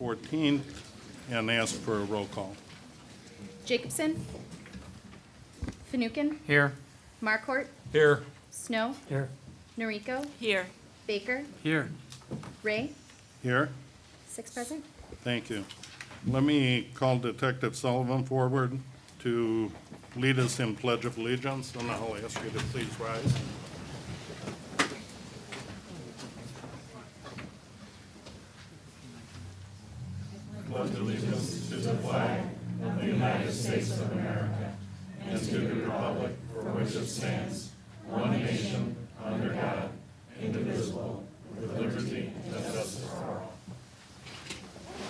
14th and ask for a roll call. Jacobson. Fanouken. Here. Markort. Here. Snow. Here. Noriko. Here. Baker. Here. Ray. Here? 6 present. Thank you. Let me call Detective Sullivan forward to lead us in Pledge of Allegiance, and I'll ask you to please rise.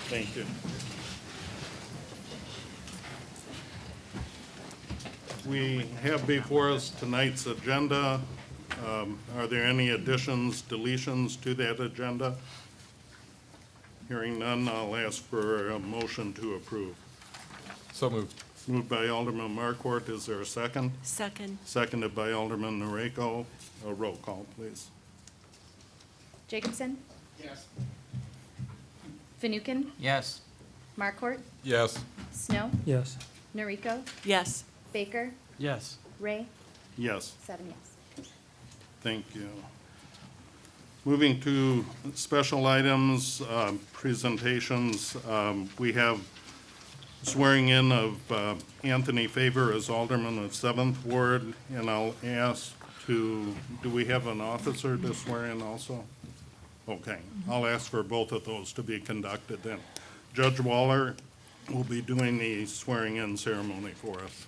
Thank you. We have before us tonight's agenda. Are there any additions, deletions to that agenda? Hearing none, I'll ask for a motion to approve. So moved. Moved by Alderman Markort. Is there a second? Second. Seconded by Alderman Noriko. A roll call, please. Jacobson. Yes. Fanouken. Yes. Markort. Yes. Snow. Yes. Noriko. Yes. Baker. Yes. Ray. Yes. 7 yes. Thank you. Moving to special items, presentations, we have swearing in of Anthony Favor as Alderman of 7th Ward, and I'll ask do we have an officer to swear in also? Okay, I'll ask for both of those to be conducted then. Judge Waller will be doing the swearing-in ceremony for us.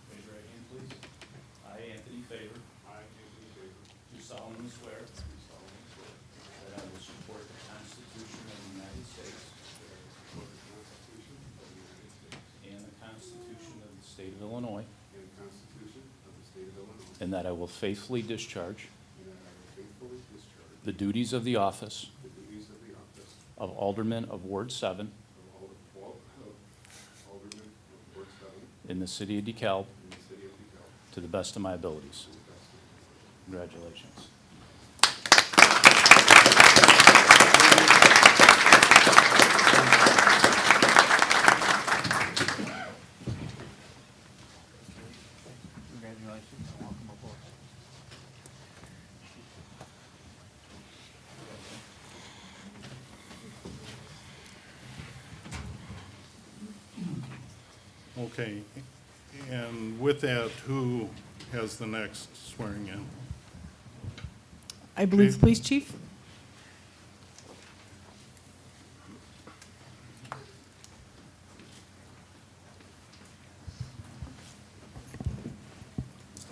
Raise your right hand, please. I, Anthony Favor. Do solemnly swear. That I will support the Constitution of the United States. And the Constitution of the State of Illinois. And that I will faithfully discharge. The duties of the office. Of Alderman of Ward 7. In the city of DeKalb. To the best of my abilities. Congratulations. Congratulations. Welcome aboard. Okay, and with that, who has the next swearing in? I believe Chief? Police Chief.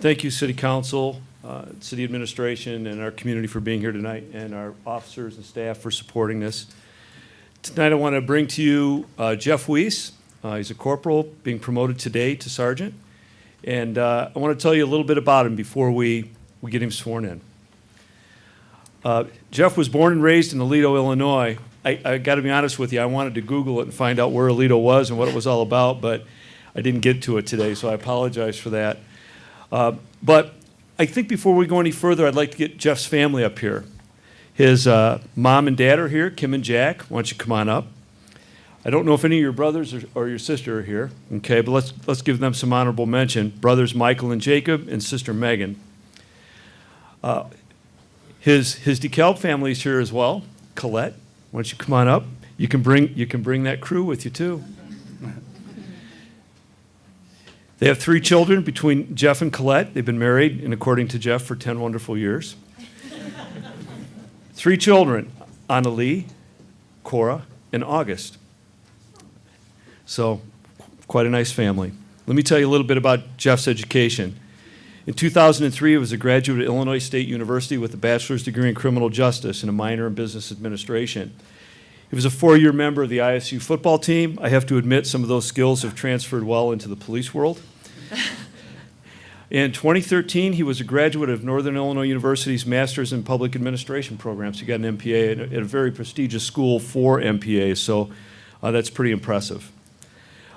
Thank you, City Council, City Administration, and our community for being here tonight, and our officers and staff for supporting this. Tonight, I want to bring to you Jeff Weiss. He's a corporal being promoted today to sergeant. And I want to tell you a little bit about him before we get him sworn in. Jeff was born and raised in Aledo, Illinois. I got to be honest with you, I wanted to Google it and find out where Aledo was and what it was all about, but I didn't get to it today, so I apologize for that. But I think before we go any further, I'd like to get Jeff's family up here. His mom and dad are here, Kim and Jack. Why don't you come on up? I don't know if any of your brothers or your sister are here, okay, but let's give them some honorable mention. Brothers Michael and Jacob and sister Megan. His DeKalb family is here as well. Colette, why don't you come on up? You can bring that crew with you too. They have 3 children between Jeff and Colette. They've been married, and according to Jeff, for 10 wonderful years. 3 children, Annalie, Cora, and August. So, quite a nice family. Let me tell you a little bit about Jeff's education. In 2003, he was a graduate of Illinois State University with a bachelor's degree in criminal justice and a minor in business administration. He was a 4-year member of the ISU football team. I have to admit, some of those skills have transferred well into the police world. In 2013, he was a graduate of Northern Illinois University's Master's in Public Administration programs. He got an MPA at a very prestigious school for MPAs, so that's pretty impressive.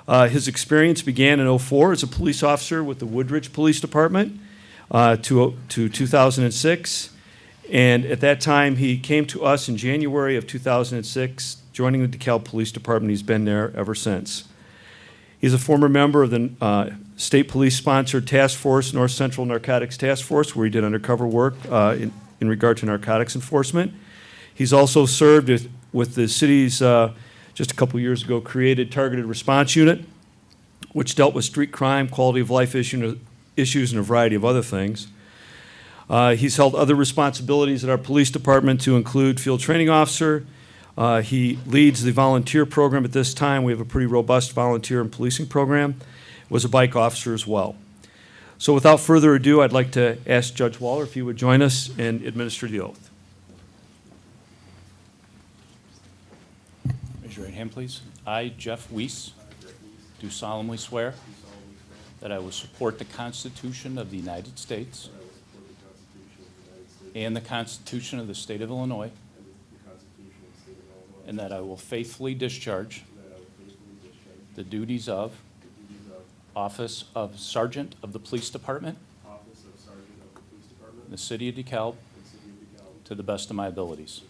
His experience began in '04 as a police officer with the Woodridge Police Department to 2006. And at that time, he came to us in January of 2006, joining the DeKalb Police Department. He's been there ever since. He's a former member of the State Police-sponsored Task Force, North Central Narcotics Task Force, where he did undercover work in regard to narcotics enforcement. He's also served with the city's, just a couple years ago, created Targeted Response Unit, which dealt with street crime, quality of life issues, and a variety of other things. He's held other responsibilities at our police department to include field training officer. He leads the volunteer program at this time. We have a pretty robust volunteer and policing program. Was a bike officer as well. So without further ado, I'd like to ask Judge Waller if he would join us and administer the oath. Raise your right hand, please. I, Jeff Weiss, do solemnly swear that I will support the Constitution of the United States and the Constitution of the State of Illinois, and that I will faithfully discharge the duties of Office of Sergeant of the Police Department in the City of DeKalb to the best of my abilities.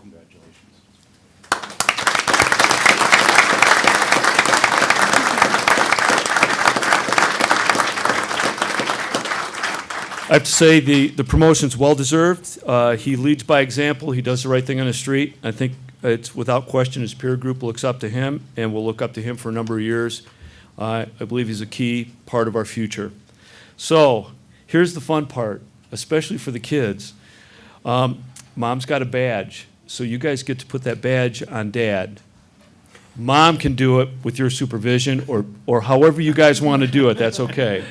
Congratulations. I have to say the promotion's well-deserved. He leads by example. He does the right thing on the street. I think it's without question his peer group looks up to him and will look up to him for a number of years. I believe he's a key part of our future. So here's the fun part, especially for the kids. Mom's got a badge, so you guys get to put that badge on Dad. Mom can do it with your supervision or however you guys want to do it. That's okay.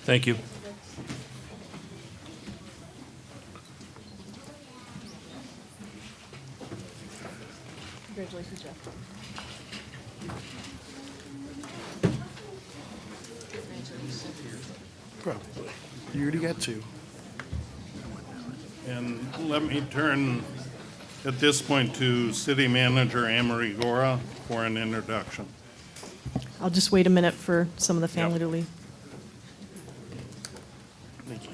Thank you. Congratulations, Jeff. Probably. You already got two. And let me turn at this point to City Manager Amory Gora for an introduction. I'll just wait a minute for some of the family to leave. Thank you.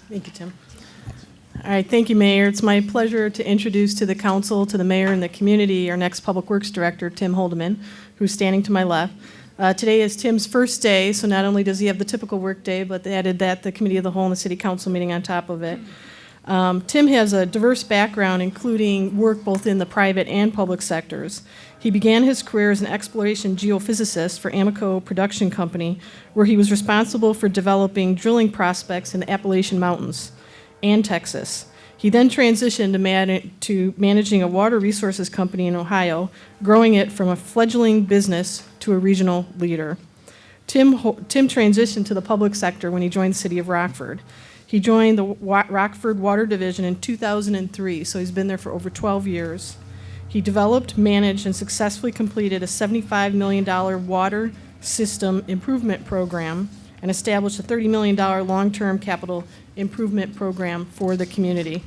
Thank you, Tim. All right, thank you, Mayor. It's my pleasure to introduce to the council, to the mayor, and the community our next Public Works Director, Tim Holdeman, who's standing to my left. Today is Tim's first day, so not only does he have the typical work day, but they added that, the Committee of the Whole and the City Council meeting on top of it. Tim has a diverse background, including work both in the private and public sectors. He began his career as an exploration geophysicist for Amoco Production Company, where he was responsible for developing drilling prospects in the Appalachian Mountains and Texas. He then transitioned to managing a water resources company in Ohio, growing it from a fledgling business to a regional leader. Tim transitioned to the public sector when he joined the City of Rockford. He joined the Rockford Water Division in 2003, so he's been there for over 12 years. He developed, managed, and successfully completed a $75 million water system improvement program and established a $30 million long-term capital improvement program for the community.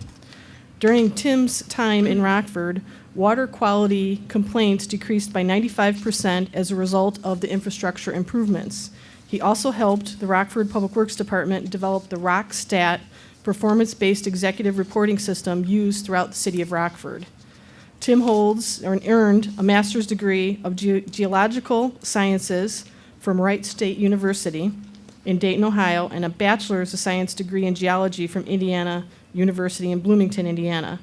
During Tim's time in Rockford, water quality complaints decreased by 95% as a result of the infrastructure improvements. He also helped the Rockford Public Works Department develop the RockStat performance-based executive reporting system used throughout the city of Rockford. Tim holds or earned a master's degree of geological sciences from Wright State University in Dayton, Ohio, and a bachelor's of science degree in geology from Indiana University in Bloomington, Indiana.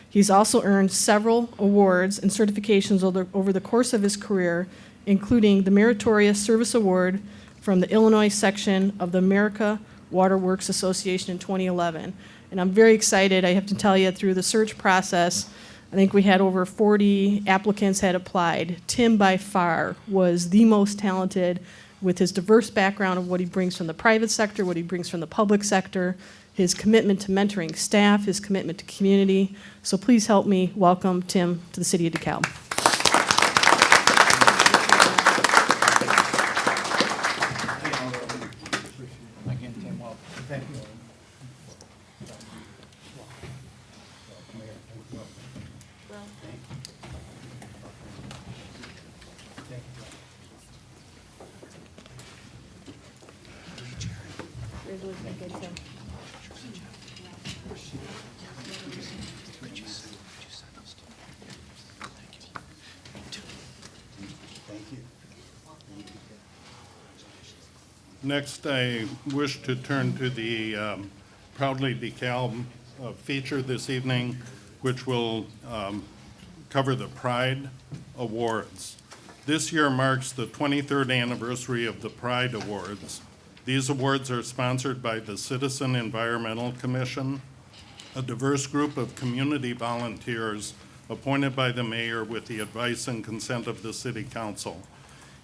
He's also earned several awards and certifications over the course of his career, including the Meritorious Service Award from the Illinois section of the America Water Works Association in 2011. And I'm very excited. I have to tell you, through the search process, I think we had over 40 applicants had applied. Tim, by far, was the most talented with his diverse background of what he brings from the private sector, what he brings from the public sector, his commitment to mentoring staff, his commitment to community. So please help me welcome Tim to the city of DeKalb. Again, Tim, welcome. Thank you. Next, I wish to turn to the Proudly DeKalb feature this evening, which will cover the Pride Awards. This year marks the 23rd anniversary of the Pride Awards. These awards are sponsored by the Citizen Environmental Commission, a diverse group of community volunteers appointed by the mayor with the advice and consent of the city council.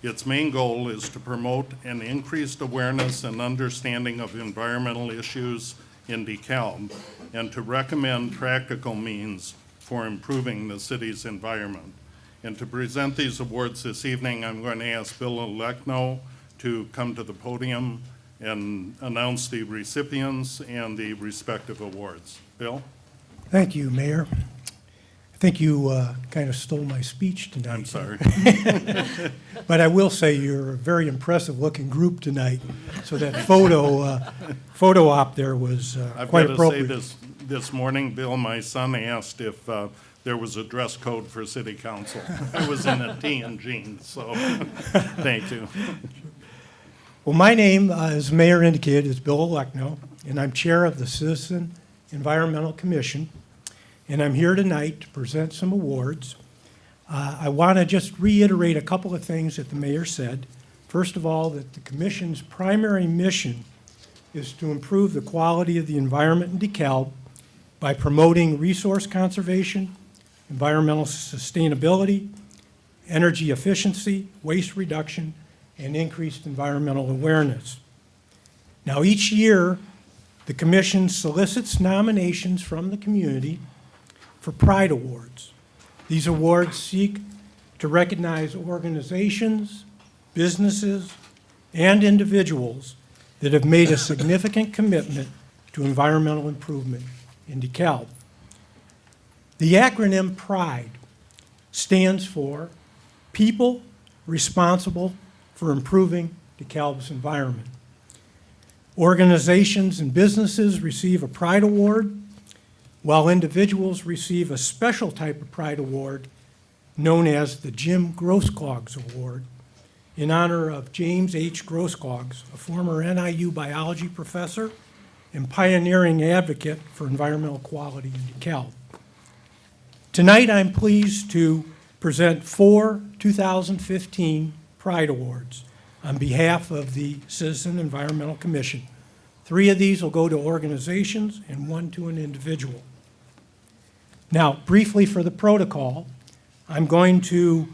Its main goal is to promote an increased awareness and understanding of environmental issues in DeKalb and to recommend practical means for improving the city's environment. And to present these awards this evening, I'm going to ask Bill Olekno to come to the podium and announce the recipients and the respective awards. Bill? Thank you, Mayor. I think you kind of stole my speech tonight. I'm sorry. But I will say you're a very impressive-looking group tonight. So that photo op there was I've quite got to say appropriate. this morning, Bill, my son asked if there was a dress code for city council. I was in a tee and jeans, so thank you. Well, my name, as Mayor indicated, is Bill Olekno, and I'm Chair of the Citizen Environmental Commission. And I'm here tonight to present some awards. I want to just reiterate a couple of things that the mayor said. First of all, that the commission's primary mission is to improve the quality of the environment in DeKalb by promoting resource conservation, environmental sustainability, energy efficiency, waste reduction, and increased environmental awareness. Now, each year, the commission solicits nominations from the community for Pride Awards. These awards seek to recognize organizations, businesses, and individuals that have made a significant commitment to environmental improvement in DeKalb. The acronym PRIDE stands for People Responsible for Improving DeKalb's Environment. Organizations and businesses receive a Pride Award, while individuals receive a special type of Pride Award known as the Jim Grossklogs Award in honor of James H. Grossklogs, a former NIU biology professor and pioneering advocate for environmental quality in DeKalb. Tonight, I'm pleased to present 4 2015 Pride Awards on behalf of the Citizen Environmental Commission. 3 of these will go to organizations and 1 to an individual. Now, briefly for the protocol, I'm going to,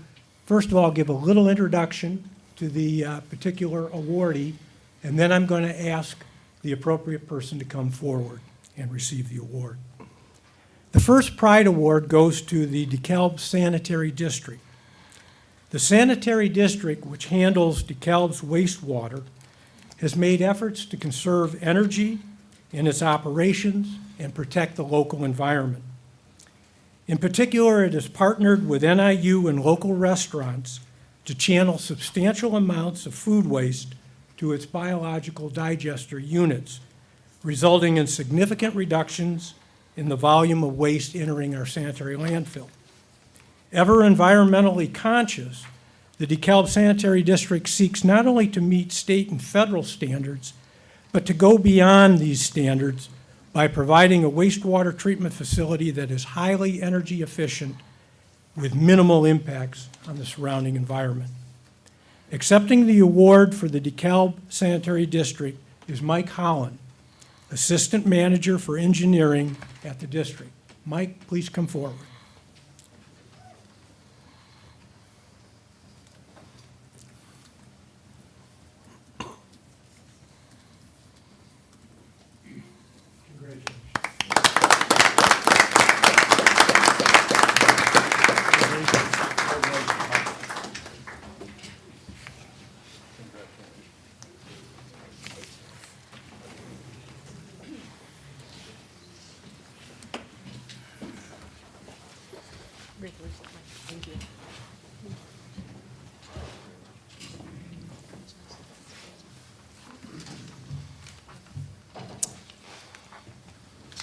first of all, give a little introduction to the particular awardee, and then I'm going to ask the appropriate person to come forward and receive the award. The first Pride Award goes to the DeKalb Sanitary District. The Sanitary District, which handles DeKalb's wastewater, has made efforts to conserve energy in its operations and protect the local environment. In particular, it has partnered with NIU and local restaurants to channel substantial amounts of food waste to its biological digester units, resulting in significant reductions in the volume of waste entering our sanitary landfill. Ever environmentally conscious, the DeKalb Sanitary District seeks not only to meet state and federal standards, but to go beyond these standards by providing a wastewater treatment facility that is highly energy efficient with minimal impacts on the surrounding environment. Accepting the award for the DeKalb Sanitary District is Mike Holland, Assistant Manager for Engineering at the district. Mike, please come forward.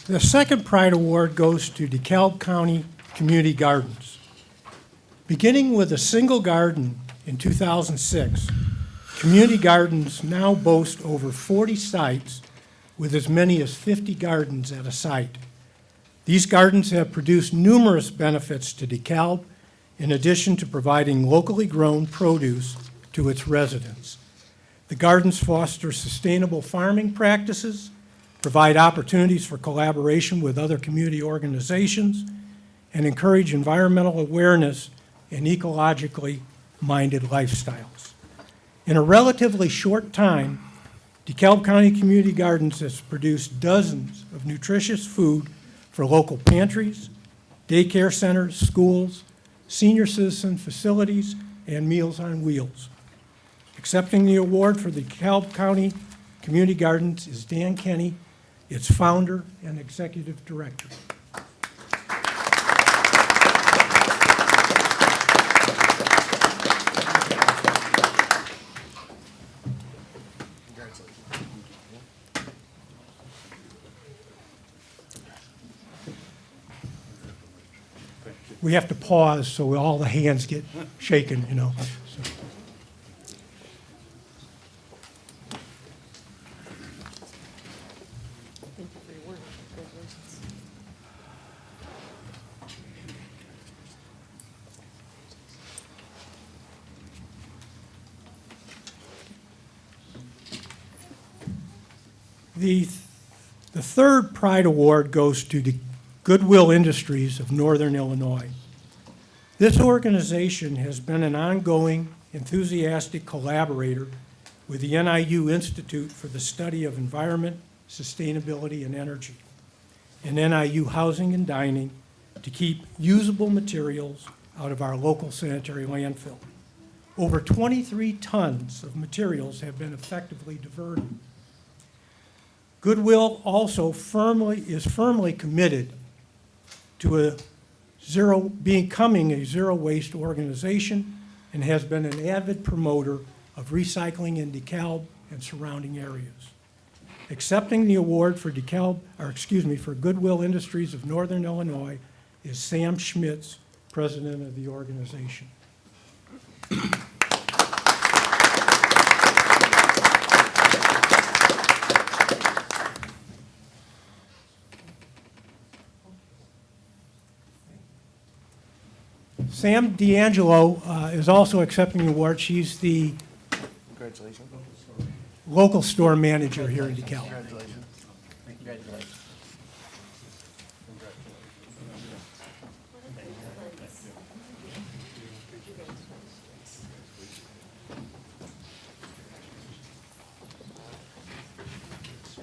The second Pride Award goes to DeKalb County Community Gardens. Beginning with a single garden in 2006, community gardens now boast over 40 sites with as many as 50 gardens at a site. These gardens have produced numerous benefits to DeKalb in addition to providing locally grown produce to its residents. The gardens foster sustainable farming practices, provide opportunities for collaboration with other community organizations, and encourage environmental awareness and ecologically minded lifestyles. In a relatively short time, DeKalb County Community Gardens has produced dozens of nutritious food for local pantries, daycare centers, schools, senior citizen facilities, and Meals on Wheels. Accepting the award for the DeKalb County Community Gardens is Dan Kenny, its founder and executive director. We have to pause so all the hands get shaken, you know. So. The third Pride Award goes to the Goodwill Industries of Northern Illinois. This organization has been an ongoing, enthusiastic collaborator with the NIU Institute for the Study of Environment, Sustainability, and Energy, and NIU Housing and Dining to keep usable materials out of our local sanitary landfill. Over 23 tons of materials have been effectively diverted. Goodwill also is firmly committed to becoming a zero-waste organization and has been an avid promoter of recycling in DeKalb and surrounding areas. Accepting the award for for Goodwill Industries of Northern Illinois is Sam Schmitz, president of the organization. Sam D'Angelo is also accepting the award. She's the Congratulations. local store manager here in DeKalb. Congratulations. Congratulations.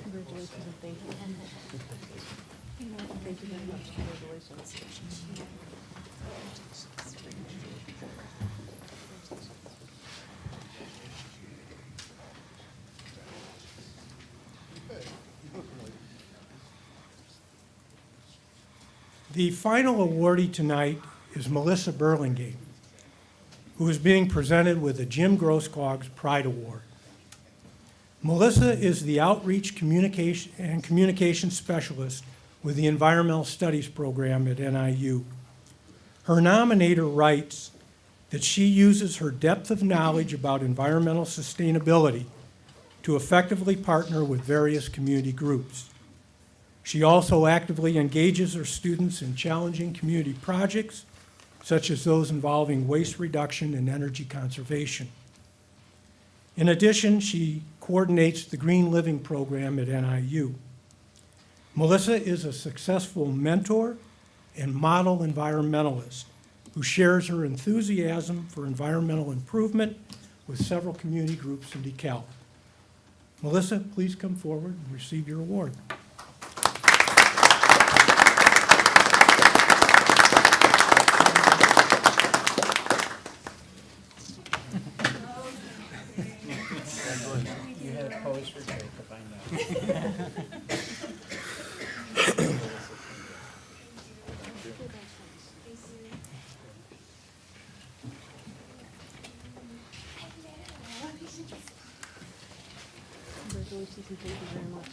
Congratulations and thank you. Thank you very much. Congratulations. The final awardee tonight is Melissa Burlingame, who is being presented with the Jim Grossklogs Pride Award. Melissa is the Outreach Communication Specialist with the Environmental Studies program at NIU. Her nominator writes that she uses her depth of knowledge about environmental sustainability to effectively partner with various community groups. She also actively engages her students in challenging community projects, such as those involving waste reduction and energy conservation. In addition, she coordinates the Green Living program at NIU. Melissa is a successful mentor and model environmentalist who shares her enthusiasm for environmental improvement with several community groups in DeKalb. Melissa, please come forward and receive your award. You had a pose for Jacob, I know. Congratulations and thank you very much.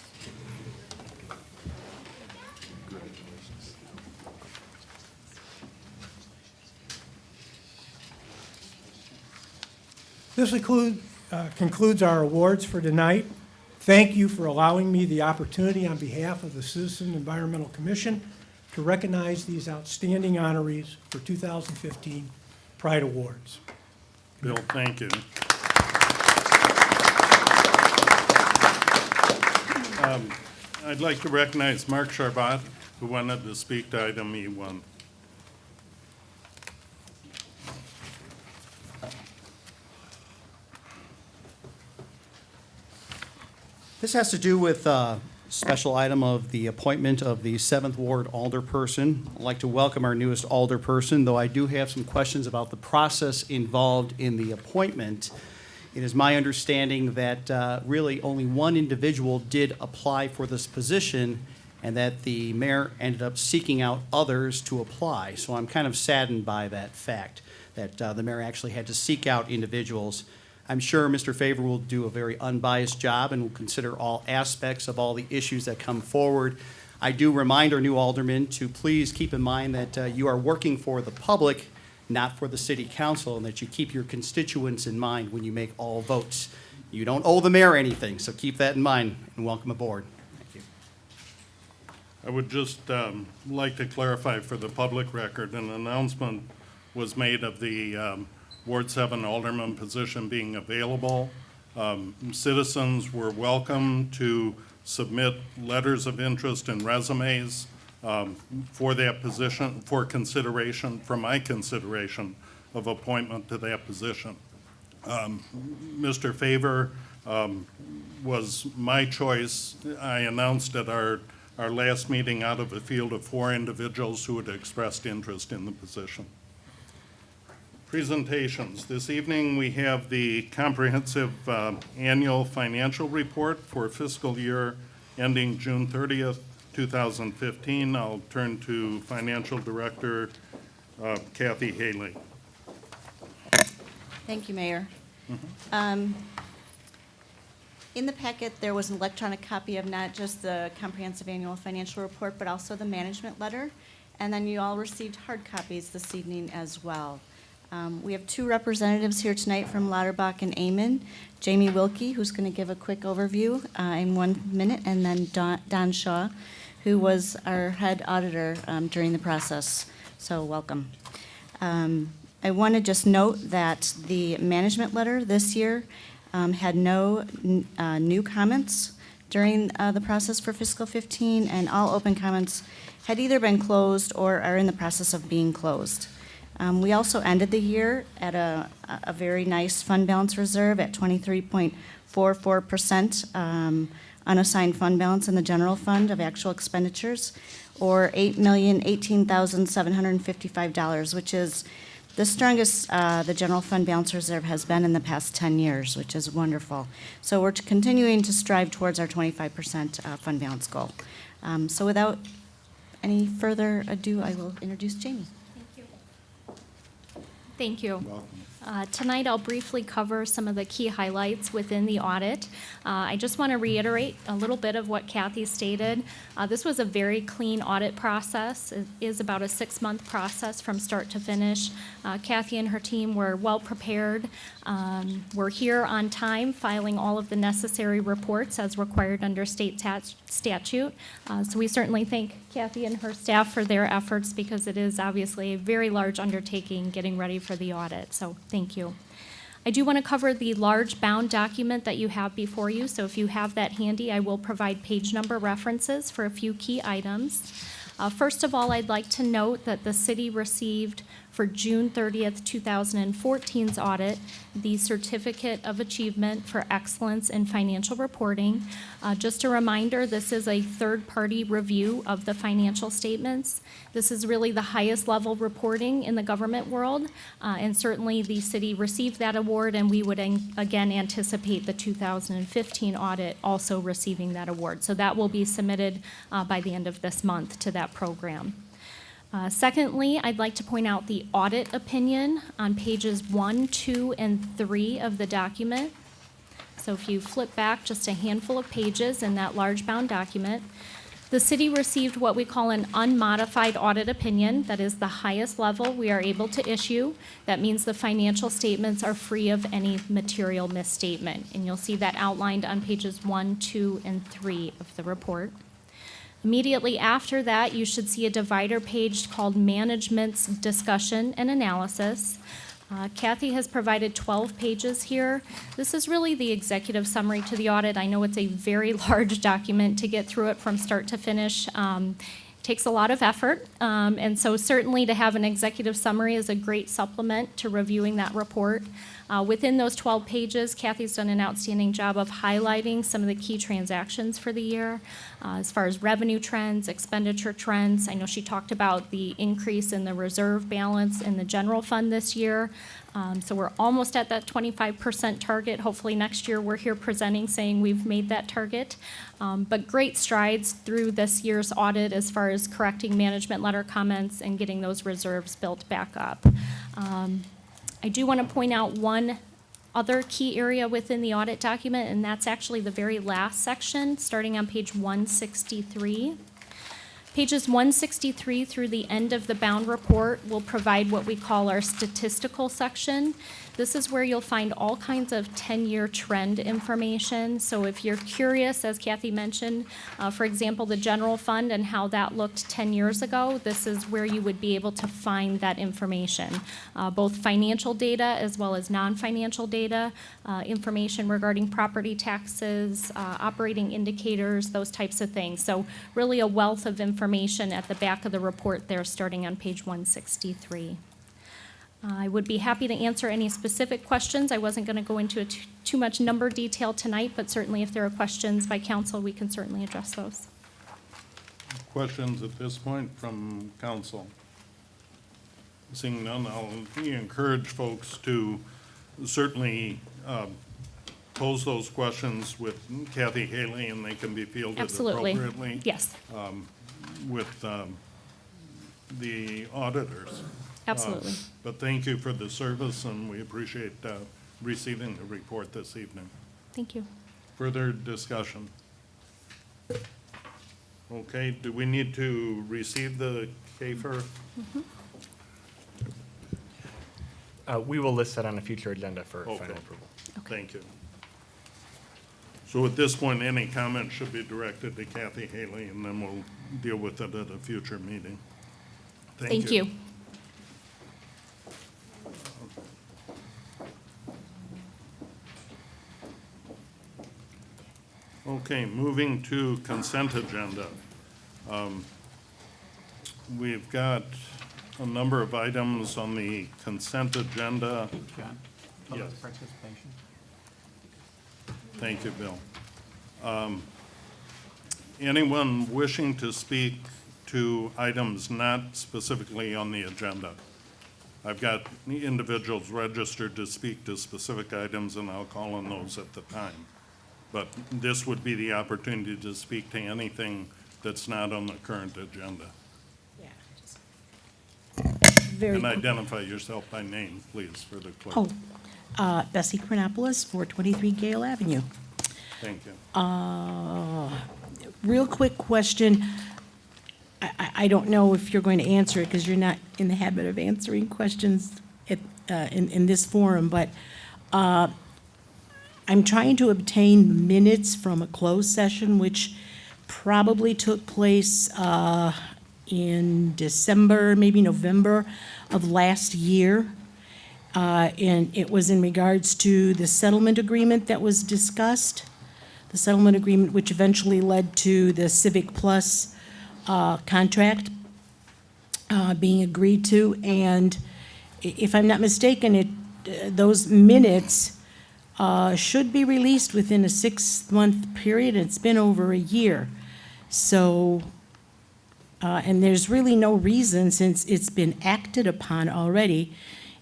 This concludes our awards for tonight. Thank you for allowing me the opportunity on behalf of the Citizen Environmental Commission to recognize these outstanding honorees for 2015 Pride Awards. Bill, thank you. I'd like to recognize Mark Charbat, who wanted to speak to item E1. This has to do with a special item of the appointment of the 7th Ward alderperson. I'd like to welcome our newest alderperson, though I do have some questions about the process involved in the appointment. It is my understanding that really only one individual did apply for this position, and that the mayor ended up seeking out others to apply. So I'm kind of saddened by that fact, that the mayor actually had to seek out individuals. I'm sure Mr. Favor will do a very unbiased job and will consider all aspects of all the issues that come forward. I do remind our new aldermen to please keep in mind that you are working for the public, not for the city council, and that you keep your constituents in mind when you make all votes. You don't owe the mayor anything, so keep that in mind, and welcome aboard. Thank you. I would just like to clarify for the public record, an announcement was made of the Ward 7 alderman position being available. Citizens were welcome to submit letters of interest and resumes for that position, for consideration, for my consideration of appointment to that position. Mr. Favor was my choice. I announced at our last meeting out of a field of 4 individuals who had expressed interest in the position. Presentations. This evening we have the comprehensive annual financial report for fiscal year ending June 30th, 2015. I'll turn to Financial Director Kathy Haley. Thank you, Mayor. In the packet, there was an electronic copy of not just the comprehensive annual financial report, but also the management letter. And then you all received hard copies this evening as well. We have 2 representatives here tonight from Lauterbach and Amen. Jamie Wilkie, who's going to give a quick overview in 1 minute, and then Don Shaw, who was our head auditor during the process. So welcome. I want to just note that the management letter this year had no new comments during the process for fiscal 15, and all open comments had either been closed or are in the process of being closed. We also ended the year at a very nice fund balance reserve at 23.44% unassigned fund balance in the general fund of actual expenditures, or $8,018,755, which is the strongest the general fund balance reserve has been in the past 10 years, which is wonderful. So we're continuing to strive towards our 25% fund balance goal. So without any further ado, I will introduce Jamie. Thank you. Welcome. Tonight, I'll briefly cover some of the key highlights within the audit. I just want to reiterate a little bit of what Kathy stated. This was a very clean audit process. It is about a 6-month process from start to finish. Kathy and her team were well prepared. We're here on time, filing all of the necessary reports as required under state statute. So we certainly thank Kathy and her staff for their efforts because it is obviously a very large undertaking getting ready for the audit. So thank you. I do want to cover the large bound document that you have before you. So if you have that handy, I will provide page number references for a few key items. First of all, I'd like to note that the city received for June 30th, 2014's audit, the Certificate of Achievement for Excellence in Financial Reporting. Just a reminder, this is a third-party review of the financial statements. This is really the highest level reporting in the government world, and certainly the city received that award, and we would again anticipate the 2015 audit also receiving that award. So that will be submitted by the end of this month to that program. Secondly, I'd like to point out the audit opinion on pages 1, 2, and 3 of the document. So if you flip back just a handful of pages in that large bound document, the city received what we call an unmodified audit opinion. That is the highest level we are able to issue. That means the financial statements are free of any material misstatement. And you'll see that outlined on pages 1, 2, and 3 of the report. Immediately after that, you should see a divider page called Management's Discussion and Analysis. Kathy has provided 12 pages here. This is really the executive summary to the audit. I know it's a very large document to get through it from start to finish. Takes a lot of effort, and so certainly to have an executive summary is a great supplement to reviewing that report. Within those 12 pages, Kathy's done an outstanding job of highlighting some of the key transactions for the year, as far as revenue trends, expenditure trends. I know she talked about the increase in the reserve balance in the general fund this year. So we're almost at that 25% target. Hopefully next year we're here presenting saying we've made that target. But great strides through this year's audit as far as correcting management letter comments and getting those reserves built back up. I do want to point out one other key area within the audit document, and that's actually the very last section, starting on page 163. Pages 163 through the end of the bound report will provide what we call our statistical section. This is where you'll find all kinds of 10-year trend information. So if you're curious, as Kathy mentioned, for example, the general fund and how that looked 10 years ago, this is where you would be able to find that information, both financial data as well as non-financial data, information regarding property taxes, operating indicators, those types of things. So really a wealth of information at the back of the report there, starting on page 163. I would be happy to answer any specific questions. I wasn't going to go into too much number detail tonight, but certainly if there are questions by council, we can certainly address those. Questions at this point from council? Seeing none, I'll encourage folks to certainly pose those questions with Kathy Haley, and they can be fielded Absolutely. appropriately. Yes, With the auditors. absolutely. But thank you for the service, and we appreciate receiving the report this evening. Thank you. Further discussion? Okay, do we need to receive the CAFR? We will list that on a future agenda for Okay. final approval. Thank you. So at this point, any comment should be directed to Kathy Haley, and then we'll deal with it at a future meeting. Thank you. Okay, moving to consent agenda. We've got a number of items on the consent agenda. John, Yes. public participation. Thank you, Bill. Anyone wishing to speak to items not specifically on the agenda? I've got individuals registered to speak to specific items, and I'll call on those at the time. But this would be the opportunity to speak to anything that's not on the current agenda. very And quick. identify yourself by name, please, for the clerk. Oh, Bessie Chronopoulos, 423 Gale Avenue. Thank you. Real quick question. I don't know if you're going to answer it because you're not in the habit of answering questions in this forum, but I'm trying to obtain minutes from a closed session, which probably took place in December, maybe November of last year. And it was in regards to the settlement agreement that was discussed, the settlement agreement which eventually led to the Civic Plus contract being agreed to. And if I'm not mistaken, those minutes should be released within a 6-month period. It's been over a year. So, and there's really no reason, since it's been acted upon already.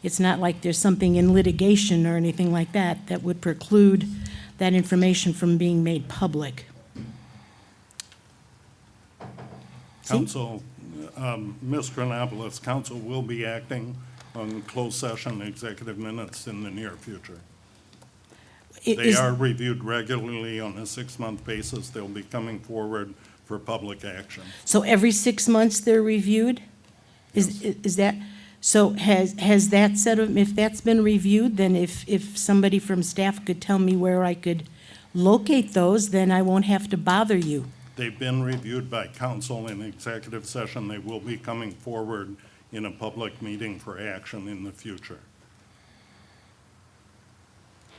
It's not like there's something in litigation or anything like that that would preclude that information from being made public. Council, Ms. Chronopoulos, council will be acting on closed session executive minutes in the near future. They are reviewed regularly on a 6-month basis. They'll be coming forward for public action. So every 6 months they're reviewed? Is that, so has that set of, if that's been reviewed, then if somebody from staff could tell me where I could locate those, then I won't have to bother you. They've been reviewed by council in executive session. They will be coming forward in a public meeting for action in the future.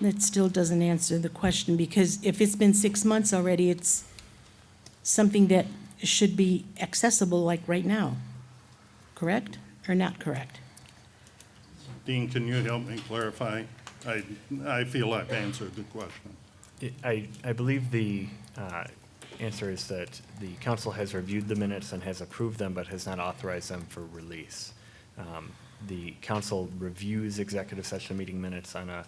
That still doesn't answer the question, because if it's been 6 months already, it's something that should be accessible like right now, correct or not correct? Dean, can you help me clarify? I feel I've answered the question. I believe the answer is that the council has reviewed the minutes and has approved them, but has not authorized them for release. The council reviews executive session meeting minutes on a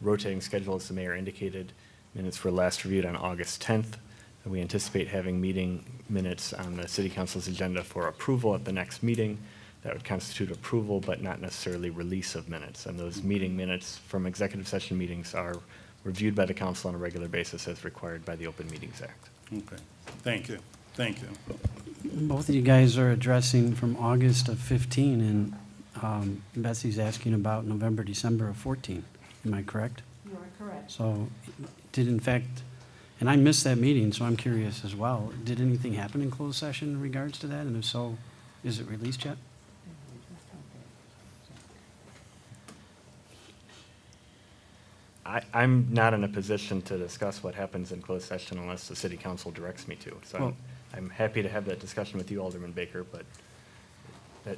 rotating schedule, as the mayor indicated. Minutes were last reviewed on August 10th. And we anticipate having meeting minutes on the city council's agenda for approval at the next meeting. That would constitute approval, but not necessarily release of minutes. And those meeting minutes from executive session meetings are reviewed by the council on a regular basis as required by the Open Meetings Act. Okay, thank you, thank you. Both of you guys are addressing from August of 15, and Betsy's asking about November, December of 14. Am I correct? You are correct. So did in fact, and I missed that meeting, so I'm curious as well. Did anything happen in closed session in regards to that? And if so, is it released yet? I'm not in a position to discuss what happens in closed session unless the city council directs me to. So Well- I'm happy to have that discussion with you, Alderman Baker, but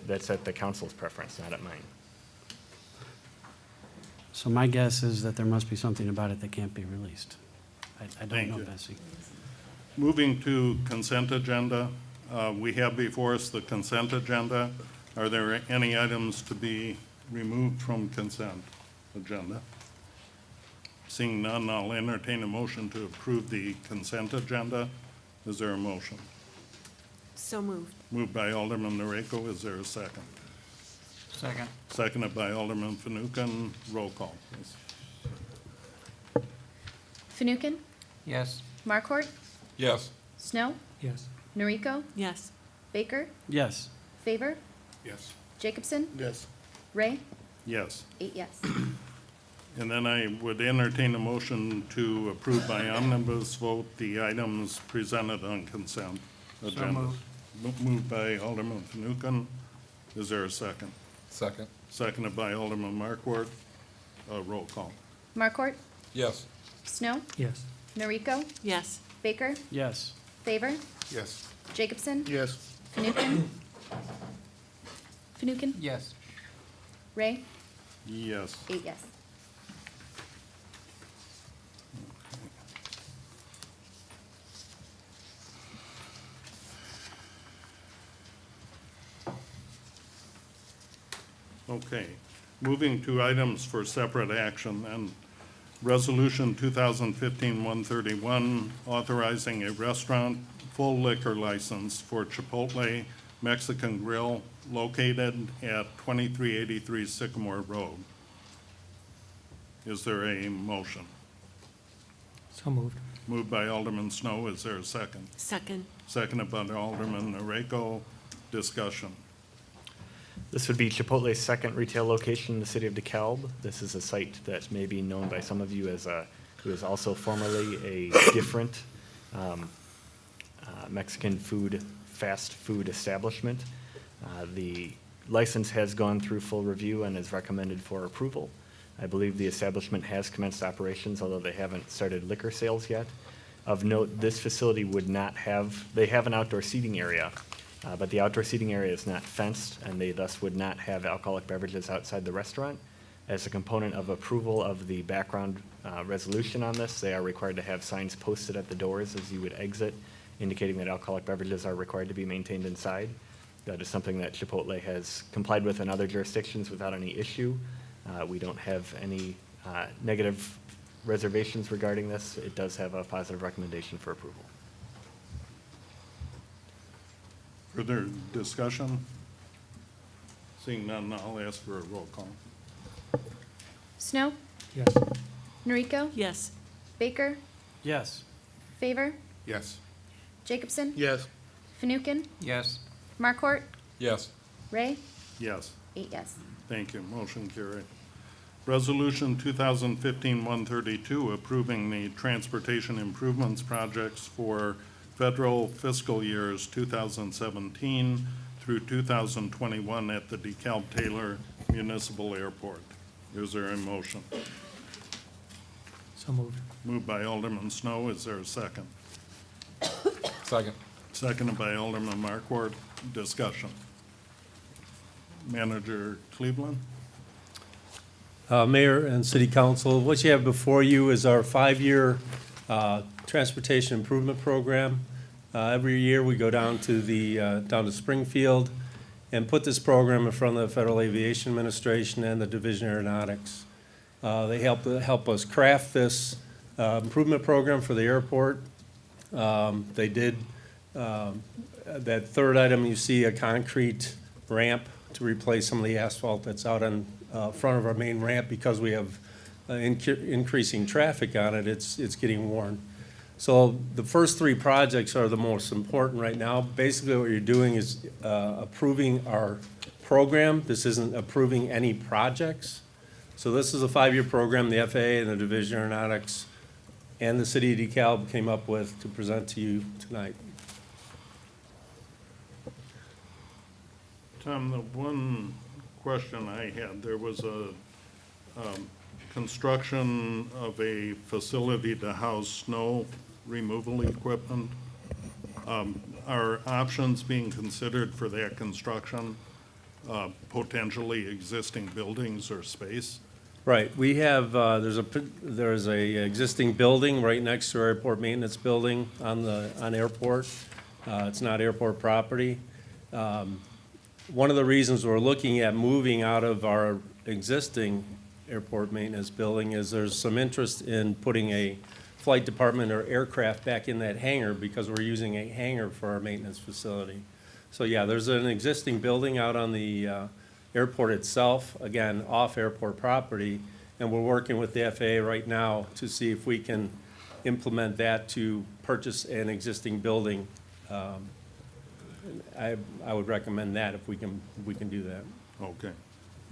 that's at the council's preference, not at mine. So my guess is that there must be something about it that can't be released. I don't Thank know, you. Betsy. Moving to consent agenda, we have before us the consent agenda. Are there any items to be removed from consent agenda? Seeing none, I'll entertain a motion to approve the consent agenda. Is there a motion? So moved. Moved by Alderman Noriko. Is there a second? Second. Seconded by Alderman Fanouken. Roll call, please. Fanouken? Yes. Markort? Yes. Snow? Yes. Noriko? Yes. Baker? Yes. Favor? Yes. Jacobson? Yes. Ray? Yes. 8 yes. And then I would entertain a motion to approve by omnibus vote the items presented on consent agenda. Moved by Alderman Fanouken. Is there a second? Second. Seconded by Alderman Markwart. Roll call. Markort? Yes. Snow? Yes. Noriko? Yes. Baker? Yes. Favor? Yes. Jacobson? Yes. Fanouken? Fanouken? Yes. Ray? Yes. 8 yes. Okay. Moving to items for separate action, and Resolution 2015-131, authorizing a restaurant full liquor license for Chipotle Mexican Grill located at 2383 Sycamore Road. Is there a motion? So moved. Moved by Alderman Snow. Is there a second? Second. Seconded by Alderman Noriko. Discussion. This would be Chipotle's second retail location in the city of DeKalb. This is a site that may be known by some of you as who is also formerly a different Mexican fast food establishment. The license has gone through full review and is recommended for approval. I believe the establishment has commenced operations, although they haven't started liquor sales yet. Of note, this facility would not have, they have an outdoor seating area, but the outdoor seating area is not fenced, and they thus would not have alcoholic beverages outside the restaurant. As a component of approval of the background resolution on this, they are required to have signs posted at the doors as you would exit, indicating that alcoholic beverages are required to be maintained inside. That is something that Chipotle has complied with in other jurisdictions without any issue. We don't have any negative reservations regarding this. It does have a positive recommendation for approval. Further discussion? Seeing none, I'll ask for a roll call. Snow, Yes. Noriko, Yes. Baker, Yes. Favor, Yes. Jacobson, Yes. Fanouken, Yes. Markort, Yes. Ray, Yes. 8 yes. Thank you. Motion carried. Resolution 2015-132, approving the transportation improvements projects for federal fiscal years 2017 through 2021 at the DeKalb Taylor Municipal Airport. Is there a motion? So moved. Moved by Alderman Snow. Is there a second? Second. Seconded by Alderman Markwart. Discussion. Manager Cleveland? Mayor and City Council, what you have before you is our 5-year transportation improvement program. Every year, we go down to Springfield and put this program in front of the Federal Aviation Administration and the Division of Aeronautics. They help us craft this improvement program for the airport. They did that third item, you see a concrete ramp to replace some of the asphalt that's out on front of our main ramp because we have increasing traffic on it. It's getting worn. So the first 3 projects are the most important right now. Basically, what you're doing is approving our program. This isn't approving any projects. So this is a 5-year program the FAA and the Division of Aeronautics and the City of DeKalb came up with to present to you tonight. Tom, the one question I had, there was a construction of a facility to house snow removal equipment. Are options being considered for that construction, potentially existing buildings or space? Right, we have, there's a existing building right next to our airport maintenance building on airport. It's not airport property. One of the reasons we're looking at moving out of our existing airport maintenance building is there's some interest in putting a flight department or aircraft back in that hangar because we're using a hangar for our maintenance facility. So yeah, there's an existing building out on the airport itself, again, off airport property, and we're working with the FAA right now to see if we can implement that to purchase an existing building. I would recommend that if we can do that. Okay.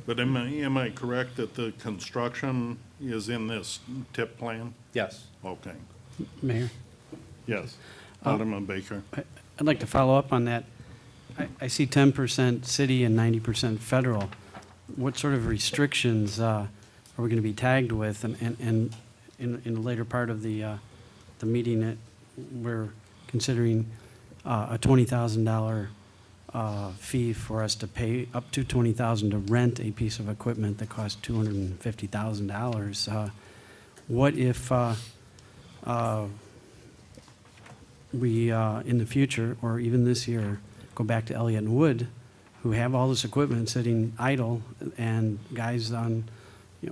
But am I correct that the construction is in this TIP plan? Yes. Okay. Mayor, Yes. Alderman Baker? I'd like to follow up on that. I see 10% city and 90% federal. What sort of restrictions are we going to be tagged with? And in the later part of the meeting, we're considering a $20,000 fee for us to pay up to $20,000 to rent a piece of equipment that costs $250,000. What if we, in the future, or even this year, go back to Elliott and Wood, who have all this equipment sitting idle, and guys on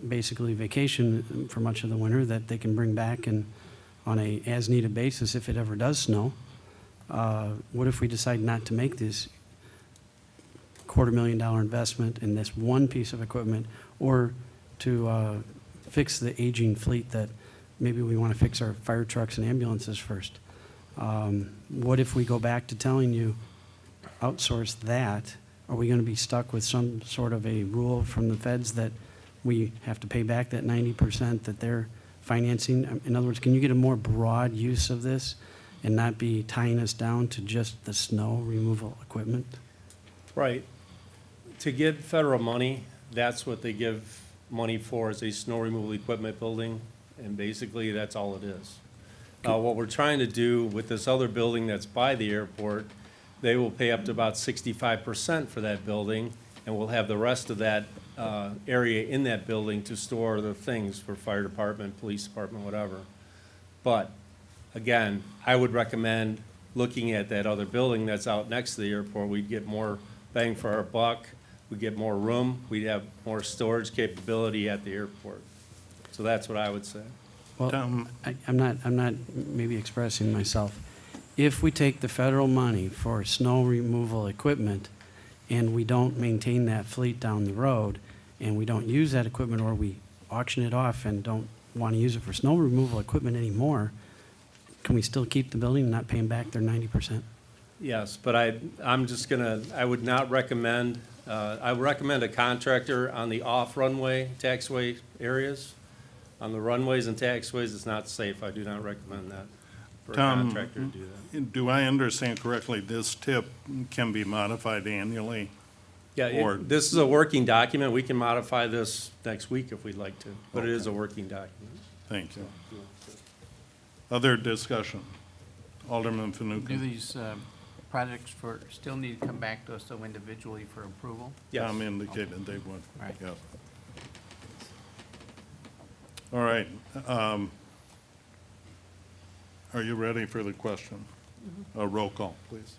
basically vacation for much of the winter that they can bring back and on a as-needed basis if it ever does snow? What if we decide not to make this $250,000 investment in this one piece of equipment, or to fix the aging fleet that maybe we want to fix our fire trucks and ambulances first. What if we go back to telling you, outsource that? Are we going to be stuck with some sort of a rule from the feds that we have to pay back that 90% that they're financing? In other words, can you get a more broad use of this and not be tying us down to just the snow removal equipment? Right. To get federal money, that's what they give money for, is a snow removal equipment building, and basically that's all it is. What we're trying to do with this other building that's by the airport, they will pay up to about 65% for that building, and we'll have the rest of that area in that building to store the things for fire department, police department, whatever. But, again, I would recommend looking at that other building that's out next to the airport. We'd get more bang for our buck, we'd get more room, we'd have more storage capability at the airport. So that's what I would say. Well, I'm not maybe expressing myself. If we take the federal money for snow removal equipment and we don't maintain that fleet down the road, and we don't use that equipment, or we auction it off and don't want to use it for snow removal equipment anymore, can we still keep the building and not pay them back their 90%? Yes, but I would not recommend, I would recommend a contractor on the off-runway taxiway areas. On the runways and taxiways, it's not safe. I do not recommend that for a Tom, contractor to do that. Do I understand correctly, this tip can be modified annually? Yeah, Or- this is a working document. We can modify this next week if we'd like to, but it is a working document. Thank you. Other discussion? Alderman Do Fanouken. these projects still need to come back to us though individually for approval? Yes. Tom indicated they would. Right. Yes. All right. Are you ready for the question? A roll call, please.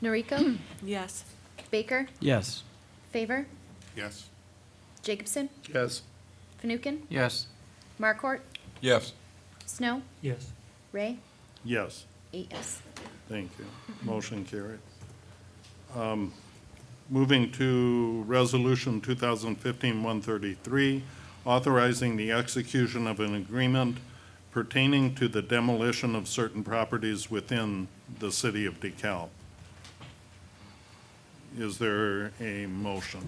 Noriko? Yes. Baker? Yes. Favor? Yes. Jacobson? Yes. Fanouken? Yes. Markort? Yes. Snow? Yes. Ray? Yes. 8 yes. Thank you. Motion carried. Moving to Resolution 2015-133, authorizing the execution of an agreement pertaining to the demolition of certain properties within the city of DeKalb. Is there a motion?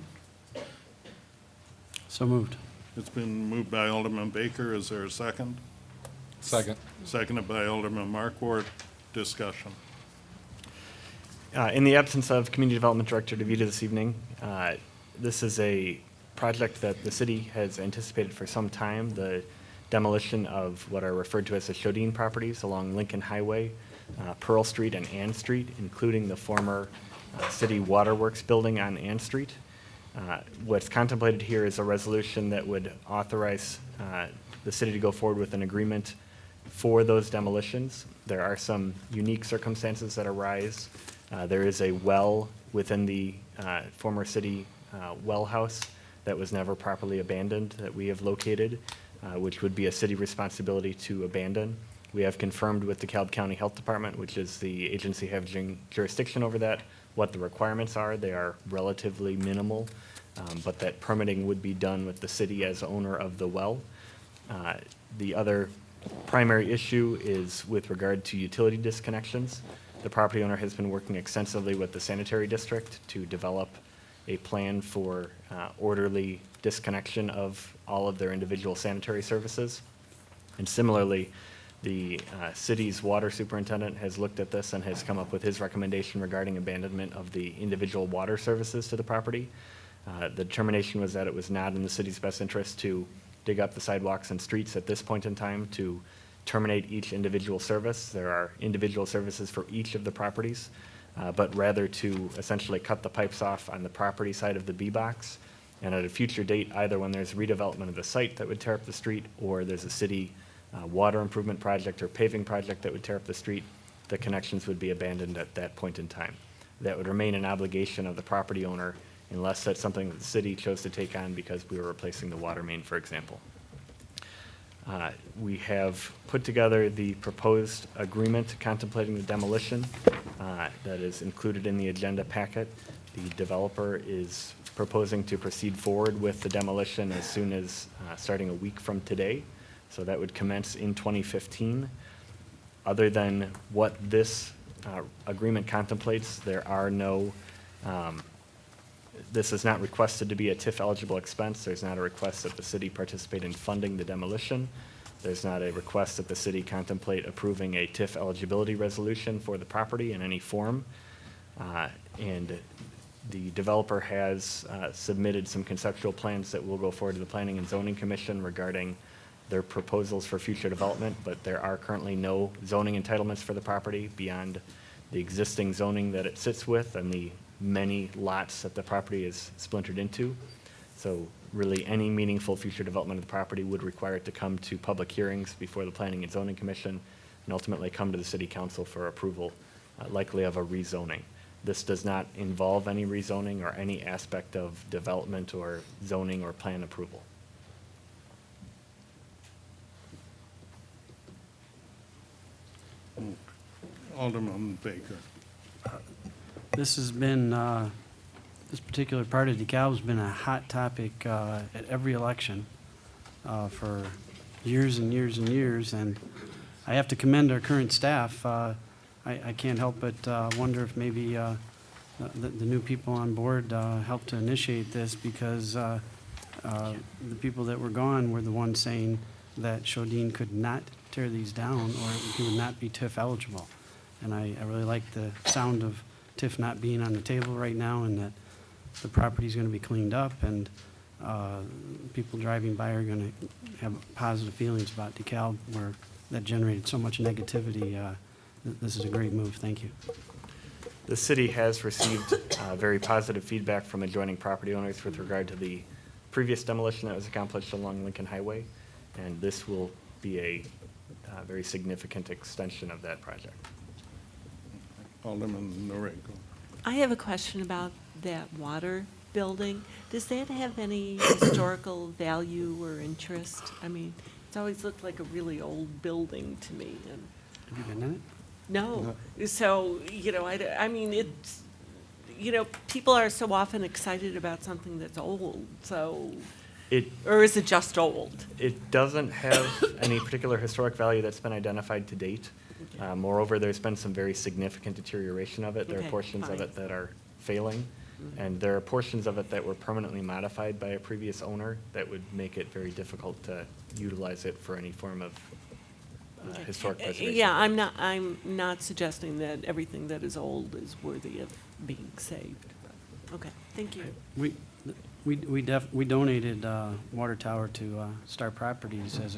So moved. It's been moved by Alderman Baker. Is there a second? Second. Seconded by Alderman Markwart. Discussion. In the absence of Community Development Director DeVita this evening, this is a project that the city has anticipated for some time, the demolition of what are referred to as the Shodine properties along Lincoln Highway, Pearl Street, and Ann Street, including the former city waterworks building on Ann Street. What's contemplated here is a resolution that would authorize the city to go forward with an agreement for those demolitions. There are some unique circumstances that arise. There is a well within the former city well house that was never properly abandoned that we have located, which would be a city responsibility to abandon. We have confirmed with the DeKalb County Health Department, which is the agency having jurisdiction over that, what the requirements are. They are relatively minimal, but that permitting would be done with the city as owner of the well. The other primary issue is with regard to utility disconnections. The property owner has been working extensively with the sanitary district to develop a plan for orderly disconnection of all of their individual sanitary services. And similarly, the city's water superintendent has looked at this and has come up with his recommendation regarding abandonment of the individual water services to the property. The determination was that it was not in the city's best interest to dig up the sidewalks and streets at this point in time to terminate each individual service. There are individual services for each of the properties, but rather to essentially cut the pipes off on the property side of the B-box. And at a future date, either when there's redevelopment of the site that would tear up the street, or there's a city water improvement project or paving project that would tear up the street, the connections would be abandoned at that point in time. That would remain an obligation of the property owner unless that's something that the city chose to take on because we were replacing the water main, for example. We have put together the proposed agreement contemplating the demolition that is included in the agenda packet. The developer is proposing to proceed forward with the demolition as soon as, starting a week from today. So that would commence in 2015. Other than what this agreement contemplates, there are no, this is not requested to be a TIF-eligible expense. There's not a request that the city participate in funding the demolition. There's not a request that the city contemplate approving a TIF eligibility resolution for the property in any form. And the developer has submitted some conceptual plans that will go forward to the Planning and Zoning Commission regarding their proposals for future development, but there are currently no zoning entitlements for the property beyond the existing zoning that it sits with and the many lots that the property is splintered into. So really, any meaningful future development of the property would require it to come to public hearings before the Planning and Zoning Commission and ultimately come to the City Council for approval, likely of a rezoning. This does not involve any rezoning or any aspect of development or zoning or plan approval. Alderman Baker. This has been, this particular part of DeKalb has been a hot topic at every election for years and years and years, and I have to commend our current staff. I can't help but wonder if maybe the new people on board helped to initiate this, because the people that were gone were the ones saying that Shodine could not tear these down or he would not be TIF eligible. And I really like the sound of TIF not being on the table right now, and that the property's going to be cleaned up, and people driving by are going to have positive feelings about DeKalb, where that generated so much negativity. This is a great move. Thank you. The city has received very positive feedback from adjoining property owners with regard to the previous demolition that was accomplished along Lincoln Highway, and this will be a very significant extension of that project. Alderman Norrego. I have a question about that water building. Does that have any historical value or interest? I mean, it's always looked like a really old building to me. And Have you been in it? no. So, I mean, it's, people are so often excited about something that's old, so, or is it just old? It doesn't have any particular historic value that's been identified to date. Moreover, there's been some very significant deterioration of it. There are Okay, portions of fine. it that are failing, and there are portions of it that were permanently modified by a previous owner that would make it very difficult to utilize it for any form of historic preservation. Yeah, I'm not suggesting that everything that is old is worthy of being saved. Okay, thank you. We donated water tower to Star Properties as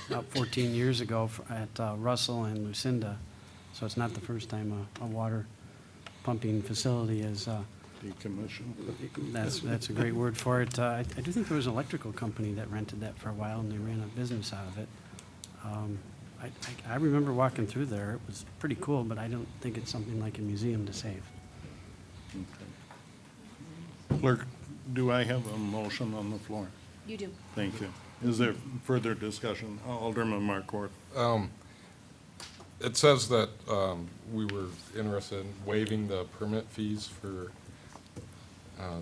about 14 years ago at Russell and Lucinda. So it's not the first time a water pumping facility is. Decommissioned. That's a great word for it. I do think there was an electrical company that rented that for a while, and they ran a business out of it. I remember walking through there. It was pretty cool, but I don't think it's something like a museum to save. Clerk, do I have a motion on the floor? You do. Thank you. Is there further discussion? Alderman Markworth. It says that we were interested in waiving the permit fees for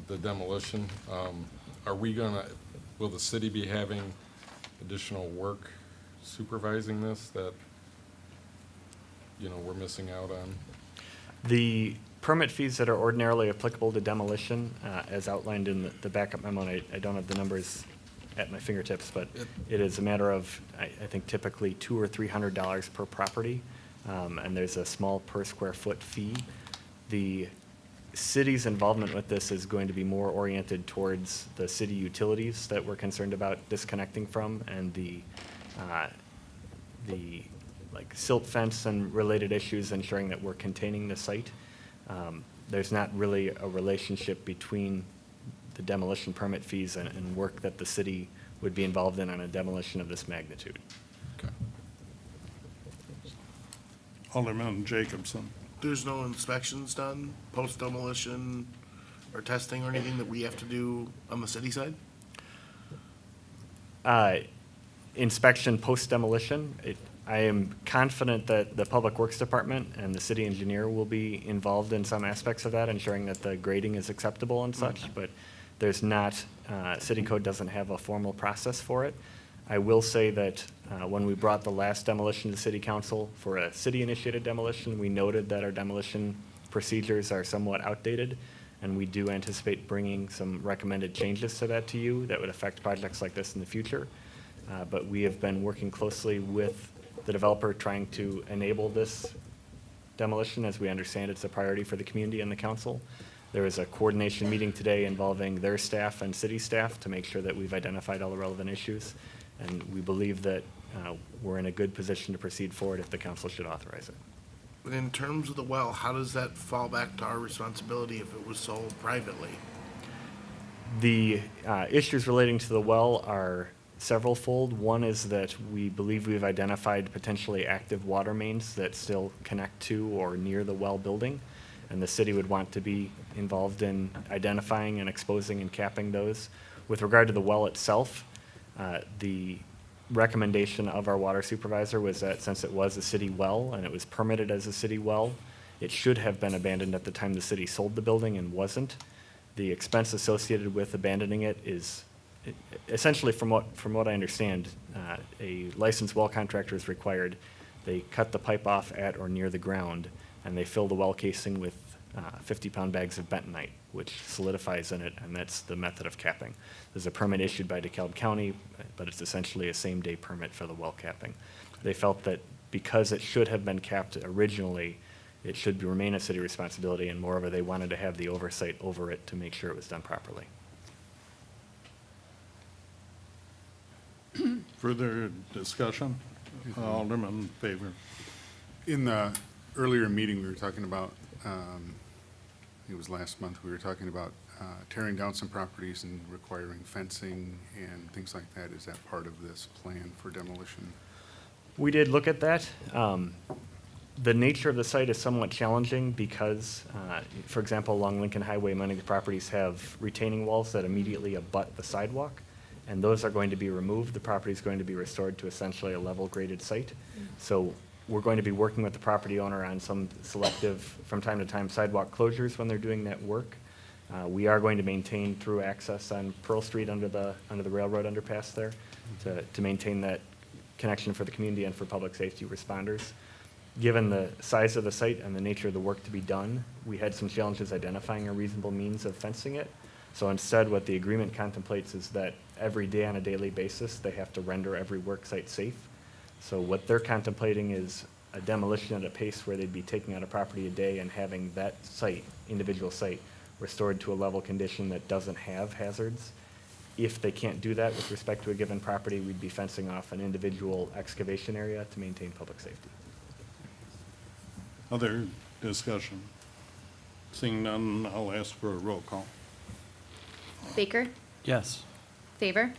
the demolition. Are we will the city be having additional work supervising this that, we're missing out on? The permit fees that are ordinarily applicable to demolition, as outlined in the backup memo, and I don't have the numbers at my fingertips, but it is a matter of, I think, typically $200 or $300 per property, and there's a small per square foot fee. The city's involvement with this is going to be more oriented towards the city utilities that we're concerned about disconnecting from, and the silt fence and related issues, ensuring that we're containing the site. There's not really a relationship between the demolition permit fees and work that the city would be involved in on a demolition of this magnitude. Okay. Alderman Jacobson. There's no inspections done, post-demolition, or testing or anything that we have to do on the city side? inspection post-demolition, I am confident that the Public Works Department and the city engineer will be involved in some aspects of that, ensuring that the grading is acceptable and such, but there's not, city code doesn't have a formal process for it. I will say that when we brought the last demolition to city council for a city-initiated demolition, we noted that our demolition procedures are somewhat outdated, and we do anticipate bringing some recommended changes to that to you that would affect projects like this in the future. But we have been working closely with the developer trying to enable this demolition. As we understand, it's a priority for the community and the council. There is a coordination meeting today involving their staff and city staff to make sure that we've identified all the relevant issues. And we believe that we're in a good position to proceed forward if the council should authorize it. But in terms of the well, how does that fall back to our responsibility if it was sold privately? The issues relating to the well are several-fold. One is that we believe we've identified potentially active water mains that still connect to or near the well building, and the city would want to be involved in identifying and exposing and capping those. With regard to the well itself, the recommendation of our water supervisor was that since it was a city well and it was permitted as a city well, it should have been abandoned at the time the city sold the building and wasn't. The expense associated with abandoning it is essentially, from what I understand, a licensed well contractor is required. They cut the pipe off at or near the ground, and they fill the well casing with 50-pound bags of bentonite, which solidifies in it, and that's the method of capping. There's a permit issued by DeKalb County, but it's essentially a same-day permit for the well capping. They felt that because it should have been capped originally, it should remain a city responsibility, and moreover, they wanted to have the oversight over it to make sure it was done properly. Further discussion? Alderman Favor. In the earlier meeting, we were talking about, it was last month, we were talking about tearing down some properties and requiring fencing and things like that. Is that part of this plan for demolition? We did look at that. The nature of the site is somewhat challenging because, for example, along Lincoln Highway, many of the properties have retaining walls that immediately abut the sidewalk, and those are going to be removed. The property is going to be restored to essentially a level graded site. So we're going to be working with the property owner on some selective, from time to time, sidewalk closures when they're doing that work. We are going to maintain through access on Pearl Street under the railroad underpass there to maintain that connection for the community and for public safety responders. Given the size of the site and the nature of the work to be done, we had some challenges identifying a reasonable means of fencing it. So instead, what the agreement contemplates is that every day on a daily basis, they have to render every work site safe. So what they're contemplating is a demolition at a pace where they'd be taking out a property a day and having that site, individual site, restored to a level condition that doesn't have hazards. If they can't do that with respect to a given property, we'd be fencing off an individual excavation area to maintain public safety. Other discussion? Seeing none, I'll ask for a roll call. Baker, Yes. Favor,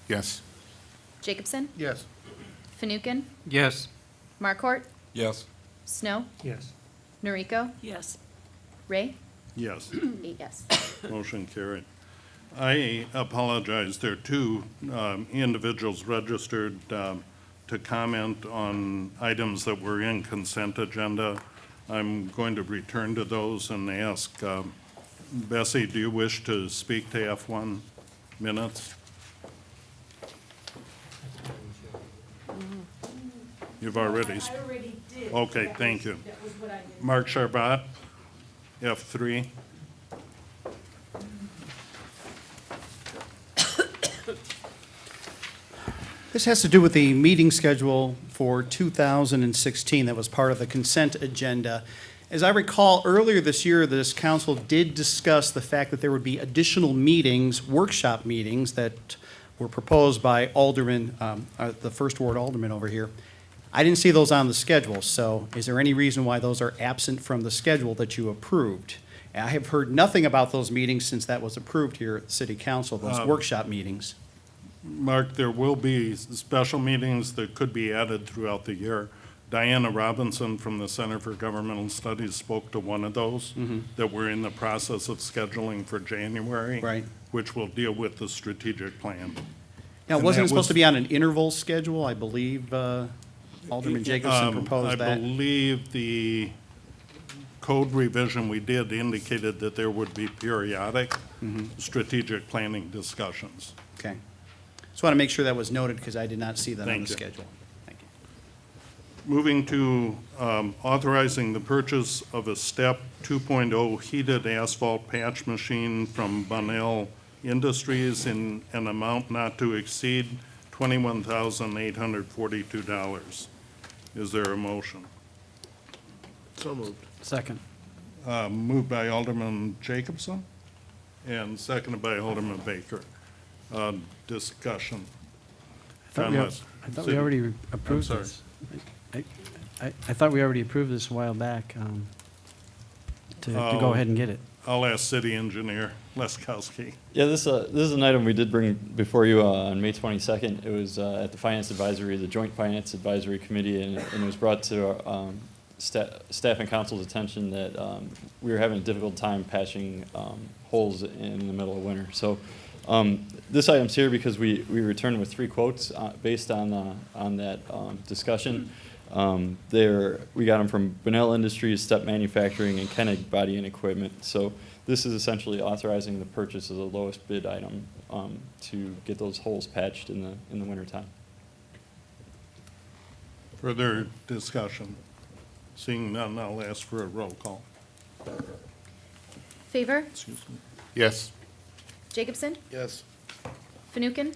Yes. Jacobson, Yes. Yes. Fanouken, Markort, Yes. Snow, Yes. Noriko, Yes. Ray, Yes. 8 yes. Motion carried. I apologize. There are two individuals registered to comment on items that were in consent agenda. I'm going to return to those and ask, Bessie, do you wish to speak to F1 minutes? You've already. I already did. Okay, thank you. That was what I did. Mark Charbat, F3. This has to do with the meeting schedule for 2016 that was part of the consent agenda. As I recall, earlier this year, this council did discuss the fact that there would be additional meetings, workshop meetings, that were proposed by Alderman, the First Ward Alderman over here. I didn't see those on the schedule, so is there any reason why those are absent from the schedule that you approved? I have heard nothing about those meetings since that was approved here at the City Council, those workshop meetings. Mark, there will be special meetings that could be added throughout the year. Diana Robinson from the Center for Governmental Studies spoke to one of those that we're in the process of scheduling for January. Right. Which will deal with the strategic plan. Now, And wasn't that it supposed to was- be on an interval schedule? I believe Alderman Jacobson proposed I that. believe the code revision we did indicated that there would be periodic strategic planning discussions. Okay. Just want to make sure that was noted because I did not see that on Thank the you. schedule. Thank you. Moving to authorizing the purchase of a STEP 2.0 heated asphalt patch machine from Bunnell Industries in an amount not to exceed $21,842. Is there a motion? So moved. Second. Moved by Alderman Jacobson and seconded by Alderman Baker. Discussion. I thought we, Unless- I thought we already I'm approved sorry. this. I thought we already approved this a while back, to go ahead and get it. I'll ask City Engineer Leskowski. Yeah, this is an item we did bring before you on May 22nd. It was at the Finance Advisory, the Joint Finance Advisory Committee, and it was brought to staff and council's attention that we were having a difficult time patching holes in the middle of winter. So this item's here because we returned with 3 quotes based on that discussion. We got them from Bunnell Industries, Step Manufacturing, and Koenig Body and Equipment. So this is essentially authorizing the purchase of the lowest bid item to get those holes patched in the wintertime. Further discussion? Seeing none, I'll ask for a roll call. Favor? Excuse me. Yes. Jacobson? Yes. Yes. Fanouken?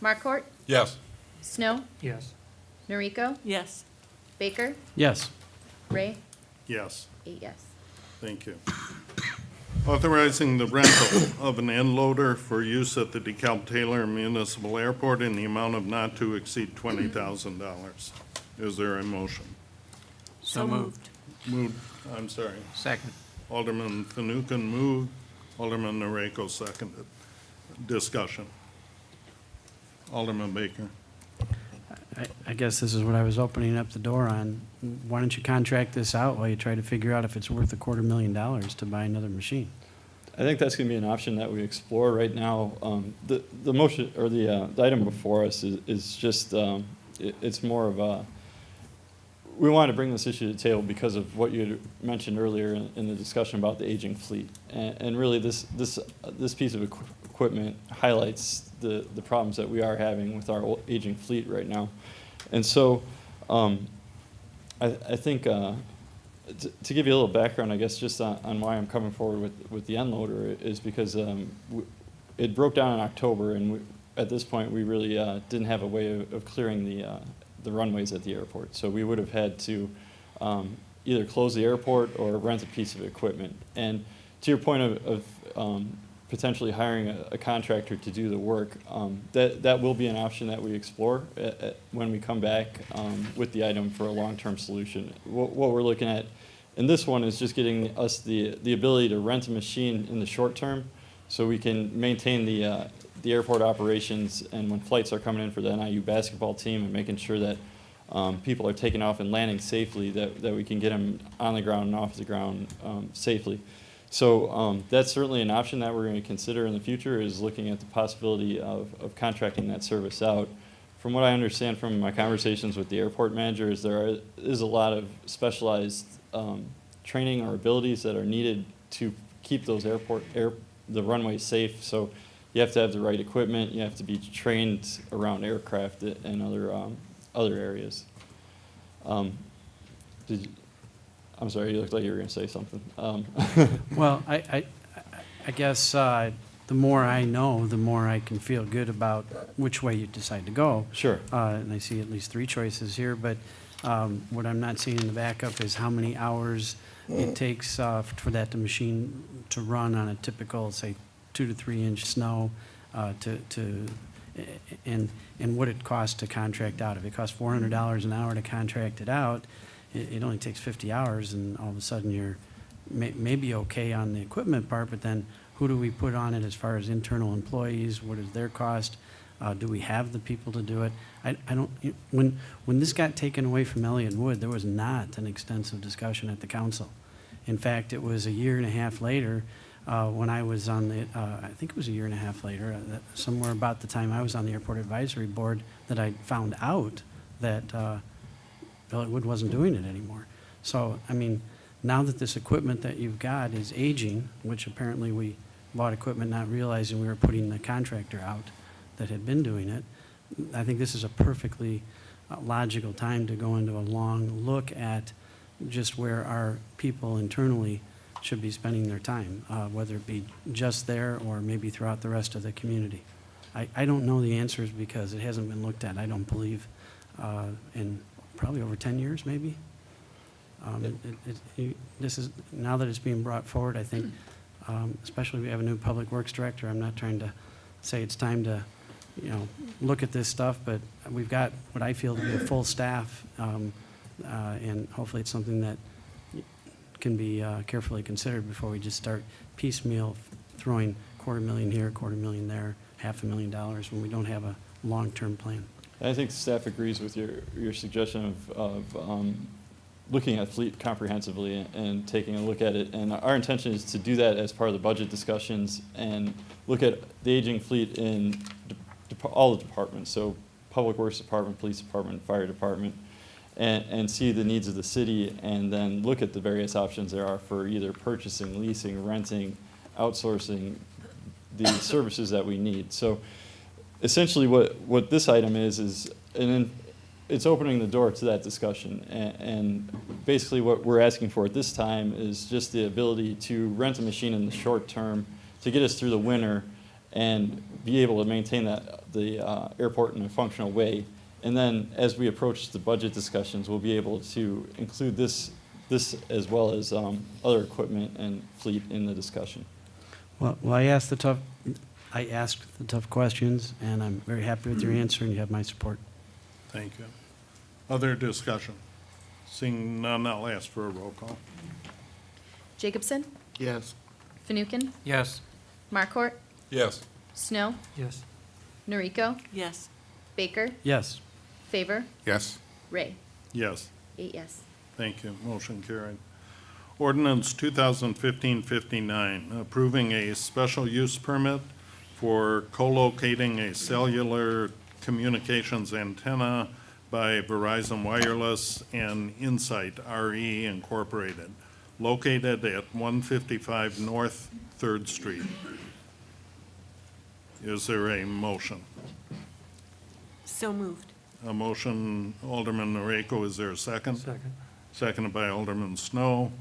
Markort? Yes. Snow? Yes. Noriko? Yes. Baker? Yes. Ray? Yes, 8 yes. thank you. Authorizing the rental of an end loader for use at the DeKalb Taylor Municipal Airport in the amount of not to exceed $20,000. Is there a motion? So moved. Moved, I'm sorry. Second. Alderman Fanouken moved, Alderman Noriko seconded. Discussion. Alderman Baker. I guess this is what I was opening up the door on. Why don't you contract this out while you try to figure out if it's worth $250,000 to buy another machine? I think that's going to be an option that we explore right now. The motion or the item before us is just it's more of a we want to bring this issue to the table because of what you had mentioned earlier in the discussion about the aging fleet, and really this piece of equipment highlights the problems that we are having with our aging fleet right now, and so I think. To give you a little background, I guess, just on why I'm coming forward with the end loader is because it broke down in October, and at this point, we really didn't have a way of clearing the runways at the airport. So we would have had to either close the airport or rent a piece of equipment. And to your point of potentially hiring a contractor to do the work, that will be an option that we explore when we come back with the item for a long-term solution. What we're looking at in this one is just getting us the ability to rent a machine in the short term so we can maintain the airport operations, and when flights are coming in for the NIU basketball team and making sure that people are taking off and landing safely, that we can get them on the ground and off the ground safely. So that's certainly an option that we're going to consider in the future, is looking at the possibility of contracting that service out. From what I understand from my conversations with the airport manager, is there is a lot of specialized training or abilities that are needed to keep those the runways safe. So you have to have the right equipment, you have to be trained around aircraft and other areas. I'm sorry, you looked like you were going to say something. Well, I guess the more I know, the more I can feel good about which way you decide to go. Sure. And I see at least 3 choices here, but what I'm not seeing in the backup is how many hours it takes for that machine to run on a typical, say, 2 to 3 inch snow, and what it costs to contract out. If it costs $400 an hour to contract it out, it only takes 50 hours, and all of a sudden you're maybe okay on the equipment part, but then who do we put on it as far as internal employees? What is their cost? Do we have the people to do it? I don't. When this got taken away from Elliott Wood, there was not an extensive discussion at the council. In fact, it was a year and a half later when I was on the, I think it was a year and a half later, somewhere about the time I was on the Airport Advisory Board, that I found out that Billetwood wasn't doing it anymore. So, I mean, now that this equipment that you've got is aging, which apparently we bought equipment not realizing we were putting the contractor out that had been doing it, I think this is a perfectly logical time to go into a long look at just where our people internally should be spending their time, whether it be just there or maybe throughout the rest of the community. I don't know the answers because it hasn't been looked at, I don't believe, in probably over 10 years, maybe. This is, now that it's being brought forward, I think, especially if we have a new public works director, I'm not trying to say it's time to, you know, look at this stuff, but we've got what I feel to be a full staff, and hopefully it's something that can be carefully considered before we just start piecemeal throwing $250,000 here, $250,000 there, $500,000 when we don't have a long-term plan. I think staff agrees with your suggestion of looking at fleet comprehensively and taking a look at it. And our intention is to do that as part of the budget discussions and look at the aging fleet in all the departments. So Public Works Department, Police Department, Fire Department, and see the needs of the city, and then look at the various options there are for either purchasing, leasing, renting, outsourcing the services that we need. So essentially what this item is it's opening the door to that discussion. And basically what we're asking for at this time is just the ability to rent a machine in the short term to get us through the winter and be able to maintain the airport in a functional way. And then as we approach the budget discussions, we'll be able to include this as well as other equipment and fleet in the discussion. Well, I asked the tough questions, and I'm very happy with your answer, and you have my support. Thank you. Other discussion? Seeing none, I'll ask for a roll call. Jacobson? Yes. Fanouken? Yes. Markort? Yes. Snow? Yes. Noriko? Yes. Baker? Yes. Favor? Yes. Ray? Yes. 8 yes. Thank you. Motion carried. Ordinance 2015-59, approving a special use permit for co-locating a cellular communications antenna by Verizon Wireless and Insight RE Incorporated, located at 155 North 3rd Street. Is there a motion? So moved. A motion, Alderman Noriko, is there a second? Second. Seconded by Alderman Snow.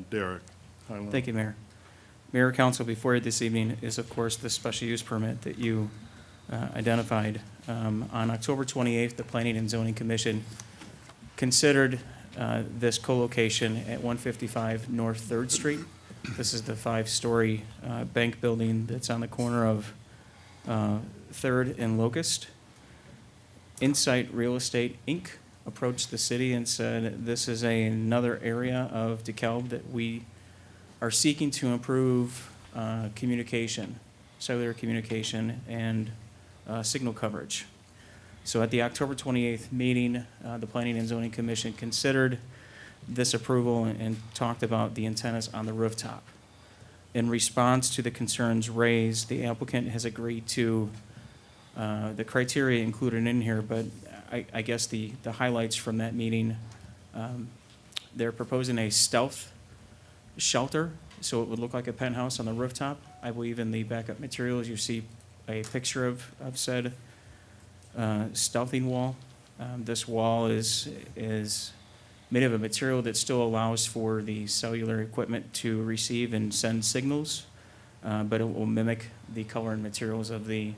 Derek. Highland. Thank you, Mayor. Mayor, Council, before you this evening is, of course, the special use permit that you identified. On October 28th, the Planning and Zoning Commission considered this co-location at 155 North 3rd Street. This is the 5-story bank building that's on the corner of 3rd and Locust. Insight Real Estate, Inc. approached the city and said, this is another area of DeKalb that we are seeking to improve communication, cellular communication, and signal coverage. So at the October 28th meeting, the Planning and Zoning Commission considered this approval and talked about the antennas on the rooftop. In response to the concerns raised, the applicant has agreed to the criteria included in here, but I guess the highlights from that meeting, they're proposing a stealth shelter, so it would look like a penthouse on the rooftop. I believe in the backup materials you see a picture of said stealthing wall. This wall is made of a material that still allows for the cellular equipment to receive and send signals, but it will mimic the color and materials of the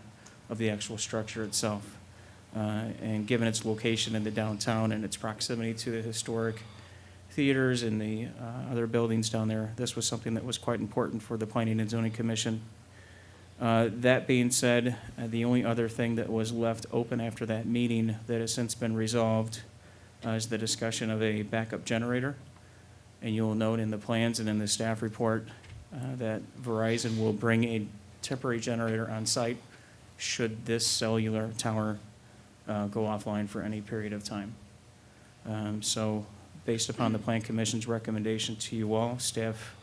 actual structure itself. And given its location in the downtown and its proximity to the historic theaters and the other buildings down there, this was something that was quite important for the Planning and Zoning Commission. That being said, the only other thing that was left open after that meeting that has since been resolved is the discussion of a backup generator. And you'll note in the plans and in the staff report that Verizon will bring a temporary generator on site should this cellular tower go offline for any period of time. So based upon the Plan Commission's recommendation to you all, staff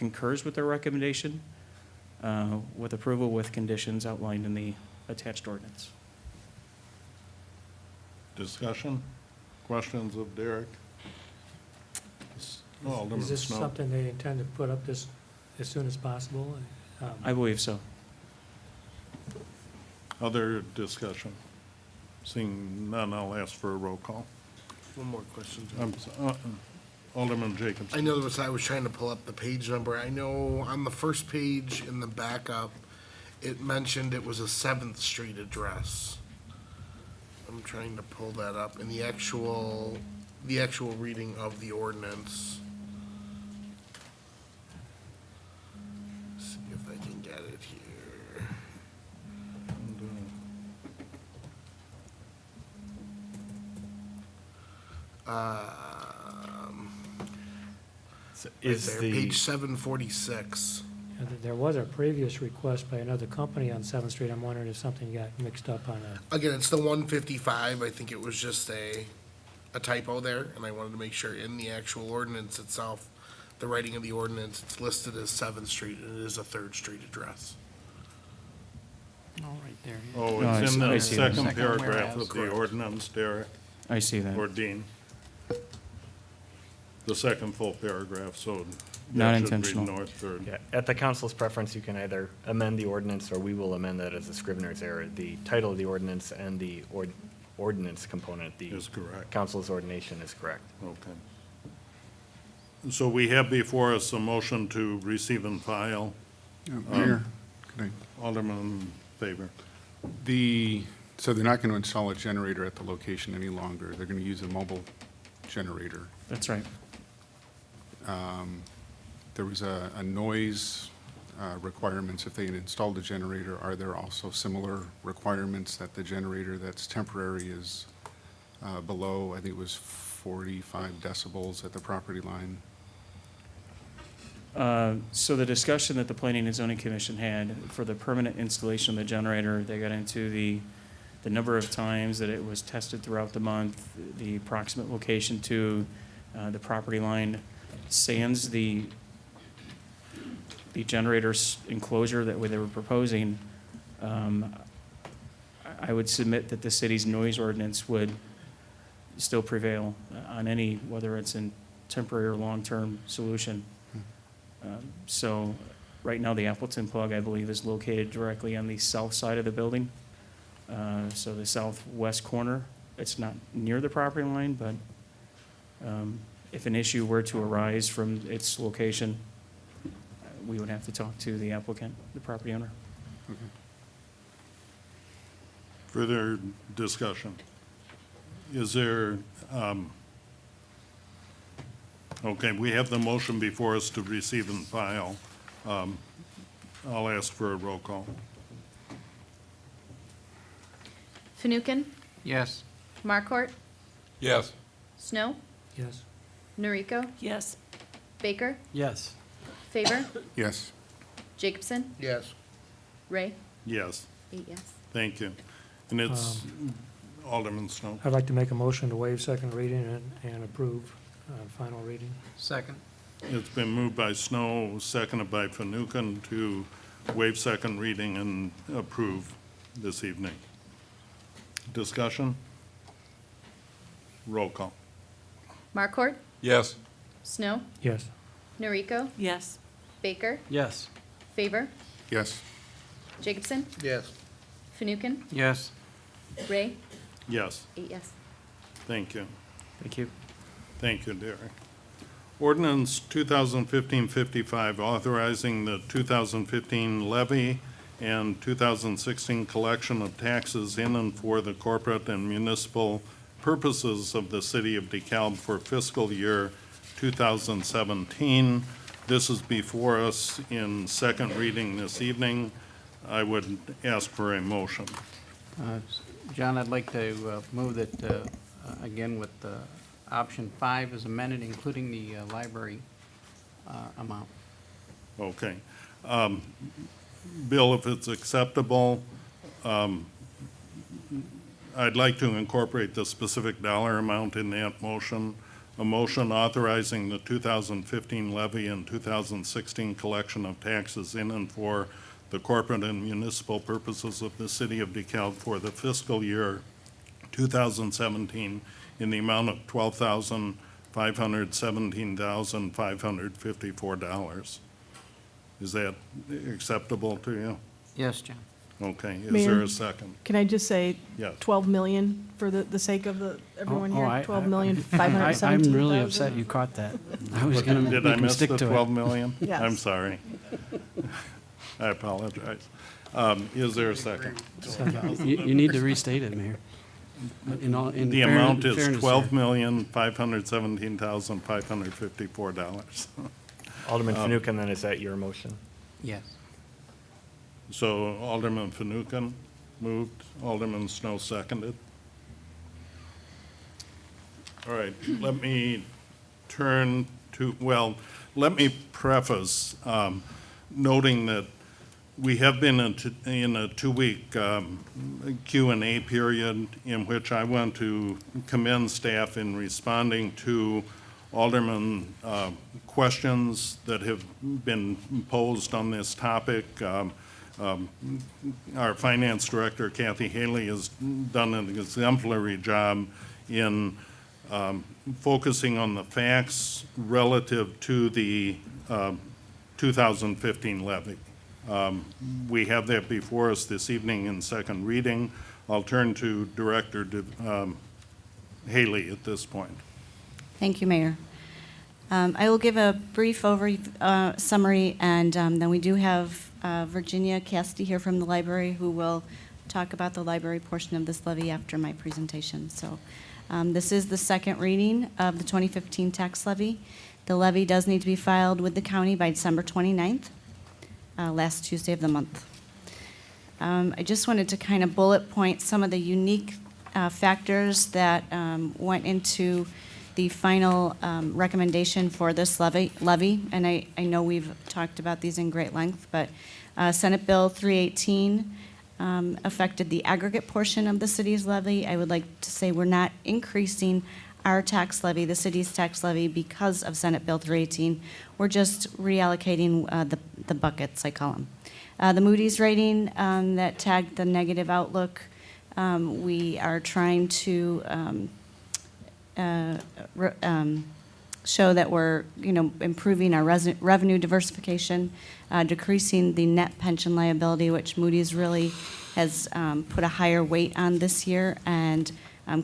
concurs with their recommendation with approval with conditions outlined in the attached ordinance. Discussion? Questions of Derek? Alderman Is this Snow. something they intend to put up this as soon as possible? I believe so. Other discussion? Seeing none, I'll ask for a roll call. One more question, John. Alderman Jacobs. I know I was trying to pull up the page number. I know on the first page in the backup, it mentioned it was a 7th Street address. I'm trying to pull that up in the actual reading of the ordinance. See if I can get it here. Is right there, the- page 746. There was a previous request by another company on 7th Street. I'm wondering if something got mixed up on a, Again, it's the 155. I think it was just a typo there, and I wanted to make sure in the actual ordinance itself, the writing of the ordinance, it's listed as 7th Street, and it is a 3rd Street address. Oh, right there. Oh, No, it's in I the see that. second Second paragraph whereas. of the ordinance, Derek, I see that. or Dean. The second full paragraph, so Not that should read intentional. North Third. Yeah, at the council's preference, you can either amend the ordinance, or we will amend that as a Scrivener's error. The title of the ordinance and the ordinance component, the Is correct. council's ordination is correct. Okay. So we have before us a motion to receive and file. Mayor, could Alderman Faber. so they're not going to install a generator at the location any longer. They're going to use a mobile generator. That's right. There was a noise requirements if they had installed a generator. Are there also similar requirements that the generator that's temporary is below, I think it was 45 decibels at the property line? So the discussion that the Planning and Zoning Commission had for the permanent installation of the generator, they got into the number of times that it was tested throughout the month, the approximate location to the property line, sans the generator's enclosure that they were proposing. I would submit that the city's noise ordinance would still prevail on any, whether it's in temporary or long-term solution. So right now, the Appleton plug, I believe, is located directly on the south side of the building. So the southwest corner. It's not near the property line, but if an issue were to arise from its location, we would have to talk to the applicant, the property owner. Further discussion? Is there, okay, we have the motion before us to receive and file. I'll ask for a roll call. Fanouken, Yes. Markort, Yes. Snow, yes. Noriko, Yes. Baker, Yes. Favor, Yes. Jacobson, Yes. Ray, Yes, 8 yes. thank you. And it's Alderman Snow. I'd like to make a motion to waive second reading and approve final reading. Second. It's been moved by Snow, seconded by Fanouken to waive second reading and approve this evening. Discussion? Roll call. Markort, Yes. Snow, Yes. Noriko, Yes. Baker, Yes. Favor, Yes. Jacobson, Yes. Fanouken, Yes. Ray, Yes, 8 yes. thank you. Thank you. Thank you, Derek. Ordinance 2015-55, authorizing the 2015 levy and 2016 collection of taxes in and for the corporate and municipal purposes of the city of DeKalb for fiscal year 2017. This is before us in second reading this evening. I would ask for a motion. John, I'd like to move that, again, with option 5 is amended, including the library amount. Okay. Bill, if it's acceptable, I'd like to incorporate the specific dollar amount in that motion. a motion authorizing the 2015 levy and 2016 collection of taxes in and for the corporate and municipal purposes of the city of DeKalb for the fiscal year 2017 in the amount of $12,517,554. Is that acceptable to you? Yes, John. Okay, is Mayor, there a second? Can I just say Yes. 12 million for the sake of everyone here? I- 12,517,000. I'm really upset you caught that. I was going to Did make I him miss stick the to it. 12 million? Yes. I'm sorry. I apologize. Is there a second? You need to restate it, Mayor. In The fairness- amount is fairness, $12,517,554. Alderman Fanouken, then is that your motion? Yes. So Alderman Fanouken moved, Alderman Snow seconded. All right, let me turn to, well, let me preface noting that we have been in a two-week Q&A period in which I want to commend staff in responding to Alderman questions that have been posed on this topic. Our finance director, Kathy Haley, has done an exemplary job in focusing on the facts relative to the 2015 levy. We have that before us this evening in second reading. I'll turn to Director Haley at this point. Thank you, Mayor. I will give a brief summary, and then we do have Virginia Cassidy here from the library who will talk about the library portion of this levy after my presentation. So this is the second reading of the 2015 tax levy. The levy does need to be filed with the county by December 29th, last Tuesday of the month. I just wanted to kind of bullet point some of the unique factors that went into the final recommendation for this levy, and I know we've talked about these in great length, but Senate Bill 318 affected the aggregate portion of the city's levy. I would like to say we're not increasing our tax levy, the city's tax levy, because of Senate Bill 318. We're just reallocating the buckets, I call them. The Moody's rating that tagged the negative outlook, we are trying to show that we're, improving our revenue diversification, decreasing the net pension liability, which Moody's really has put a higher weight on this year, and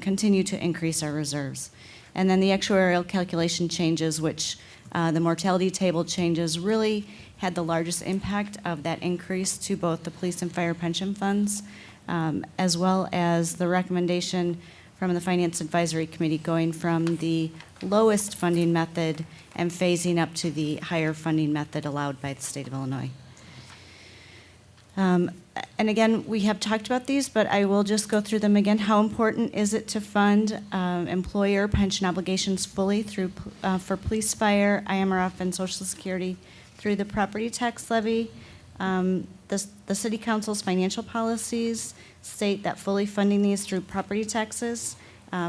continue to increase our reserves. And then the actuarial calculation changes, which the mortality table changes really had the largest impact of that increase to both the police and fire pension funds, as well as the recommendation from the Finance Advisory Committee going from the lowest funding method and phasing up to the higher funding method allowed by the state of Illinois. And again, we have talked about these, but I will just go through them again. How important is it to fund employer pension obligations fully through for police, fire, IMRF, and Social Security through the property tax levy? The City Council's financial policies state that fully funding these through property taxes,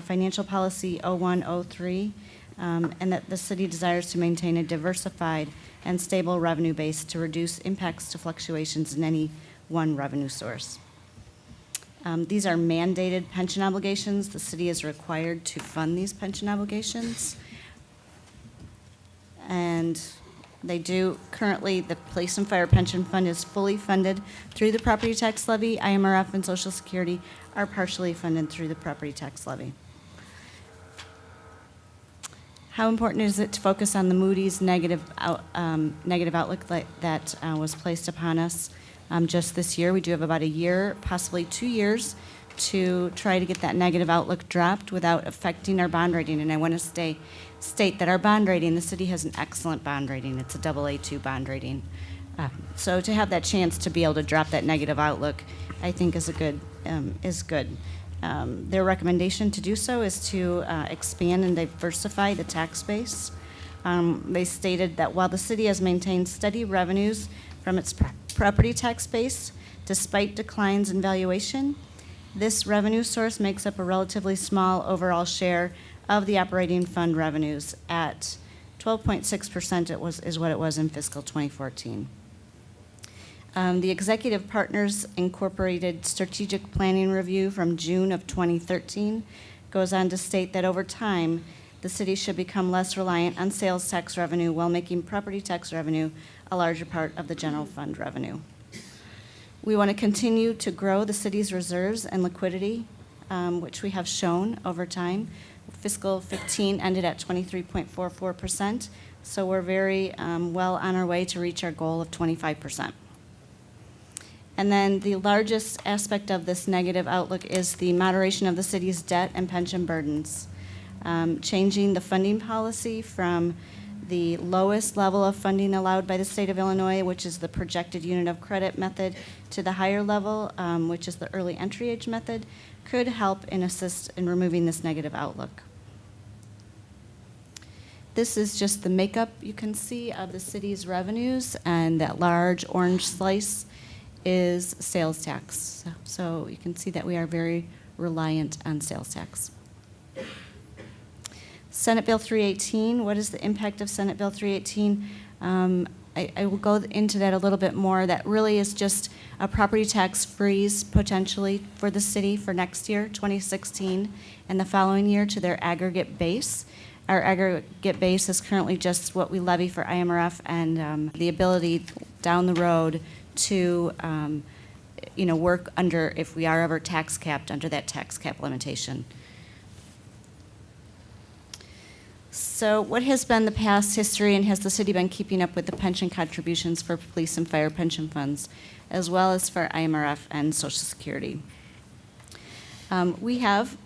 Financial Policy 0103, and that the city desires to maintain a diversified and stable revenue base to reduce impacts to fluctuations in any one revenue source. These are mandated pension obligations. The city is required to fund these pension obligations. And they do currently, the Police and Fire Pension Fund is fully funded through the property tax levy. IMRF and Social Security are partially funded through the property tax levy. How important is it to focus on the Moody's negative outlook that was placed upon us just this year? We do have about a year, possibly 2 years, to try to get that negative outlook dropped without affecting our bond rating. And I want to state that our bond rating, the city has an excellent bond rating. It's a AA2 bond rating. So to have that chance to be able to drop that negative outlook, I think is good. Their recommendation to do so is to expand and diversify the tax base. They stated that while the city has maintained steady revenues from its property tax base, despite declines in valuation, this revenue source makes up a relatively small overall share of the operating fund revenues at 12.6% is what it was in fiscal 2014. The Executive Partners Incorporated Strategic Planning Review from June of 2013 goes on to state that over time, the city should become less reliant on sales tax revenue while making property tax revenue a larger part of the general fund revenue. We want to continue to grow the city's reserves and liquidity, which we have shown over time. Fiscal 15 ended at 23.44%, so we're very well on our way to reach our goal of 25%. And then the largest aspect of this negative outlook is the moderation of the city's debt and pension burdens. Changing the funding policy from the lowest level of funding allowed by the state of Illinois, which is the projected unit of credit method, to the higher level, which is the early entry age method, could help and assist in removing this negative outlook. This is just the makeup you can see of the city's revenues, and that large orange slice is sales tax. So you can see that we are very reliant on sales tax. Senate Bill 318, what is the impact of Senate Bill 318? I will go into that a little bit more. That really is just a property tax freeze potentially for the city for next year, 2016, and the following year to their aggregate base. Our aggregate base is currently just what we levy for IMRF, and the ability down the road to work under, if we are ever tax capped, under that tax cap limitation. So what has been the past history, and has the city been keeping up with the pension contributions for police and fire pension funds, as well as for IMRF and Social Security? We have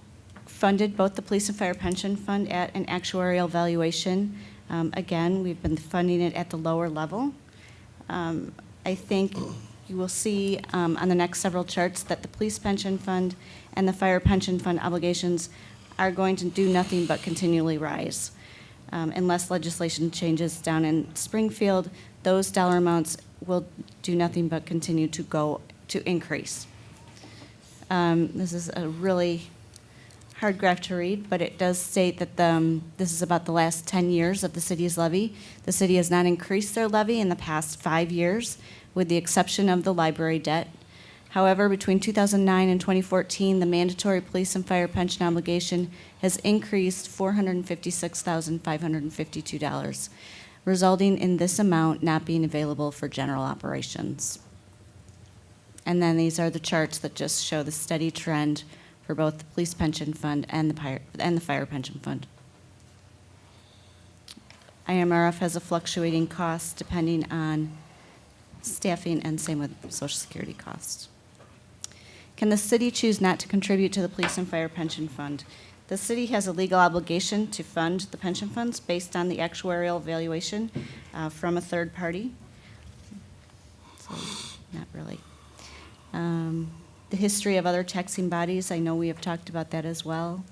funded both the police and fire pension fund at an actuarial valuation. Again, we've been funding it at the lower level. I think you will see on the next several charts that the police pension fund and the fire pension fund obligations are going to do nothing but continually rise. Unless legislation changes down in Springfield, those dollar amounts will do nothing but continue to increase. This is a really hard graph to read, but it does state that this is about the last 10 years of the city's levy. The city has not increased their levy in the past 5 years, with the exception of the library debt. However, between 2009 and 2014, the mandatory police and fire pension obligation has increased $456,552, resulting in this amount not being available for general operations. And then these are the charts that just show the steady trend for both the police pension fund and the fire pension fund. IMRF has a fluctuating cost depending on staffing, and same with Social Security costs. Can the city choose not to contribute to the police and fire pension fund? The city has a legal obligation to fund the pension funds based on the actuarial valuation from a third party. So, not really. The history of other taxing bodies, I know we have talked about that as well.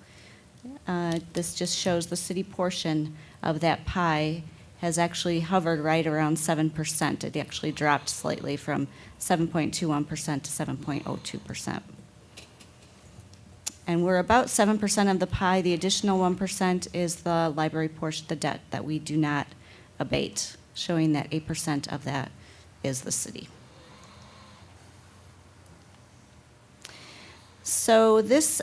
This just shows the city portion of that pie has actually hovered right around 7%. It actually dropped slightly from 7.21% to 7.02%. And we're about 7% of the pie. The additional 1% is the library portion, the debt that we do not abate, showing that 8% of that is the city. So this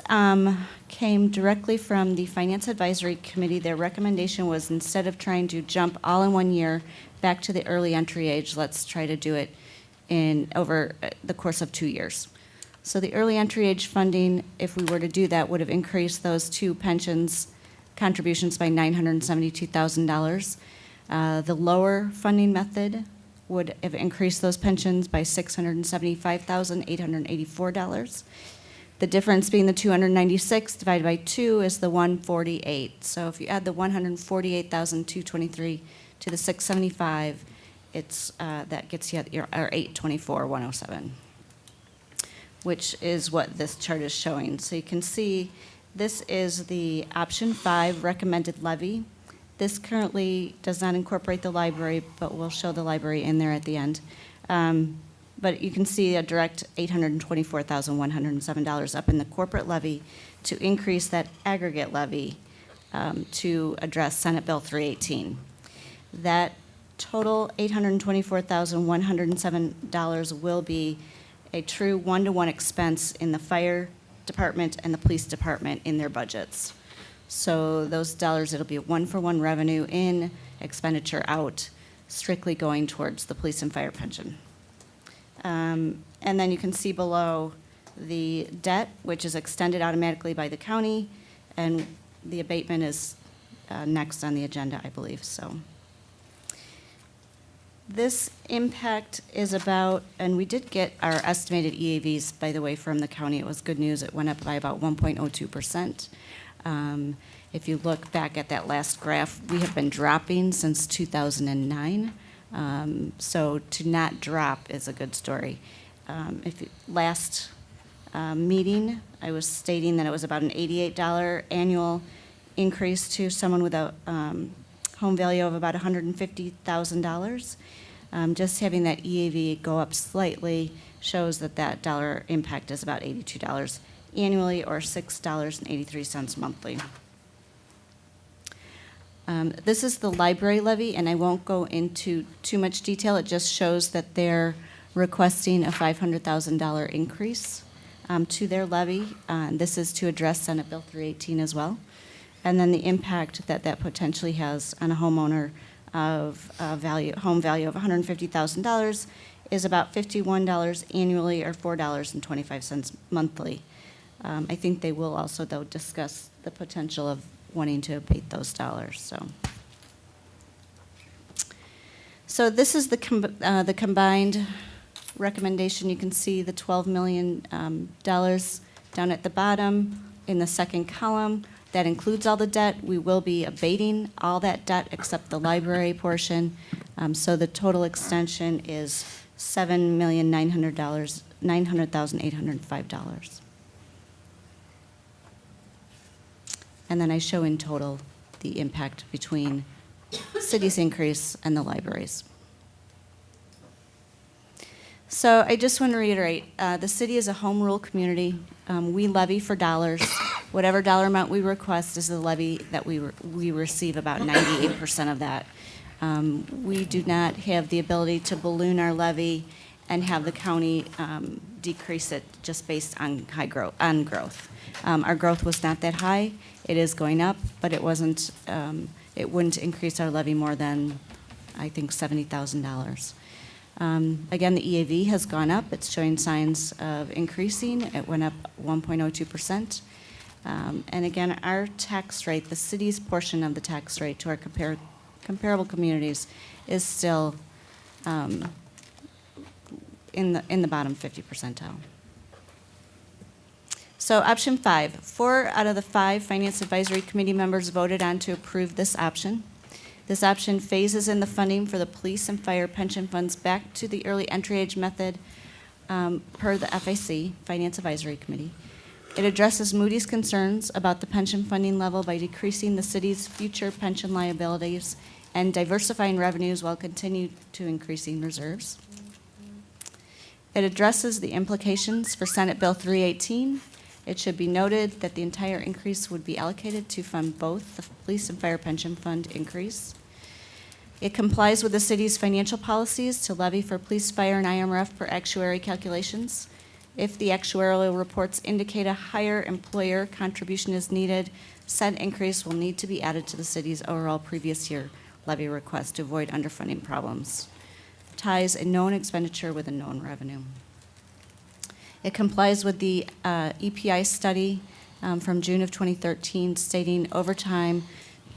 came directly from the Finance Advisory Committee. Their recommendation was, instead of trying to jump all in one year back to the early entry age, let's try to do it over the course of 2 years. So the early entry age funding, if we were to do that, would have increased those two pensions contributions by $972,000. The lower funding method would have increased those pensions by $675,884. The difference being the 296 divided by 2 is the 148. So if you add the 148,223 to the 675, that gets you our 824,107, which is what this chart is showing. So you can see this is the option 5 recommended levy. This currently does not incorporate the library, but we'll show the library in there at the end. But you can see a direct $824,107 up in the corporate levy to increase that aggregate levy to address Senate Bill 318. That total $824,107 will be a true one-to-one expense in the fire department and the police department in their budgets. So those dollars, it'll be a one-for-one revenue in, expenditure out, strictly going towards the police and fire pension. And then you can see below the debt, which is extended automatically by the county, and the abatement is next on the agenda, I believe, so. This impact is about, and we did get our estimated EAVs, by the way, from the county. It was good news. It went up by about 1.02%. If you look back at that last graph, we have been dropping since 2009. So to not drop is a good story. Last meeting, I was stating that it was about an $88 annual increase to someone with a home value of about $150,000. Just having that EAV go up slightly shows that that dollar impact is about $82 annually, or $6.83 monthly. This is the library levy, and I won't go into too much detail. It just shows that they're requesting a $500,000 increase to their levy. This is to address Senate Bill 318 as well. And then the impact that that potentially has on a homeowner of home value of $150,000 is about $51 annually, or $4.25 monthly. I think they will also, though, discuss the potential of wanting to abate those dollars. So this is the combined recommendation. You can see the $12 million down at the bottom in the second column. That includes all the debt. We will be abating all that debt except the library portion. So the total extension is $7,900,805. And then I show in total the impact between city's increase and the libraries. So I just want to reiterate, the city is a home rule community. We levy for dollars. Whatever dollar amount we request is the levy that we receive, about 98% of that. We do not have the ability to balloon our levy and have the county decrease it just based on growth. Our growth was not that high. It is going up, but it wasn't. It wouldn't increase our levy more than, I think, $70,000. Again, the EAV has gone up. It's showing signs of increasing. It went up 1.02%. And again, our tax rate, the city's portion of the tax rate to our comparable communities, is still in the bottom 50 percentile. So option 5, 4 out of the 5 Finance Advisory Committee members voted on to approve this option. This option phases in the funding for the police and fire pension funds back to the early entry age method per the FAC, Finance Advisory Committee. It addresses Moody's concerns about the pension funding level by decreasing the city's future pension liabilities and diversifying revenues while continuing to increasing reserves. It addresses the implications for Senate Bill 318. It should be noted that the entire increase would be allocated to fund both the police and fire pension fund increase. It complies with the city's financial policies to levy for police, fire, and IMRF per actuary calculations. If the actuarial reports indicate a higher employer contribution is needed, said increase will need to be added to the city's overall previous year levy request to avoid underfunding problems. Ties a known expenditure with a known revenue. It complies with the EPI study from June of 2013, stating over time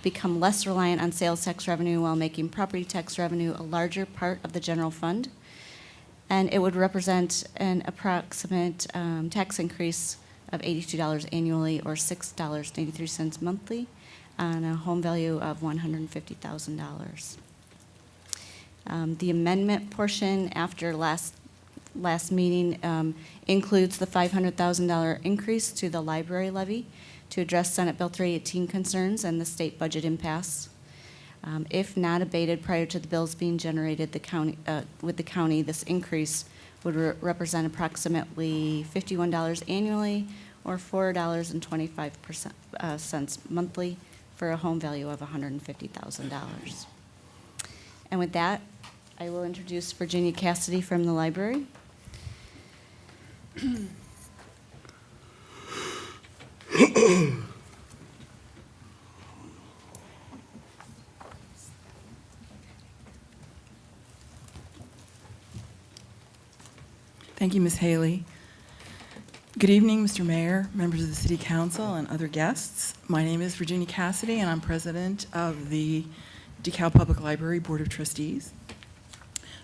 become less reliant on sales tax revenue while making property tax revenue a larger part of the general fund. And it would represent an approximate tax increase of $82 annually, or $6.83 monthly, on a home value of $150,000. The amendment portion after last meeting includes the $500,000 increase to the library levy to address Senate Bill 318 concerns and the state budget impasse. If not abated prior to the bills being generated with the county, this increase would represent approximately $51 annually, or $4.25 cents monthly for a home value of $150,000. And with that, I will introduce Virginia Cassidy from the library. Thank you, Ms. Haley. Good evening, Mr. Mayor, members of the City Council, and other guests. My name is Virginia Cassidy, and I'm president of the DeKalb Public Library Board of Trustees.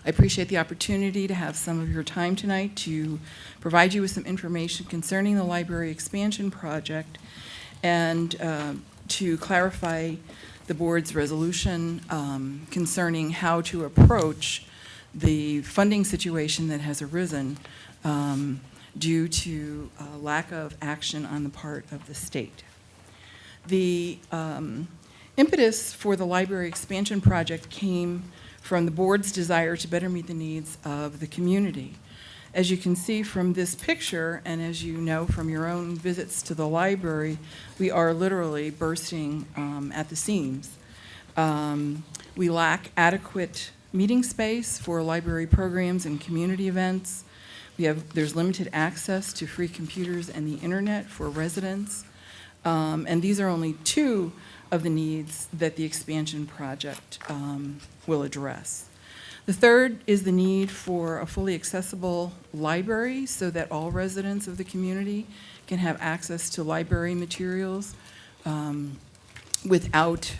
I appreciate the opportunity to have some of your time tonight to provide you with some information concerning the library expansion project and to clarify the board's resolution concerning how to approach the funding situation that has arisen due to lack of action on the part of the state. The impetus for the library expansion project came from the board's desire to better meet the needs of the community. As you can see from this picture, and as you know from your own visits to the library, we are literally bursting at the seams. We lack adequate meeting space for library programs and community events. There's limited access to free computers and the internet for residents. And these are only two of the needs that the expansion project will address. The third is the need for a fully accessible library so that all residents of the community can have access to library materials without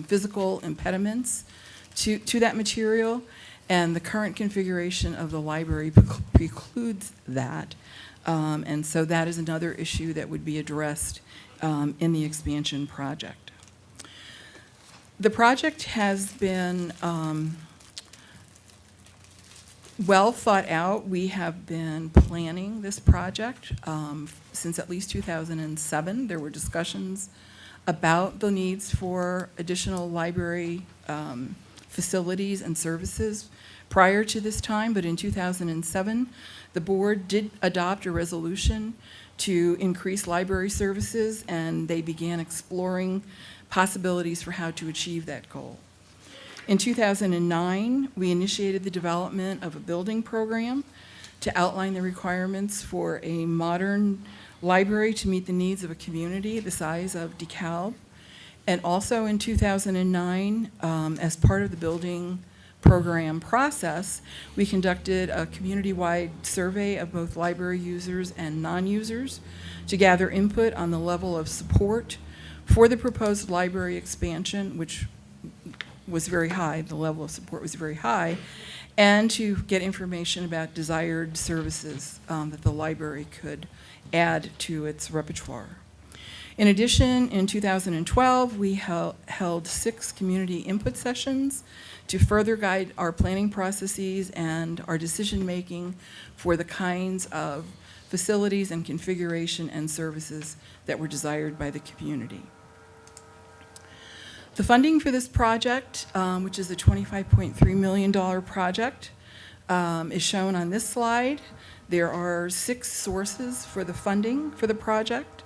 physical impediments to that material. And the current configuration of the library precludes that. And so that is another issue that would be addressed in the expansion project. The project has been well thought out. We have been planning this project since at least 2007. There were discussions about the needs for additional library facilities and services prior to this time, but in 2007, the board did adopt a resolution to increase library services, and they began exploring possibilities for how to achieve that goal. In 2009, we initiated the development of a building program to outline the requirements for a modern library to meet the needs of a community the size of DeKalb. And also in 2009, as part of the building program process, we conducted a community-wide survey of both library users and non-users to gather input on the level of support for the proposed library expansion, which was very high, the level of support was very high, and to get information about desired services that the library could add to its repertoire. In addition, in 2012, we held 6 community input sessions to further guide our planning processes and our decision-making for the kinds of facilities and configuration and services that were desired by the community. The funding for this project, which is a $25.3 million project, is shown on this slide. There are 6 sources for the funding for the project.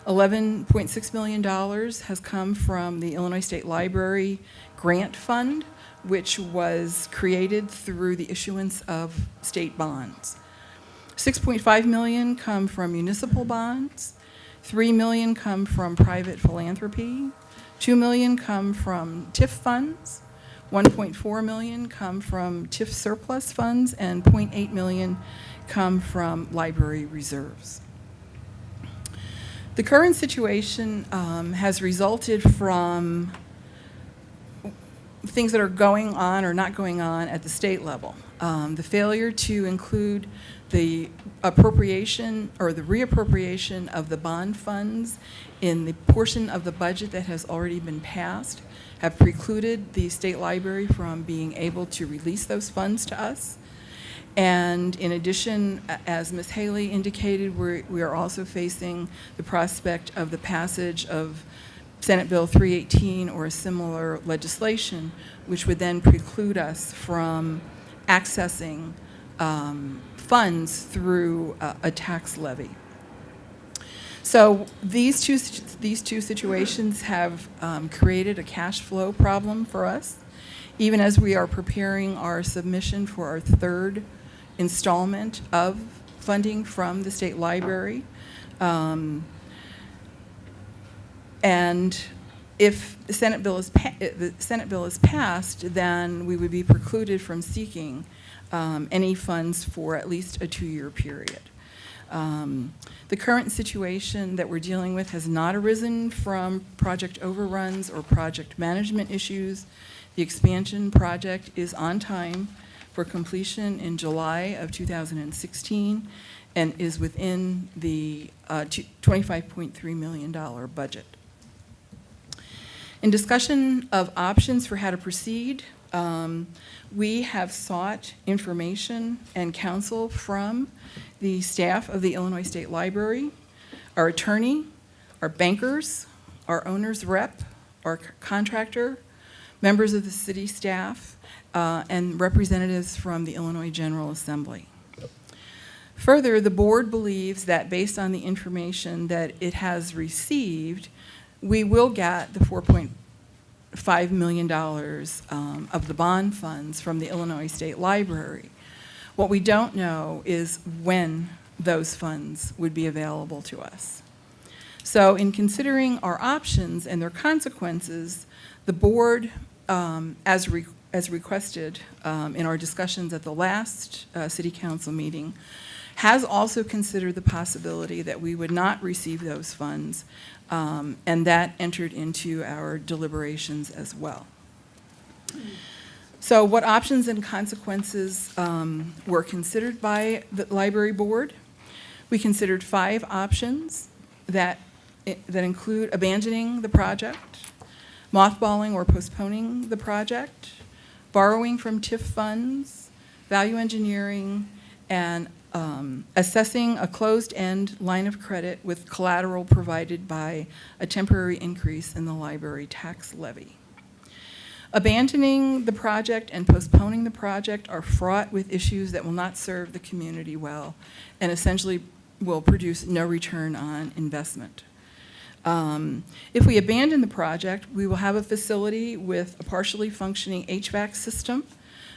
$11.6 million has come from the Illinois State Library Grant Fund, which was created through the issuance of state bonds. $6.5 million come from municipal bonds. $3 million come from private philanthropy. $2 million come from TIF funds. $1.4 million come from TIF surplus funds, and $0.8 million come from library reserves. The current situation has resulted from things that are going on or not going on at the state level. The failure to include the appropriation or the reappropriation of the bond funds in the portion of the budget that has already been passed have precluded the state library from being able to release those funds to us. And in addition, as Ms. Haley indicated, we are also facing the prospect of the passage of Senate Bill 318 or a similar legislation, which would then preclude us from accessing funds through a tax levy. So these two situations have created a cash flow problem for us, even as we are preparing our submission for our third installment of funding from the state library. And if the Senate bill is passed, then we would be precluded from seeking any funds for at least a 2-year period. The current situation that we're dealing with has not arisen from project overruns or project management issues. The expansion project is on time for completion in July of 2016 and is within the $25.3 million budget. In discussion of options for how to proceed, we have sought information and counsel from the staff of the Illinois State Library, our attorney, our bankers, our owner's rep, our contractor, members of the city staff, and representatives from the Illinois General Assembly. Further, the board believes that based on the information that it has received, we will get the $4.5 million of the bond funds from the Illinois State Library. What we don't know is when those funds would be available to us. So in considering our options and their consequences, the board, as requested in our discussions at the last city council meeting, has also considered the possibility that we would not receive those funds, and that entered into our deliberations as well. So what options and consequences were considered by the library board? We considered 5 options that include abandoning the project, mothballing or postponing the project, borrowing from TIF funds, value engineering, and assessing a closed-end line of credit with collateral provided by a temporary increase in the library tax levy. Abandoning the project and postponing the project are fraught with issues that will not serve the community well and essentially will produce no return on investment. If we abandon the project, we will have a facility with a partially functioning HVAC system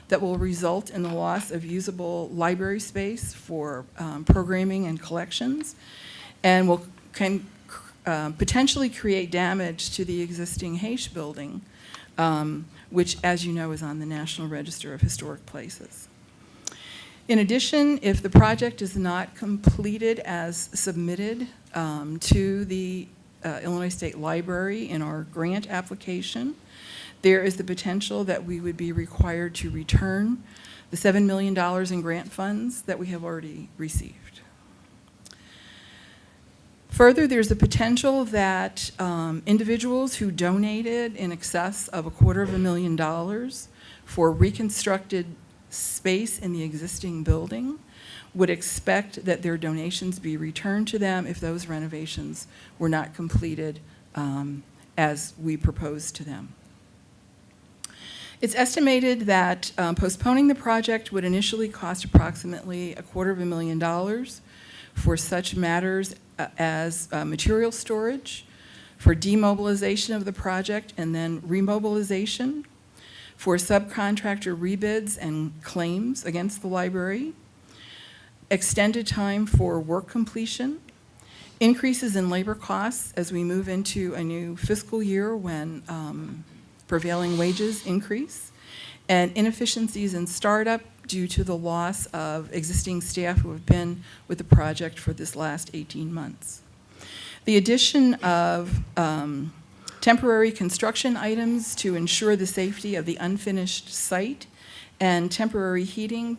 that will result in the loss of usable library space for programming and collections, and can potentially create damage to the existing Heish building, which, as you know, is on the National Register of Historic Places. In addition, if the project is not completed as submitted to the Illinois State Library in our grant application, there is the potential that we would be required to return the $7 million in grant funds that we have already received. Further, there's the potential that individuals who donated in excess of $250,000 for reconstructed space in the existing building would expect that their donations be returned to them if those renovations were not completed as we proposed to them. It's estimated that postponing the project would initially cost approximately $250,000 for such matters as material storage, for demobilization of the project and then remobilization, for subcontractor rebids and claims against the library, extended time for work completion, increases in labor costs as we move into a new fiscal year when prevailing wages increase, and inefficiencies in startup due to the loss of existing staff who have been with the project for this last 18 months. The addition of temporary construction items to ensure the safety of the unfinished site and temporary heating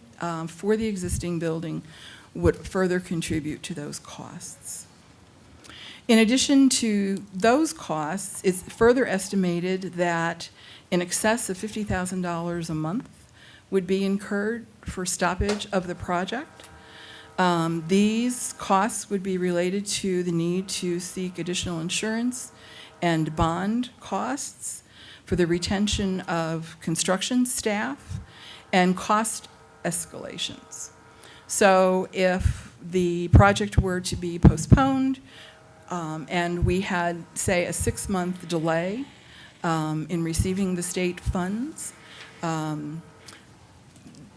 for the existing building would further contribute to those costs. In addition to those costs, it's further estimated that in excess of $50,000 a month would be incurred for stoppage of the project. These costs would be related to the need to seek additional insurance and bond costs for the retention of construction staff and cost escalations. So if the project were to be postponed, and we had, say, a 6-month delay in receiving the state funds,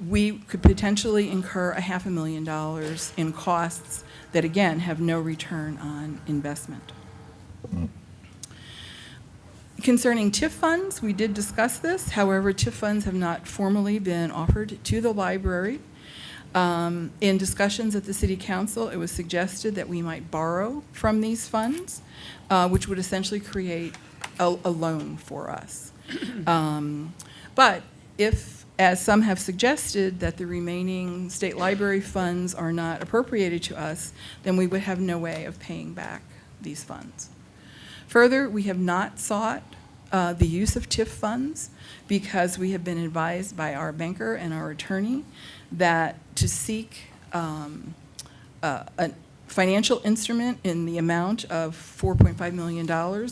we could potentially incur $500,000 in costs that, again, have no return on investment. Concerning TIF funds, we did discuss this. However, TIF funds have not formally been offered to the library. In discussions at the City Council, it was suggested that we might borrow from these funds, which would essentially create a loan for us. But if, as some have suggested, that the remaining state library funds are not appropriated to us, then we would have no way of paying back these funds. Further, we have not sought the use of TIF funds because we have been advised by our banker and our attorney that to seek a financial instrument in the amount of $4.5 million,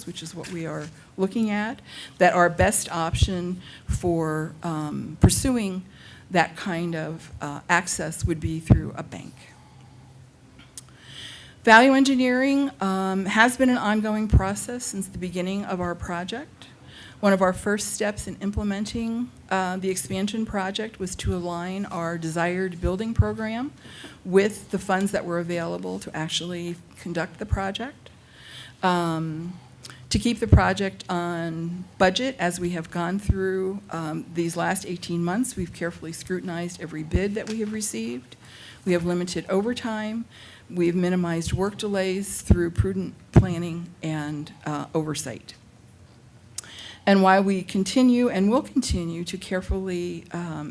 which is what we are looking at, that our best option for pursuing that kind of access would be through a bank. Value engineering has been an ongoing process since the beginning of our project. One of our first steps in implementing the expansion project was to align our desired building program with the funds that were available to actually conduct the project. To keep the project on budget, as we have gone through these last 18 months, we've carefully scrutinized every bid that we have received. We have limited overtime. We've minimized work delays through prudent planning and oversight. And while we continue and will continue to carefully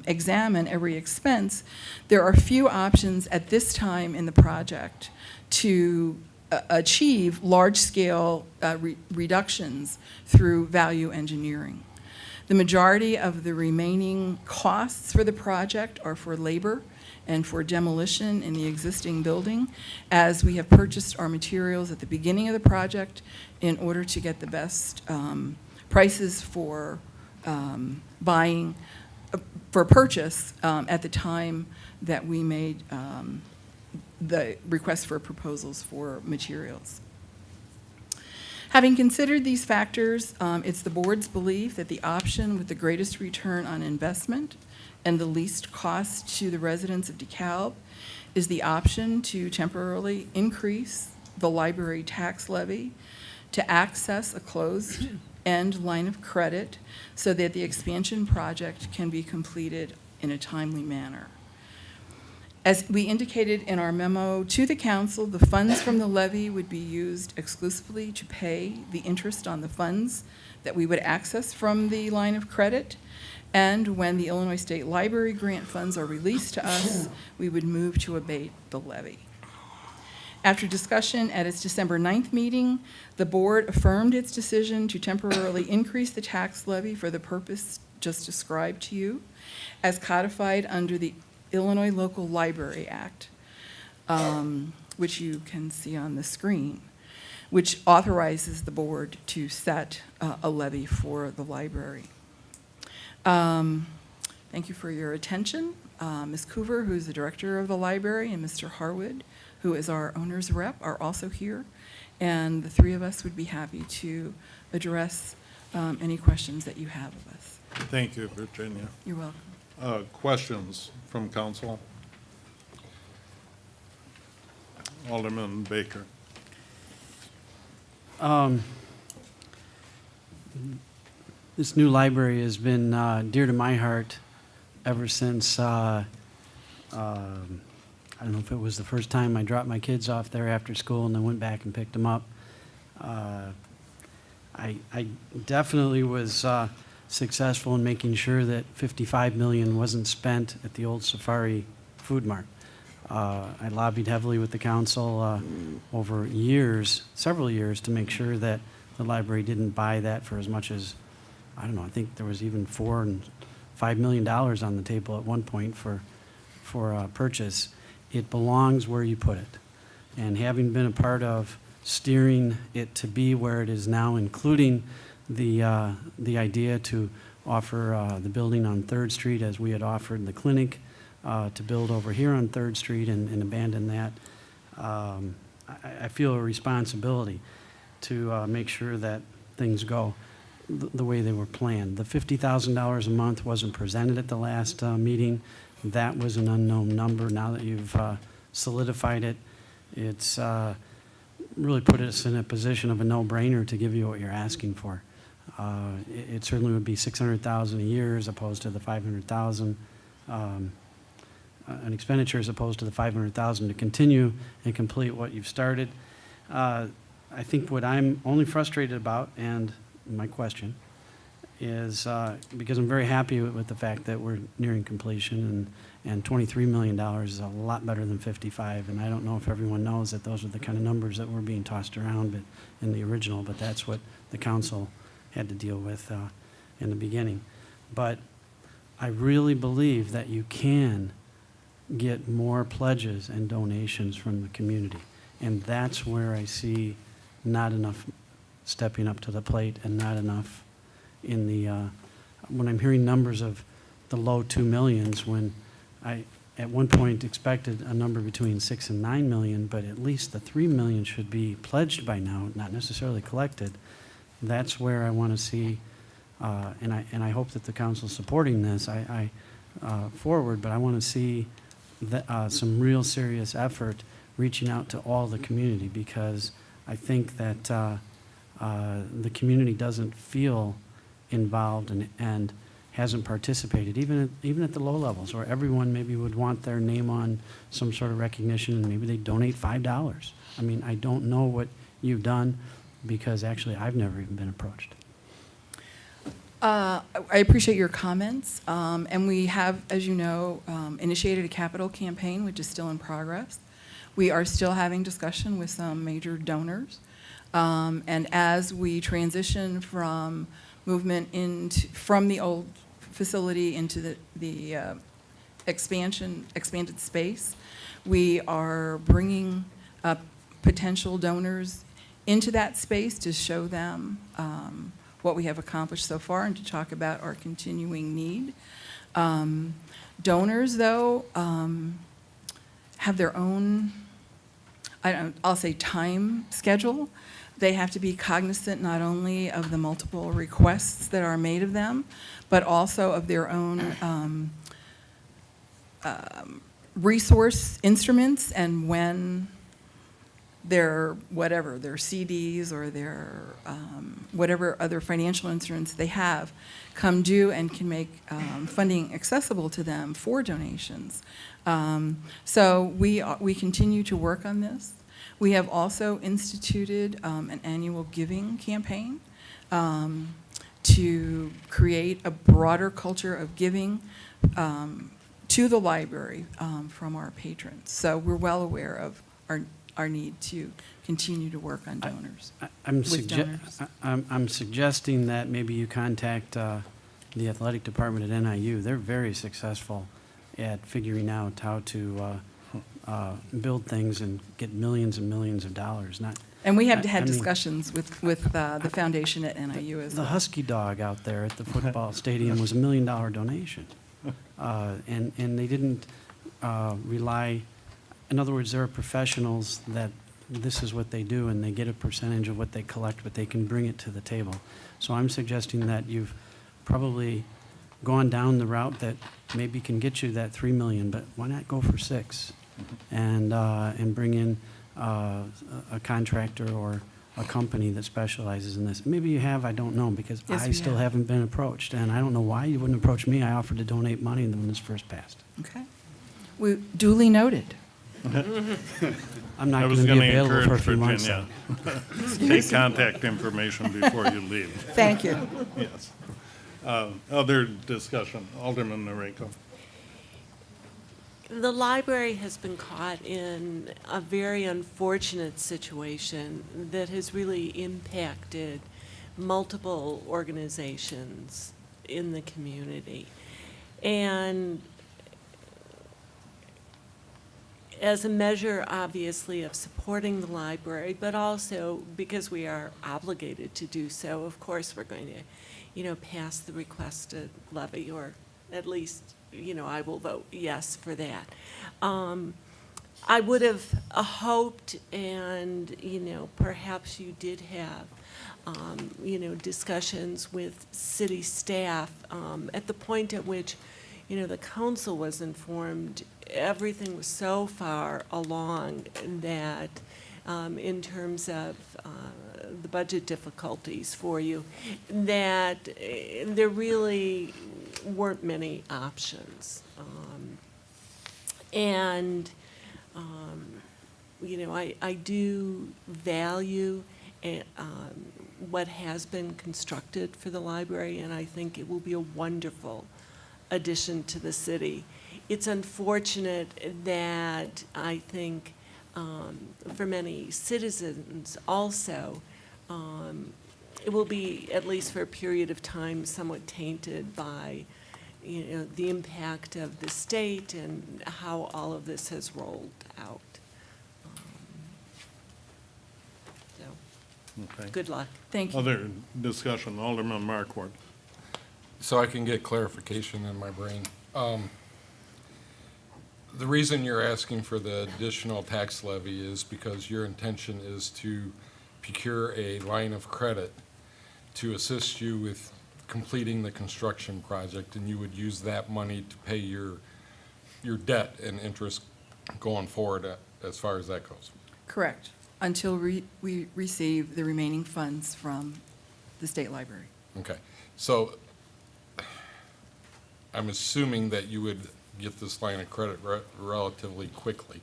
examine every expense, there are few options at this time in the project to achieve large-scale reductions through value engineering. The majority of the remaining costs for the project are for labor and for demolition in the existing building, as we have purchased our materials at the beginning of the project in order to get the best prices for buying, for purchase at the time that we made the request for proposals for materials. Having considered these factors, it's the board's belief that the option with the greatest return on investment and the least cost to the residents of DeKalb is the option to temporarily increase the library tax levy to access a closed-end line of credit so that the expansion project can be completed in a timely manner. As we indicated in our memo to the council, the funds from the levy would be used exclusively to pay the interest on the funds that we would access from the line of credit. And when the Illinois State Library grant funds are released to us, we would move to abate the levy. After discussion at its December 9th meeting, the board affirmed its decision to temporarily increase the tax levy for the purpose just described to you, as codified under the Illinois Local Library Act, which you can see on the screen, which authorizes the board to set a levy for the library. Thank you for your attention. Ms. Coover, who's the director of the library, and Mr. Harwood, who is our owner's rep, are also here. And the three of us would be happy to address any questions that you have of us. Thank you, Virginia. You're welcome. Questions from council? Alderman Baker. This new library has been dear to my heart ever since, I don't know if it was the first time I dropped my kids off there after school and then went back and picked them up. I definitely was successful in making sure that $55 million wasn't spent at the old Safari Food Mart. I lobbied heavily with the council over years, several years, to make sure that the library didn't buy that for as much as, I don't know, I think there was even $4 and $5 million on the table at one point for purchase. It belongs where you put it. And having been a part of steering it to be where it is now, including the idea to offer the building on 3rd Street as we had offered the clinic to build over here on 3rd Street and abandon that. I feel a responsibility to make sure that things go the way they were planned. The $50,000 a month wasn't presented at the last meeting. That was an unknown number. Now that you've solidified it, it's really put us in a position of a no-brainer to give you what you're asking for. It certainly would be $600,000 a year as opposed to the $500,000, an expenditure as opposed to the $500,000 to continue and complete what you've started. I think what I'm only frustrated about, and my question, is because I'm very happy with the fact that we're nearing completion, and $23 million is a lot better than 55, and I don't know if everyone knows that those are the kind of numbers that were being tossed around in the original, but that's what the council had to deal with in the beginning. But I really believe that you can get more pledges and donations from the community, and that's where I see not enough stepping up to the plate and not enough in the, when I'm hearing numbers of the low 2 millions, when I at one point expected a number between 6 and 9 million, but at least the 3 million should be pledged by now, not necessarily collected. That's where I want to see, and I hope that the council's supporting this, forward, but I want to see some real serious effort reaching out to all the community, because I think that the community doesn't feel involved and hasn't participated, even at the low levels, where everyone maybe would want their name on some sort of recognition, and maybe they donate $5. I mean, I don't know what you've done, because actually I've never even been approached. I appreciate your comments, and we have, as you know, initiated a capital campaign, which is still in progress. We are still having discussion with some major donors, and as we transition from movement from the old facility into the expanded space, we are bringing potential donors into that space to show them what we have accomplished so far and to talk about our continuing need. Donors, though, have their own, I'll say, time schedule. They have to be cognizant not only of the multiple requests that are made of them, but also of their own resource instruments, and when their CDs or their whatever other financial instruments they have come due and can make funding accessible to them for donations. So we continue to work on this. We have also instituted an annual giving campaign to create a broader culture of giving to the library from our patrons. So we're well aware of our need to continue to work on donors. I'm suggesting that maybe you contact the athletic department at NIU. They're very successful at figuring out how to build things and get millions and millions of dollars. And we have had discussions with the foundation at NIU as well. The Husky dog out there at the football stadium was $1 million donation. And they didn't rely, in other words, there are professionals that this is what they do, and they get a percentage of what they collect, but they can bring it to the table. So I'm suggesting that you've probably gone down the route that maybe can get you that 3 million, but why not go for 6? And bring in a contractor or a company that specializes in this. Maybe you have, I don't know, because Yes, I we still have. haven't been approached, and I don't know why you wouldn't approach me. I offered to donate money when this first passed. Okay. We duly noted. I'm not I going was to be gonna available for a encourage few months. Virginia. Take contact information before you leave. Thank you. Yes. Other discussion, Alderman Noriko. The library has been caught in a very unfortunate situation that has really impacted multiple organizations in the community. And as a measure, obviously, of supporting the library, but also because we are obligated to do so, of course, we're going to, pass the requested levy, or at least, I will vote yes for that. I would have hoped, and, perhaps you did have, discussions with city staff, at the point at which, the council was informed, everything was so far along that, in terms of, the budget difficulties for you, that there really weren't many options. I do value what has been constructed for the library, and I think it will be a wonderful addition to the city. It's unfortunate that I think for many citizens also, it will be, at least for a period of time, somewhat tainted by the impact of the state and how all of this has rolled out. Okay. Good luck. Thank you. Other discussion, Alderman Markwart. So I can get clarification in my brain. The reason you're asking for the additional tax levy is because your intention is to procure a line of credit to assist you with completing the construction project, and you would use that money to pay your debt and interest going forward as far as that goes. Correct, until we receive the remaining funds from the state library. Okay, so I'm assuming that you would get this line of credit relatively quickly.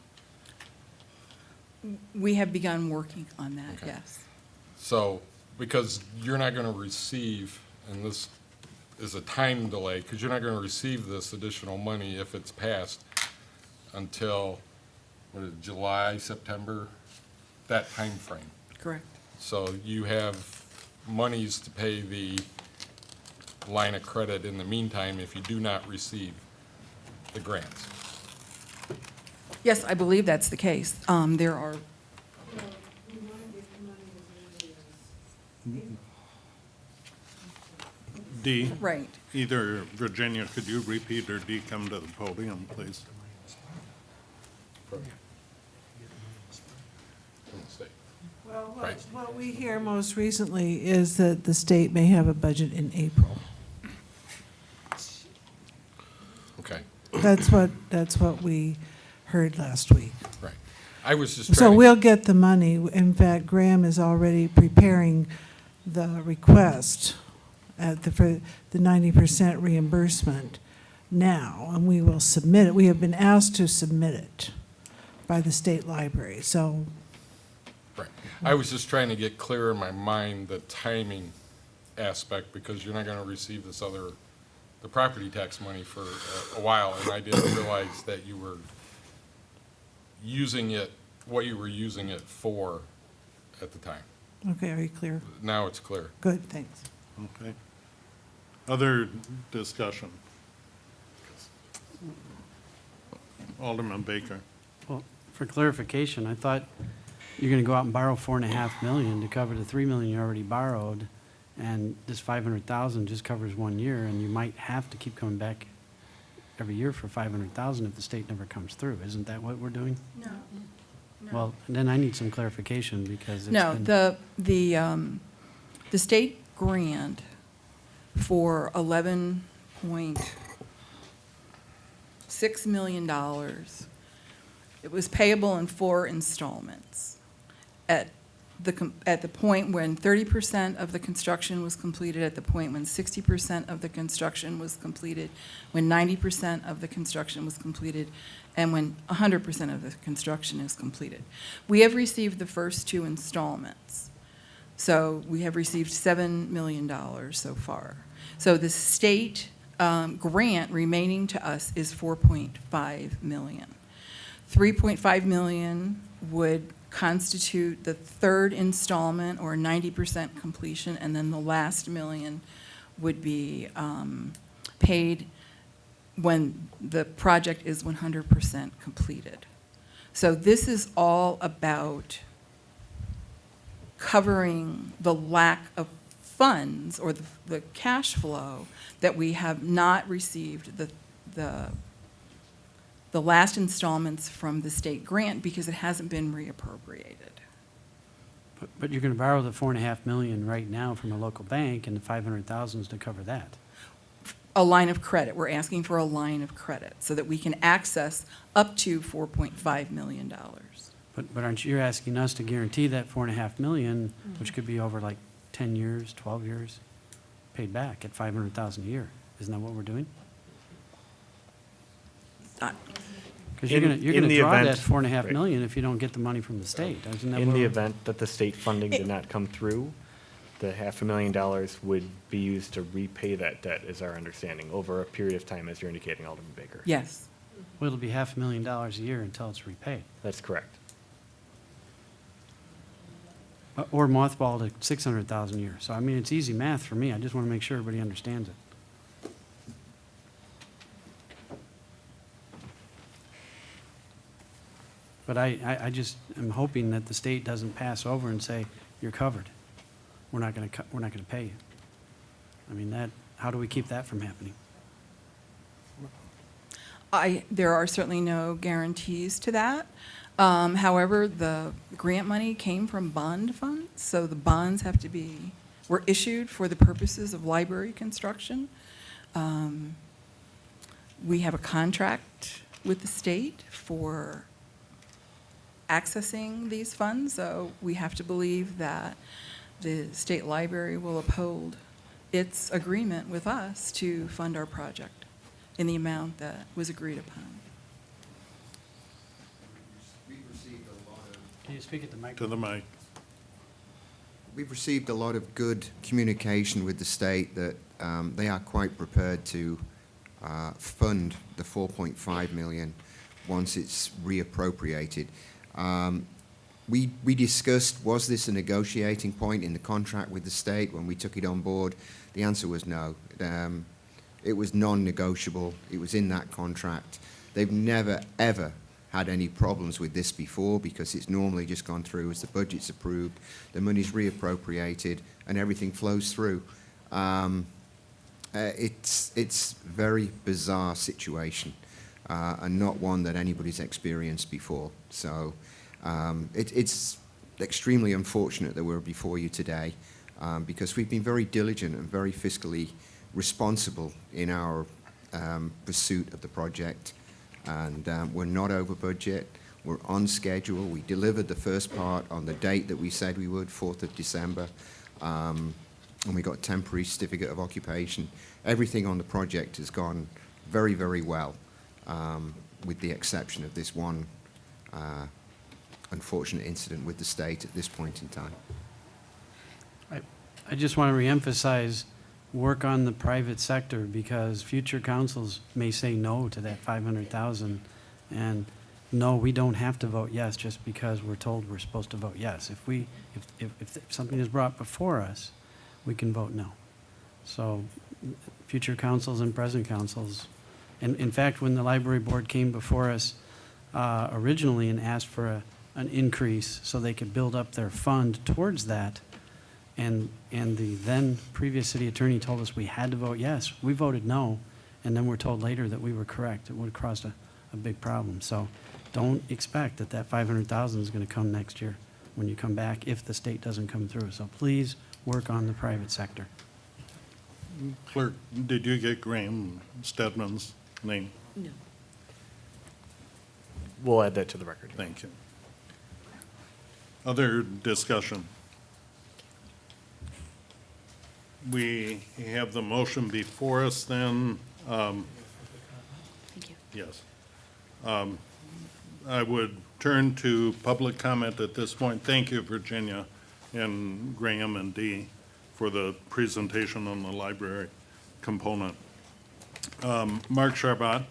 We have begun working on that, Okay. yes. So, because you're not going to receive, and this is a time delay, because you're not going to receive this additional money if it's passed until, what is it, July, September, that time frame. Correct. So you have monies to pay the line of credit in the meantime if you do not receive the grants. Yes, I believe that's the case. There are, D. Right. Either Virginia, could you repeat, or D, come to the podium, please? Well, Right. what we hear most recently is that the state may have a budget in April. Okay, That's what we heard last week. right. I was just So trying to. we'll get the money. In fact, Graham is already preparing the request for the 90% reimbursement now, and we will submit it. We have been asked to submit it by the state library, so. Right. I was just trying to get clear in my mind the timing aspect, because you're not going to receive this the property tax money for a while, and I didn't realize that you were using it, what you were using it for at the time. Okay, are you clear? Now it's clear. Good, thanks. Okay. Other discussion? Alderman Baker. Well, for clarification, I thought you're going to go out and borrow $4.5 million to cover the $3 million you already borrowed, and this $500,000 just covers 1 year, and you might have to keep coming back every year for $500,000 if the state never comes through. Isn't that what we're doing? No. Well, then I need some clarification, because it's No, been- the state grant for $11.6 million, it was payable in 4 installments. At the point when 30% of the construction was completed, at the point when 60% of the construction was completed, when 90% of the construction was completed, and when 100% of the construction is completed. We have received the first 2 installments. So we have received $7 million so far. So the state grant remaining to us is $4.5 million. $3.5 million would constitute the 3rd installment, or 90% completion, and then the last $1 million would be paid when the project is 100% completed. So this is all about covering the lack of funds, or the cash flow that we have not received the the last installments from the state grant because it hasn't been reappropriated. But you're going to borrow the 4.5 million right now from a local bank, and the 500,000 is to cover that. A line of credit. We're asking for a line of credit so that we can access up to $4.5 million. But aren't you asking us to guarantee that 4.5 million, which could be over like 10 years, 12 years, paid back at 500,000 a year? Isn't that what we're doing? Because you're In going to the draw that event- 4.5 right. million if you don't get the money from the state. Isn't that In what the we're- event that the state funding did not come through, the $500,000 would be used to repay that debt, is our understanding, over a period of time, as you're indicating, Alderman Baker. Yes. Well, it'll be $500,000 a year until it's repaid. That's correct. Or mothballed at 600,000 a year. So, I mean, it's easy math for me. I just want to make sure everybody understands it. But I just am hoping that the state doesn't pass over and say, you're covered. We're not going to pay you. I mean, how do we keep that from happening? There are certainly no guarantees to that. However, the grant money came from bond funds, so the bonds were issued for the purposes of library construction. We have a contract with the state for accessing these funds, so we have to believe that the state library will uphold its agreement with us to fund our project in the amount that was agreed upon. Can you speak at the mic? To the mic. We've received a lot of good communication with the state that they are quite prepared to fund the 4.5 million once it's reappropriated. We discussed, was this a negotiating point in the contract with the state when we took it on board? The answer was no. It was non-negotiable. It was in that contract. They've never, ever had any problems with this before because it's normally just gone through as the budget's approved, the money's reappropriated, and everything flows through. It's a very bizarre situation and not one that anybody's experienced before. So it's extremely unfortunate that we're before you today because we've been very diligent and very fiscally responsible in our pursuit of the project. And we're not over budget. We're on schedule. We delivered the first part on the date that we said we would, 4th of December. And we got temporary certificate of occupation. Everything on the project has gone very, very well, with the exception of this one unfortunate incident with the state at this point in time. I just want to reemphasize, work on the private sector because future councils may say no to that 500,000. And no, we don't have to vote yes just because we're told we're supposed to vote yes. If something is brought before us, we can vote no. So future councils and present councils, and in fact, when the library board came before us originally and asked for an increase so they could build up their fund towards that, and the then previous city attorney told us we had to vote yes. We voted no, and then we're told later that we were correct. It would have caused a big problem. So don't expect that 500,000 is going to come next year when you come back if the state doesn't come through. So please work on the private sector. Clerk, did you get Graham Stedman's name? No. We'll add that to the record. Thank you. Other discussion? We have the motion before us then. Thank you. Yes. I would turn to public comment at this point. Thank you, Virginia and Graham and Dee, for the presentation on the library component. Mark Charbot.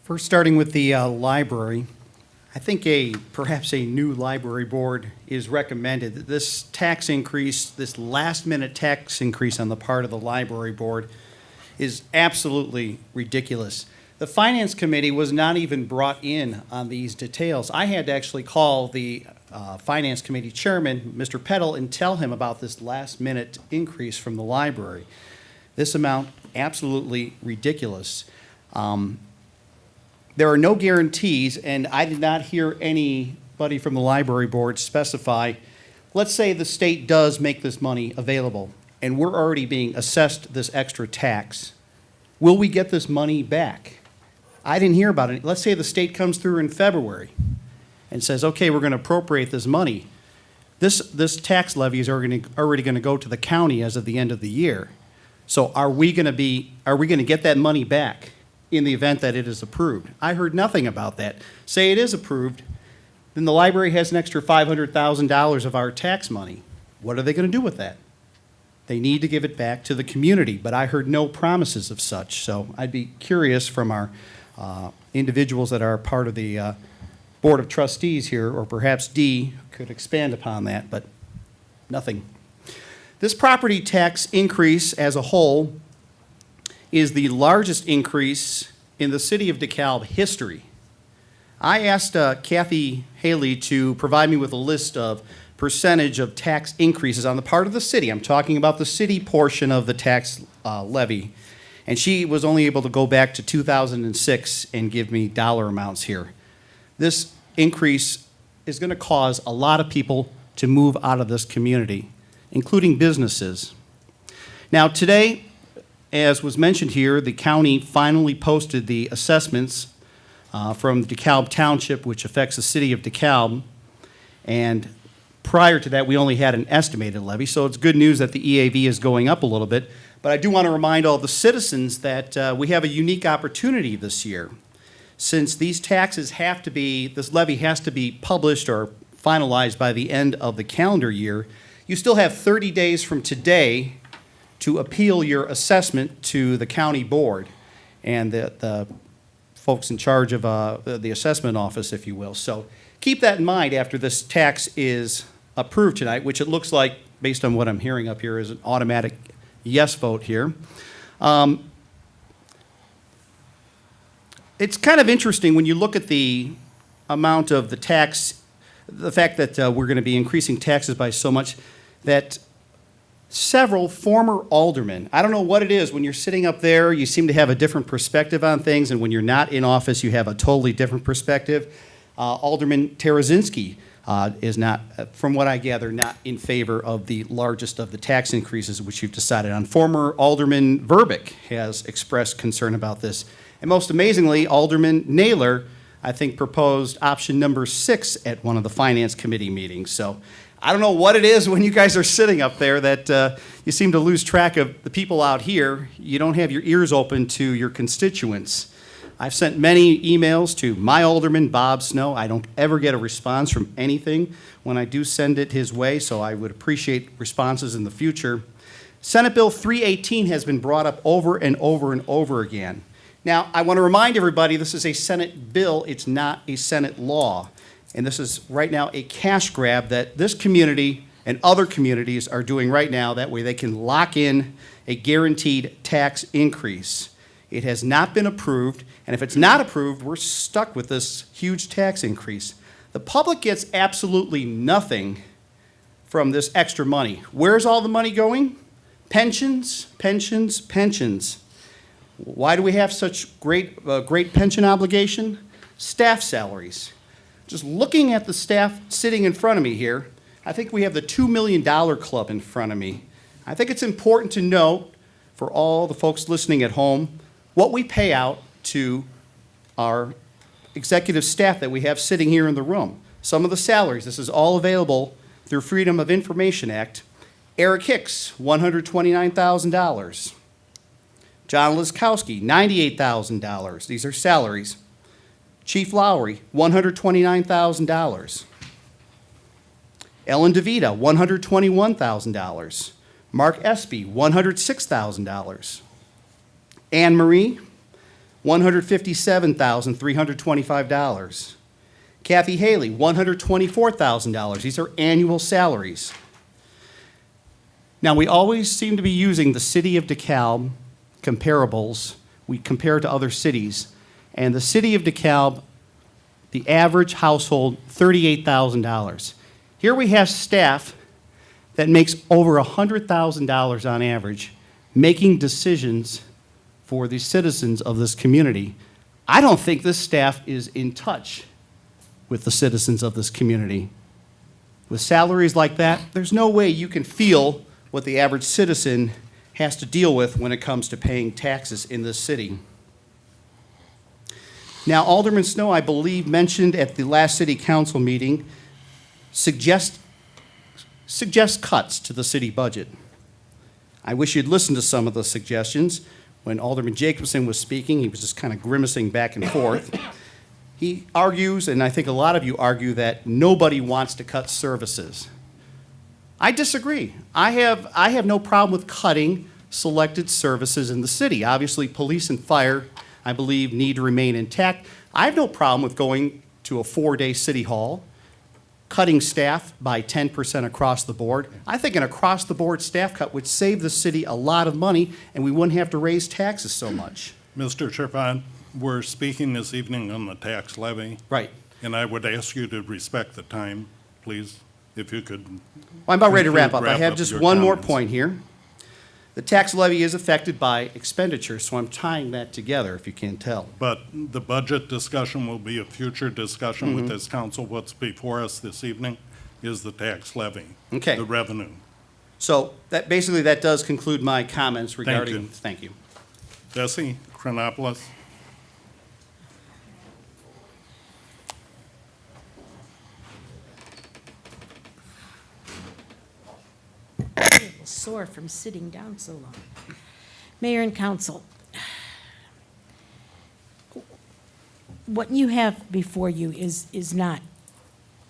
First, starting with the library, I think perhaps a new library board is recommended. This tax increase, this last-minute tax increase on the part of the library board is absolutely ridiculous. The Finance Committee was not even brought in on these details. I had to actually call the Finance Committee Chairman, Mr. Peddle, and tell him about this last-minute increase from the library. This amount, absolutely ridiculous. There are no guarantees, and I did not hear anybody from the library board specify, let's say the state does make this money available, and we're already being assessed this extra tax. Will we get this money back? I didn't hear about it. Let's say the state comes through in February and says, okay, we're going to appropriate this money. This tax levy is already going to go to the county as of the end of the year. So are we going to get that money back in the event that it is approved? I heard nothing about that. Say it is approved, then the library has an extra $500,000 of our tax money. What are they going to do with that? They need to give it back to the community, but I heard no promises of such. So I'd be curious from our individuals that are part of the Board of Trustees here, or perhaps Dee could expand upon that, but nothing. This property tax increase as a whole is the largest increase in the city of DeKalb history. I asked Kathy Haley to provide me with a list of percentage of tax increases on the part of the city. I'm talking about the city portion of the tax levy. And she was only able to go back to 2006 and give me dollar amounts here. This increase is going to cause a lot of people to move out of this community, including businesses. Now today, as was mentioned here, the county finally posted the assessments from DeKalb Township, which affects the city of DeKalb. And prior to that, we only had an estimated levy, so it's good news that the EAV is going up a little bit. But I do want to remind all the citizens that we have a unique opportunity this year. Since these taxes have to be, this levy has to be published or finalized by the end of the calendar year, you still have 30 days from today to appeal your assessment to the county board and the folks in charge of the assessment office, if you will. So keep that in mind after this tax is approved tonight, which it looks like, based on what I'm hearing up here, is an automatic yes vote here. It's kind of interesting when you look at the amount of the tax, the fact that we're going to be increasing taxes by so much, that several former aldermen, I don't know what it is, when you're sitting up there, you seem to have a different perspective on things, and when you're not in office, you have a totally different perspective. Alderman Tarazinski is not, from what I gather, not in favor of the largest of the tax increases which you've decided on. Former Alderman Verbic has expressed concern about this. And most amazingly, Alderman Naylor, I think, proposed option number 6 at one of the Finance Committee meetings. So I don't know what it is when you guys are sitting up there that you seem to lose track of the people out here. You don't have your ears open to your constituents. I've sent many emails to my alderman, Bob Snow. I don't ever get a response from anything when I do send it his way, so I would appreciate responses in the future. Senate Bill 318 has been brought up over and over and over again. Now, I want to remind everybody this is a Senate bill, it's not a Senate law. And this is right now a cash grab that this community and other communities are doing right now. That way they can lock in a guaranteed tax increase. It has not been approved, and if it's not approved, we're stuck with this huge tax increase. The public gets absolutely nothing from this extra money. Where's all the money going? Pensions, pensions, pensions. Why do we have such great pension obligation? Staff salaries. Just looking at the staff sitting in front of me here, I think we have the $2 million club in front of me. I think it's important to note for all the folks listening at home what we pay out to our executive staff that we have sitting here in the room. Some of the salaries, this is all available through Freedom of Information Act. Eric Hicks, $129,000. John Liskowski, $98,000. These are salaries. Chief Lowry, $129,000. Ellen DeVita, $121,000. Mark Espy, $106,000. Anne Marie, $157,325. Kathy Haley, $124,000. These are annual salaries. Now, we always seem to be using the city of DeKalb comparables. We compare to other cities. and the city of DeKalb, the average household, $38,000. Here we have staff that makes over $100,000 on average, making decisions for the citizens of this community. I don't think this staff is in touch with the citizens of this community. With salaries like that, there's no way you can feel what the average citizen has to deal with when it comes to paying taxes in this city. Now, Alderman Snow, I believe, mentioned at the last city council meeting, suggest cuts to the city budget. I wish you'd listened to some of the suggestions. When Alderman Jacobson was speaking, he was just kind of grimacing back and forth. He argues, and I think a lot of you argue, that nobody wants to cut services. I disagree. I have no problem with cutting selected services in the city. Obviously, police and fire, I believe, need to remain intact. I have no problem with going to a 4-day city hall, cutting staff by 10% across the board. I think an across-the-board staff cut would save the city a lot of money, and we wouldn't have to raise taxes so much. Mr. Chirpon, we're speaking this evening on the tax levy. Right. And I would ask you to respect the time, please, if you could. Well, I'm about ready to wrap up. I wrap have up just your one more comments. point here. The tax levy is affected by expenditure, so I'm tying that together, if you can't tell. But the budget discussion will be a future discussion with Mhm. this council. What's before us this evening is the tax levy. Okay. The revenue. So that, basically, that does conclude my comments regarding. you. Thank you. Bessie, Chronopoulos. Sore from sitting down so long. Mayor and council, what you have before you is not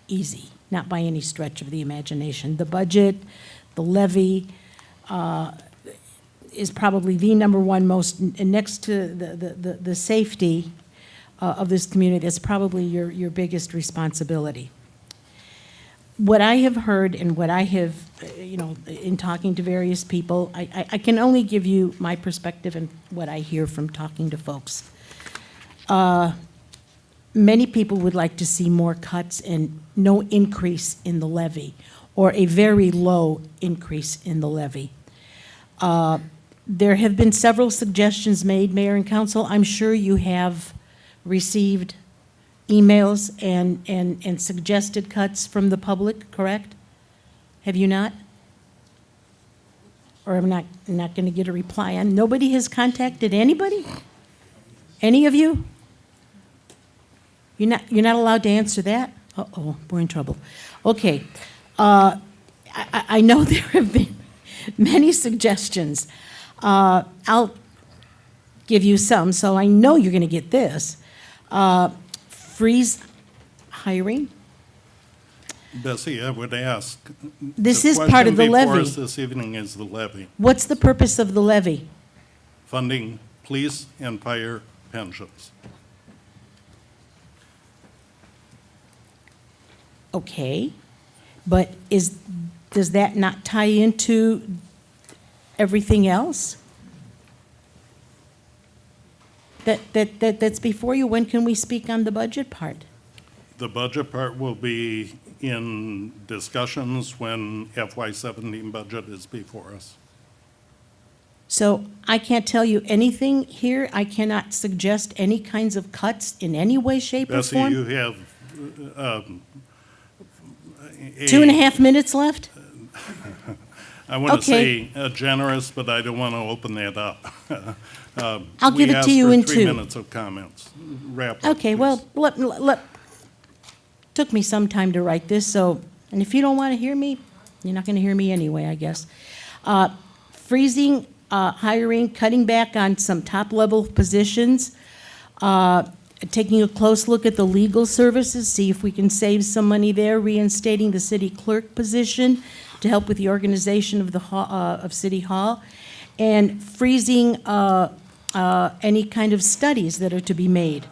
easy, not by any stretch of the imagination. The budget, the levy, is probably the number one most, and next to the safety of this community, that's probably your biggest responsibility. What I have heard and what I have, in talking to various people, I can only give you my perspective and what I hear from talking to folks. Many people would like to see more cuts and no increase in the levy, or a very low increase in the levy. There have been several suggestions made, Mayor and Council. I'm sure you have received emails and suggested cuts from the public, correct? Have you not? Or I'm not going to get a reply on. Nobody has contacted anybody? Any of you? You're not allowed to answer that? Uh-oh, we're in trouble. Okay. I know there have been many suggestions. I'll give you some, so I know you're going to get this. Freeze hiring. Bessie, I would ask. This is part of the question before levy. us this evening is the levy. What's the purpose of the levy? Funding police and fire pensions. Okay, but does that not tie into everything else? That's before you. When can we speak on the budget part? The budget part will be in discussions when FY17 budget is before us. So I can't tell you anything here. I cannot suggest any kinds of cuts in any way, shape, or Bessie, form. you have 2.5 minutes left? I want to Okay. say generous, but I don't want to open that up. I'll give it to you in We asked for 3 2. minutes of comments. Wrap up, Okay, please. well, took me some time to write this, so, and if you don't want to hear me, you're not going to hear me anyway, I guess. Freezing hiring, cutting back on some top-level positions, taking a close look at the legal services, see if we can save some money there, reinstating the city clerk position to help with the organization of of City Hall, and freezing any kind of studies that are to be made.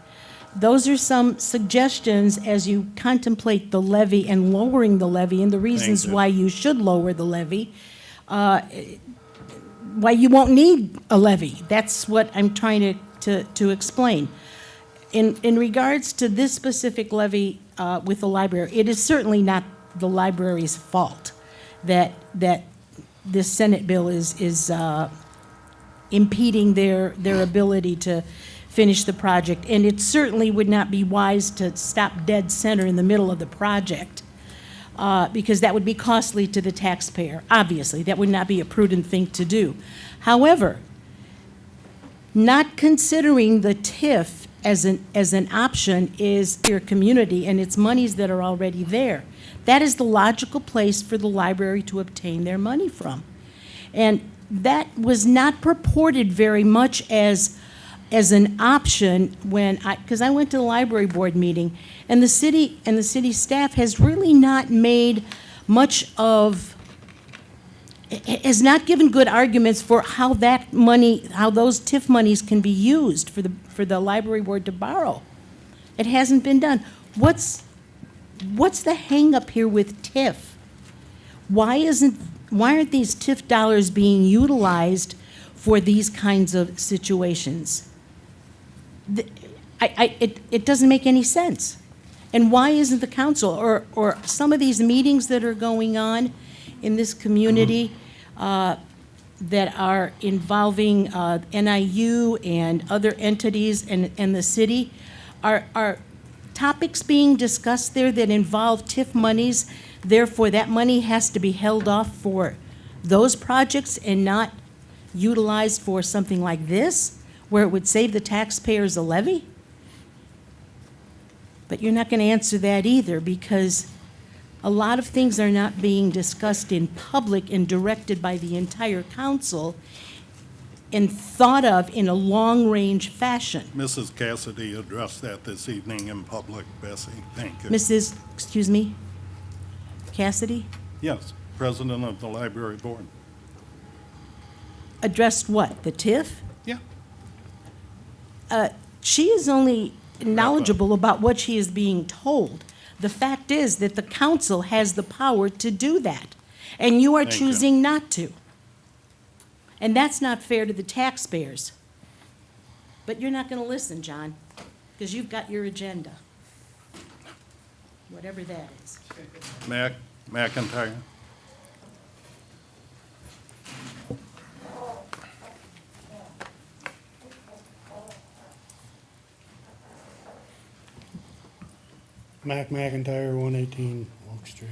Those are some suggestions as you contemplate the levy and lowering the levy, and the reasons you. why you should lower the levy, why you won't need a levy. That's what I'm trying to explain. in regards to this specific levy with the library, it is certainly not the library's fault that this Senate bill is impeding their ability to finish the project. And it certainly would not be wise to stop dead center in the middle of the project, because that would be costly to the taxpayer. Obviously, that would not be a prudent thing to do. However, not considering the TIF as an option is your community, and it's monies that are already there. That is the logical place for the library to obtain their money from. And that was not purported very much as an option because I went to the library board meeting, and the city staff has really not made much of, has not given good arguments for how that money, how those TIF monies can be used for the library board to borrow. It hasn't been done. What's the hang-up here with TIF? Why aren't these TIF dollars being utilized for these kinds of situations? It doesn't make any sense. And why isn't the council, or some of these meetings that are going on in this community that are involving NIU and other entities and the city, are topics being discussed there that involve TIF monies, therefore that money has to be held off for those projects and not utilized for something like this, where it would save the taxpayers a levy? But you're not going to answer that either, because a lot of things are not being discussed in public and directed by the entire council and thought of in a long-range fashion. Mrs. Cassidy addressed that this evening in public, Bessie. Thank you. Mrs., excuse me, Cassidy? Yes, President of the Library Board. Addressed what, the TIF? Yeah. She is only knowledgeable about what she is being told. The fact is that the council has the power to do that, and you are Thank you. choosing not to. And that's not fair to the taxpayers. But you're not going to listen, John, because you've got your agenda, whatever that is. McIntyre. Mac McIntyre, 118 Oak Street.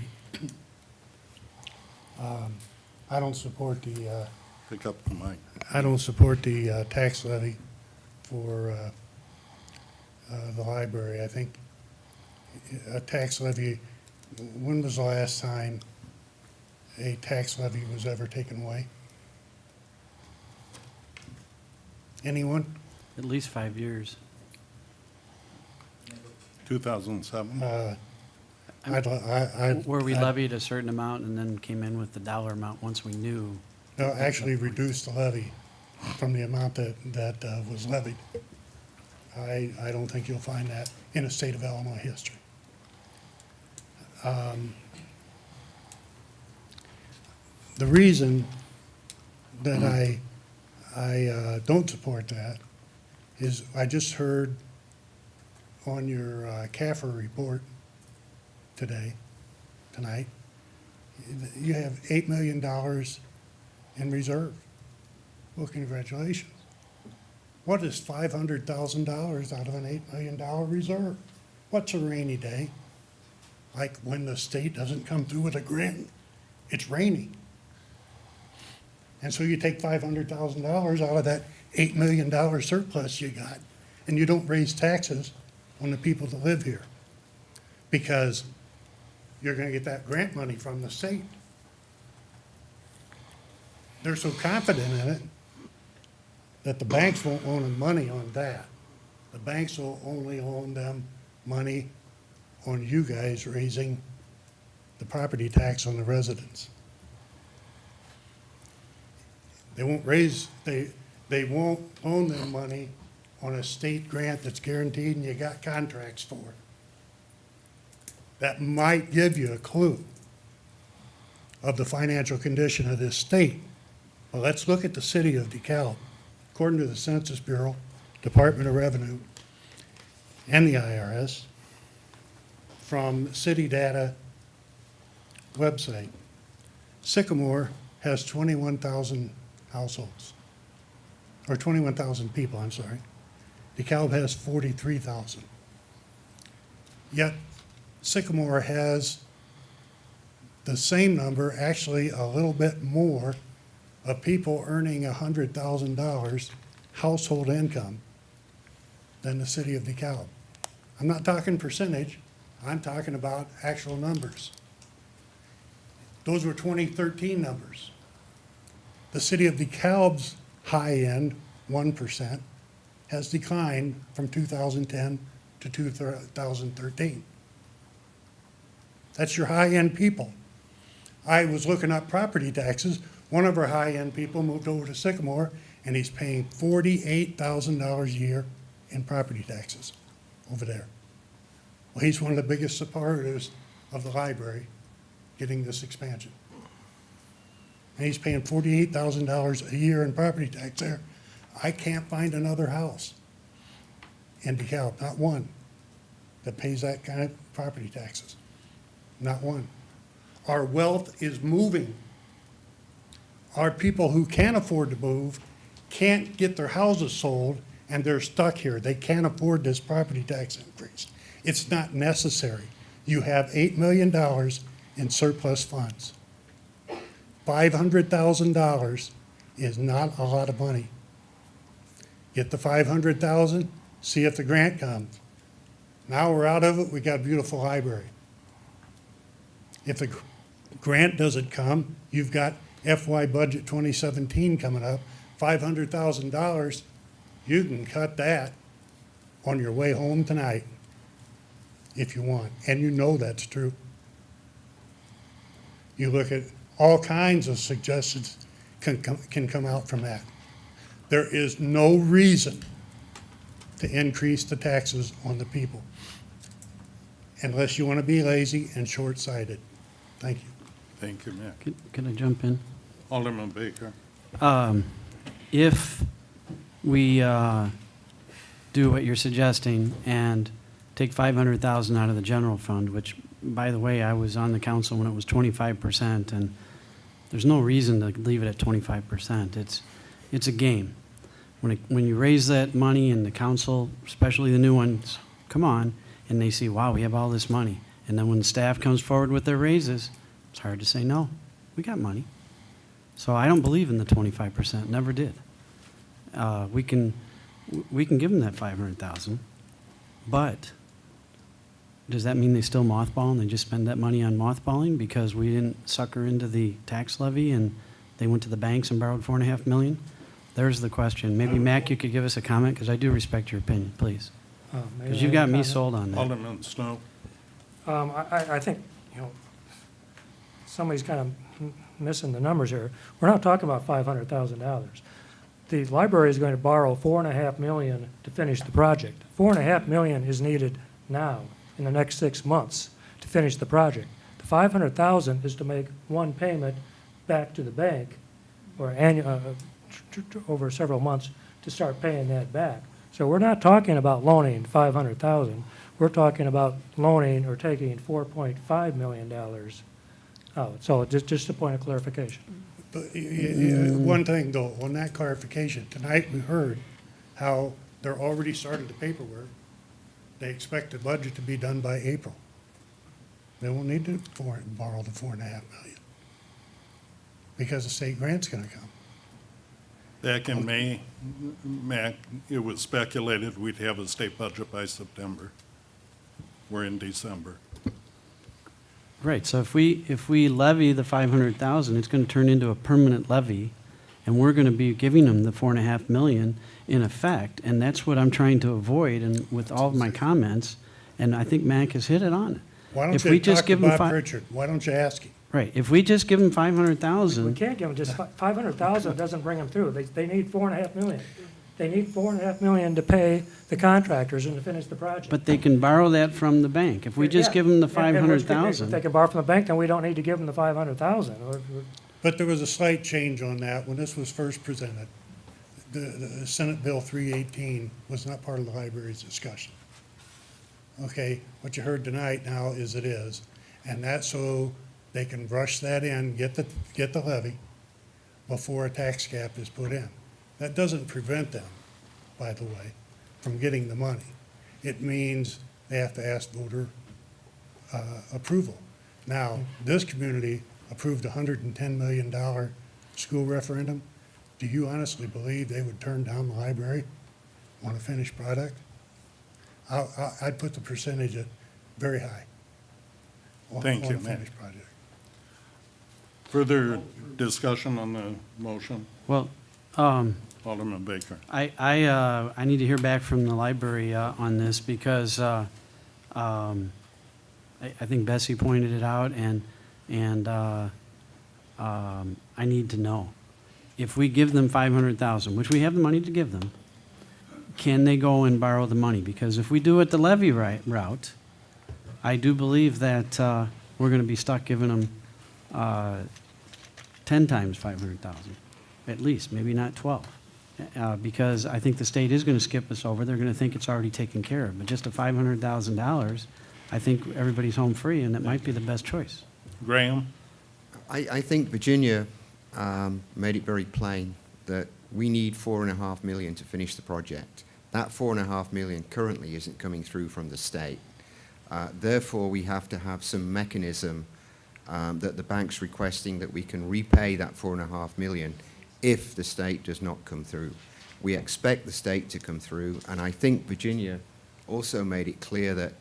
I don't support the, Pick up the mic. I don't support the tax levy for the library. I think a tax levy, when was the last time a tax levy was ever taken away? Anyone? At least 5 years. 2007. Where we levied a certain amount and then came in with the dollar amount once we knew. No, actually reduced the levy from the amount that was levied. I don't think you'll find that in a state of Illinois history. The reason that I don't support that is I just heard on your CAFR report tonight, you have $8 million in reserve. Well, congratulations. What is $500,000 out of an $8 million reserve? What's a rainy day? Like when the state doesn't come through with a grant, it's raining. And so you take $500,000 out of that $8 million surplus you got, and you don't raise taxes on the people that live here, because you're going to get that grant money from the state. They're so confident in it that the banks won't loan them money on that. The banks will only loan them money on you guys raising the property tax on the residents. They won't they won't loan them money on a state grant that's guaranteed and you got contracts for. That might give you a clue of the financial condition of this state. Well, let's look at the city of DeKalb. According to the Census Bureau, Department of Revenue, and the IRS from City Data website. Sycamore has 21,000 households, or 21,000 people, I'm sorry. DeKalb has 43,000. Yet Sycamore has the same number, actually a little bit more, of people earning $100,000 household income than the city of DeKalb. I'm not talking percentage, I'm talking about actual numbers. Those were 2013 numbers. The city of DeKalb's high end, 1%, has declined from 2010 to 2013. That's your high-end people. I was looking up property taxes. One of our high-end people moved over to Sycamore, and he's paying $48,000 a year in property taxes over there. Well, he's one of the biggest supporters of the library getting this expansion. And he's paying $48,000 a year in property tax there. I can't find another house in DeKalb, not one, that pays that kind of property taxes. Not one. Our wealth is moving. Our people who can afford to move can't get their houses sold, and they're stuck here. They can't afford this property tax increase. It's not necessary. You have $8 million in surplus funds. $500,000 is not a lot of money. Get the $500,000, see if the grant comes. Now we're out of it, we got a beautiful library. If the grant doesn't come, you've got FY Budget 2017 coming up, $500,000, you can cut that on your way home tonight if you want, and you know that's true. You look at all kinds of suggestions can come out from that. There is no reason to increase the taxes on the people unless you want to be lazy and short-sighted. Thank you. Thank you, Mac. Can I jump in? Alderman Baker. If we do what you're suggesting and take 500,000 out of the general fund, which, by the way, I was on the council when it was 25%, and there's no reason to leave it at 25%. It's a game. When you raise that money and the council, especially the new ones, come on, and they see, wow, we have all this money. And then when the staff comes forward with their raises, it's hard to say, no, we got money. So I don't believe in the 25%, never did. We can give them that 500,000, but does that mean they still mothball and they just spend that money on mothballing because we didn't sucker into the tax levy and they went to the banks and borrowed $4.5 million? There's the question. Maybe, Mac, you could give us a comment, because I do respect your opinion, please. Because you've got me sold on that. Alderman Snow. I think, somebody's kind of missing the numbers here. We're not talking about $500,000. The library is going to borrow $4.5 million to finish the project. $4.5 million is needed now, in the next 6 months, to finish the project. The $500,000 is to make one payment back to the bank, or over several months, to start paying that back. So we're not talking about loaning $500,000. We're talking about loaning or taking $4.5 million out. So just a point of clarification. But one thing, though, on that clarification, tonight we heard how they're already started the paperwork. They expect the budget to be done by April. They won't need to borrow the $4.5 million because the state grant's going to come. Back in May, Mac, it was speculated we'd have a state budget by September. We're in December. Right, so if we levy the 500,000, it's going to turn into a permanent levy, and we're going to be giving them the $4.5 million in effect, and that's what I'm trying to avoid, and with all of my comments, and I think Mac has hit it on. Why don't If you we just talk to give them Bob Pritchard? Why don't you ask him? Right, if we just give them We 500,000, can't give them just $500,000 doesn't bring them through. They need $4.5 million. They need $4.5 million to pay the contractors and to finish the project. but they can borrow that from the bank. If we just Yeah. give them the And if they 500,000, can borrow from the bank, then we don't need to give them the $500,000. But there was a slight change on that when this was first presented. The Senate Bill 318 was not part of the library's discussion. Okay, what you heard tonight now is it is. And that's so they can rush that in, get the levy before a tax cap is put in. That doesn't prevent them, by the way, from getting the money. It means they have to ask voter approval. Now, this community approved a $110 million school referendum. Do you honestly believe they would turn down the library on a finished product? I'd put the percentage at very high. Thank you, On a Matt. finished project. Further discussion on the motion? Well, Alderman Baker. I need to hear back from the library on this because I think Bessie pointed it out, and I need to know. If we give them $500,000, which we have the money to give them, can they go and borrow the money? Because if we do it the levy route, I do believe that we're going to be stuck giving them 10 times 500,000, at least, maybe not 12. Because I think the state is going to skip us over. They're going to think it's already taken care of. But just a $500,000, I think everybody's home free, and it might be the best choice. Graham? I think Virginia made it very plain that we need $4.5 million to finish the project. That $4.5 million currently isn't coming through from the state. Therefore, we have to have some mechanism that the bank's requesting that we can repay that $4.5 million if the state does not come through. We expect the state to come through, and I think Virginia also made it clear that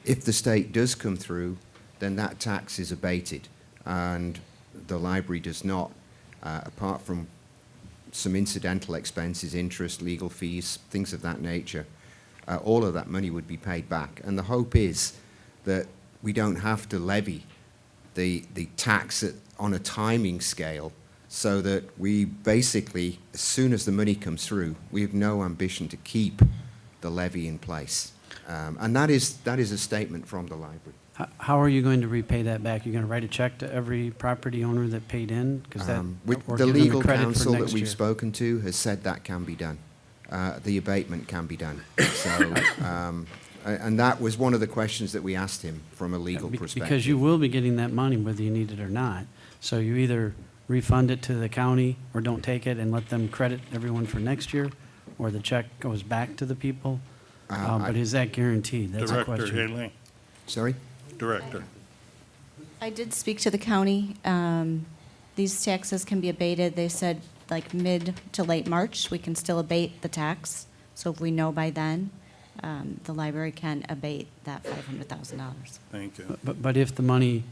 if the state does come through, then that tax is abated, and the library does not, apart from some incidental expenses, interest, legal fees, things of that nature, all of that money would be paid back. And the hope is that we don't have to levy the tax on a timing scale, so that we basically, as soon as the money comes through, we have no ambition to keep the levy in place. And that is a statement from the library. How are you going to repay that back? You're going to write a check to every property owner that paid in? Because that, With or the give them legal credit for counsel that next we've year? spoken to has said that can be done. The abatement can be done. So, and that was one of the questions that we asked him from a legal perspective. Because you will be getting that money whether you need it or not. So you either refund it to the county or don't take it and let them credit everyone for next year, or the check goes back to the people. But is that guaranteed? That's the Director question. Haley? Sorry? Director. I did speak to the county. These taxes can be abated. They said like mid to late March, we can still abate the tax. So if we know by then, the library can abate that $500,000. Thank you. But if the money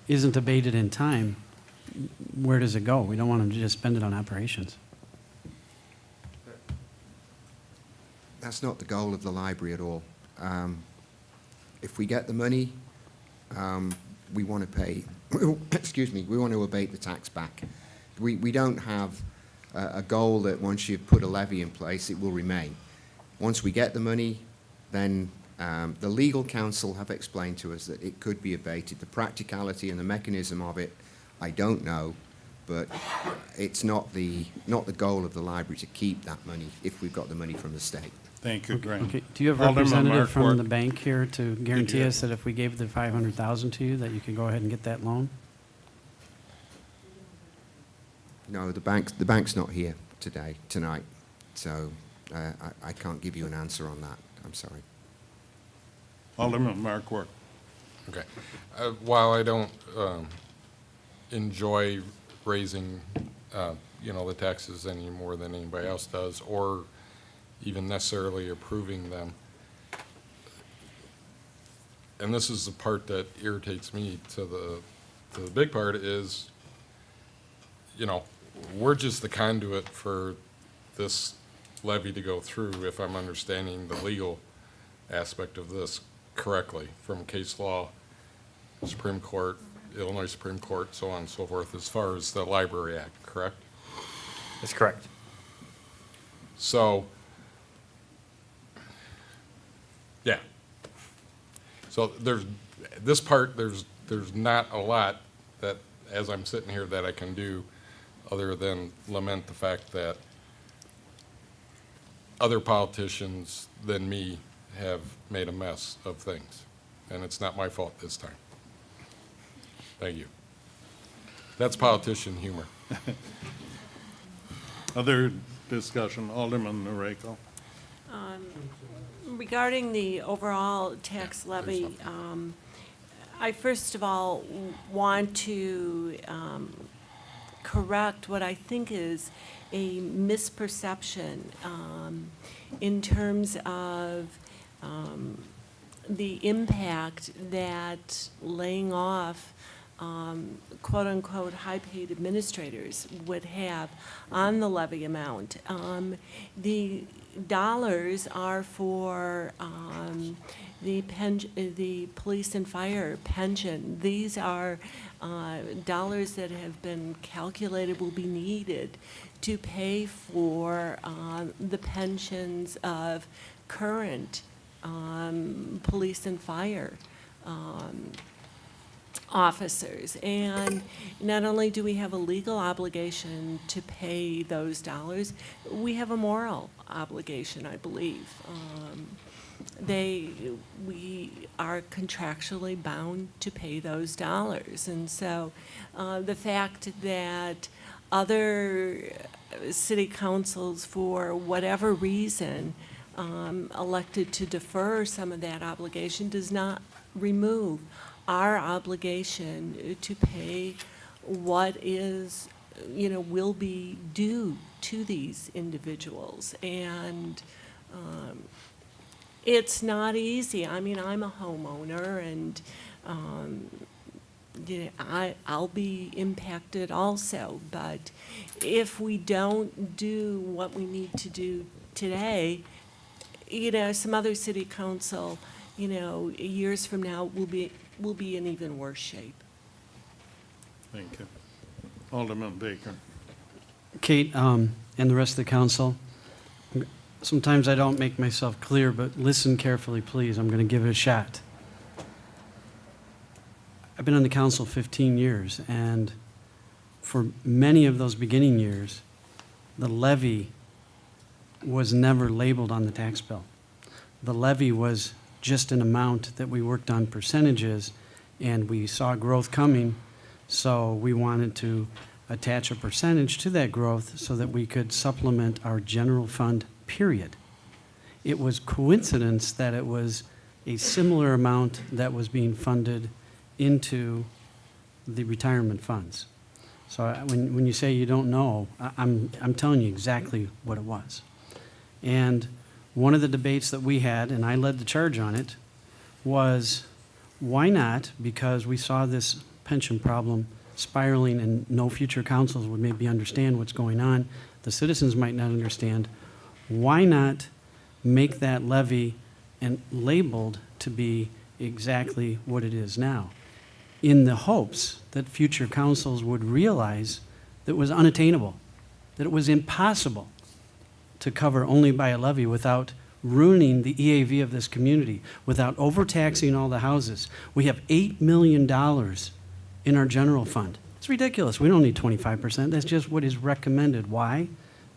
isn't abated in time, where does it go? We don't want them to just spend it on operations. That's not the goal of the library at all. If we get the money, we want to pay, excuse me, we want to abate the tax back. We don't have a goal that once you've put a levy in place, it will remain. Once we get the money, then the legal counsel have explained to us that it could be abated. The practicality and the mechanism of it, I don't know, but it's not the goal of the library to keep that money if we've got the money from the state. Thank you, Graham. Okay. Do you have a Alderman representative from Markworth. the bank here to guarantee do. us that if we gave the $500,000 to you, that you could go ahead and get that loan? No, the bank's not here tonight, so I can't give you an answer on that. I'm sorry. Alderman Markworth. Okay. While I don't enjoy raising, the taxes any more than anybody else does, or even necessarily approving them, and this is the part that irritates me to the big part is, we're just the conduit for this levy to go through, if I'm understanding the legal aspect of this correctly, from case law, Supreme Court, Illinois Supreme Court, so on and so forth, as far as the Library Act, correct? That's correct. So, yeah. So there's not a lot that, as I'm sitting here, that I can do other than lament the fact that other politicians than me have made a mess of things, and it's not my fault this time. Thank you. That's politician humor. Other discussion, Alderman Noriko. Regarding the overall tax levy, I first of all want to correct what I think is a misperception in terms of the impact that laying off quote-unquote high-paid administrators would have on the levy amount. The dollars are for the police and fire pension. These are dollars that have been calculated will be needed to pay for the pensions of current police and fire officers. And not only do we have a legal obligation to pay those dollars, we have a moral obligation, I believe. We are contractually bound to pay those dollars. And so the fact that other city councils, for whatever reason, elected to defer some of that obligation does not remove our obligation to pay what is, will be due to these individuals. And it's not easy. I mean, I'm a homeowner, and I'll be impacted also. But if we don't do what we need to do today, some other city council, years from now will be in even worse shape. Thank you. Alderman Baker. Kate, and the rest of the council, sometimes I don't make myself clear, but listen carefully, please. I'm going to give it a shot. I've been on the council 15 years, and for many of those beginning years, the levy was never labeled on the tax bill. The levy was just an amount that we worked on percentages, and we saw growth coming, so we wanted to attach a percentage to that growth so that we could supplement our general fund, period. It was coincidence that it was a similar amount that was being funded into the retirement funds. So when you say you don't know, I'm telling you exactly what it was. And one of the debates that we had, and I led the charge on it, was why not, because we saw this pension problem spiraling and no future councils would maybe understand what's going on, the citizens might not understand, why not make that levy and labeled to be exactly what it is now, in the hopes that future councils would realize that it was unattainable, that it was impossible to cover only by a levy without ruining the EAV of this community, without overtaxing all the houses. We have $8 million in our general fund. It's ridiculous. We don't need 25%. That's just what is recommended. Why?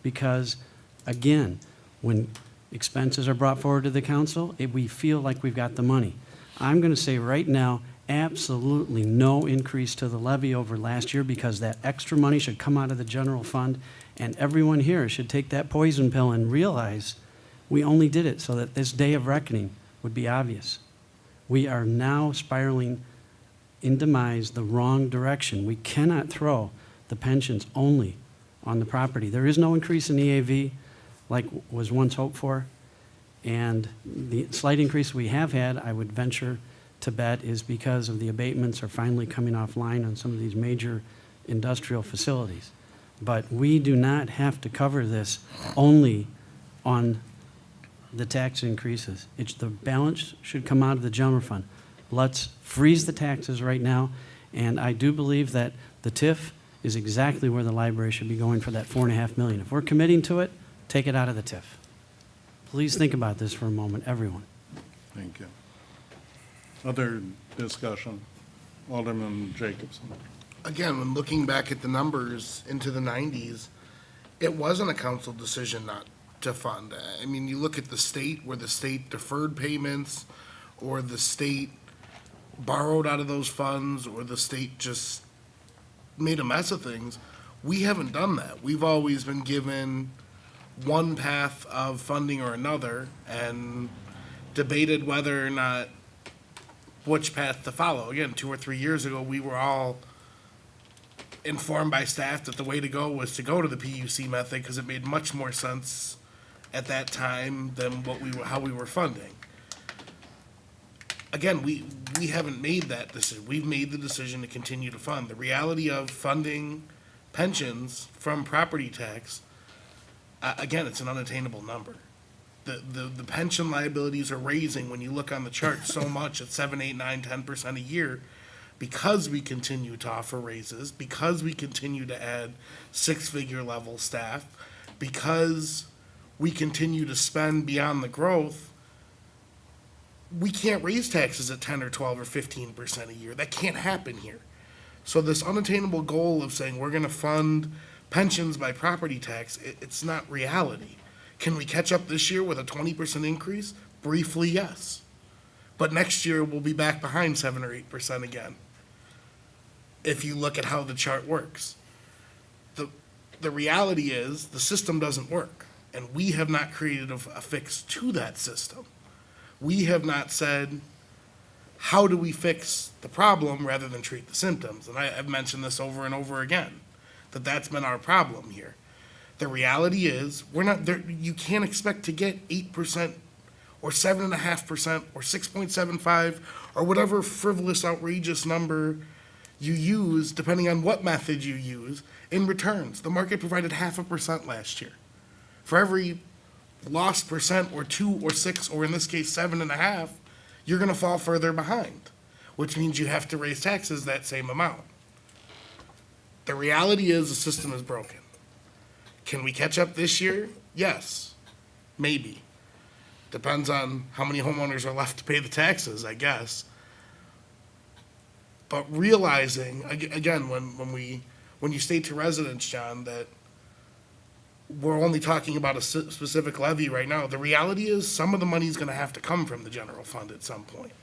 Because, again, when expenses are brought forward to the council, we feel like we've got the money. I'm going to say right now, absolutely no increase to the levy over last year, because that extra money should come out of the general fund, and everyone here should take that poison pill and realize we only did it so that this day of reckoning would be obvious. We are now spiraling in demise the wrong direction. We cannot throw the pensions only on the property. There is no increase in EAV like was once hoped for, and the slight increase we have had, I would venture to bet, is because of the abatements are finally coming offline on some of these major industrial facilities. But we do not have to cover this only on the tax increases. The balance should come out of the general fund. Let's freeze the taxes right now, and I do believe that the TIF is exactly where the library should be going for that $4.5 million. If we're committing to it, take it out of the TIF. Please think about this for a moment, everyone. Thank you. Other discussion, Alderman Jacobson. Again, when looking back at the numbers into the 90s, it wasn't a council decision not to fund. I mean, you look at the state, where the state deferred payments, or the state borrowed out of those funds, or the state just made a mess of things. We haven't done that. We've always been given one path of funding or another and debated whether or not which path to follow. Again, 2 or 3 years ago, we were all informed by staff that the way to go was to go to the PUC method because it made much more sense at that time than how we were funding. Again, we haven't made that decision. We've made the decision to continue to fund. The reality of funding pensions from property tax, again, it's an unattainable number. The pension liabilities are raising when you look on the chart so much at 7, 8, 9, 10% a year, because we continue to offer raises, because we continue to add six-figure level staff, because we continue to spend beyond the growth. We can't raise taxes at 10 or 12 or 15% a year. That can't happen here. So this unattainable goal of saying we're going to fund pensions by property tax, it's not reality. Can we catch up this year with a 20% increase? Briefly, yes. But next year we'll be back behind 7 or 8% again, if you look at how the chart works. The reality is the system doesn't work, and we have not created a fix to that system. We have not said, how do we fix the problem rather than treat the symptoms? And I've mentioned this over and over again, that's been our problem here. The reality is, we're not there. You can't expect to get 8% or 7.5% or 6.75 or whatever frivolous, outrageous number you use, depending on what method you use, in returns. The market provided 0.5% last year. For every lost percent or 2 or 6, or in this case 7.5, you're going to fall further behind, which means you have to raise taxes that same amount. The reality is the system is broken. Can we catch up this year? Yes, maybe. Depends on how many homeowners are left to pay the taxes, I guess. But realizing, again, when you state to residents, John, that we're only talking about a specific levy right now, the reality is some of the money is going to have to come from the general fund at some point.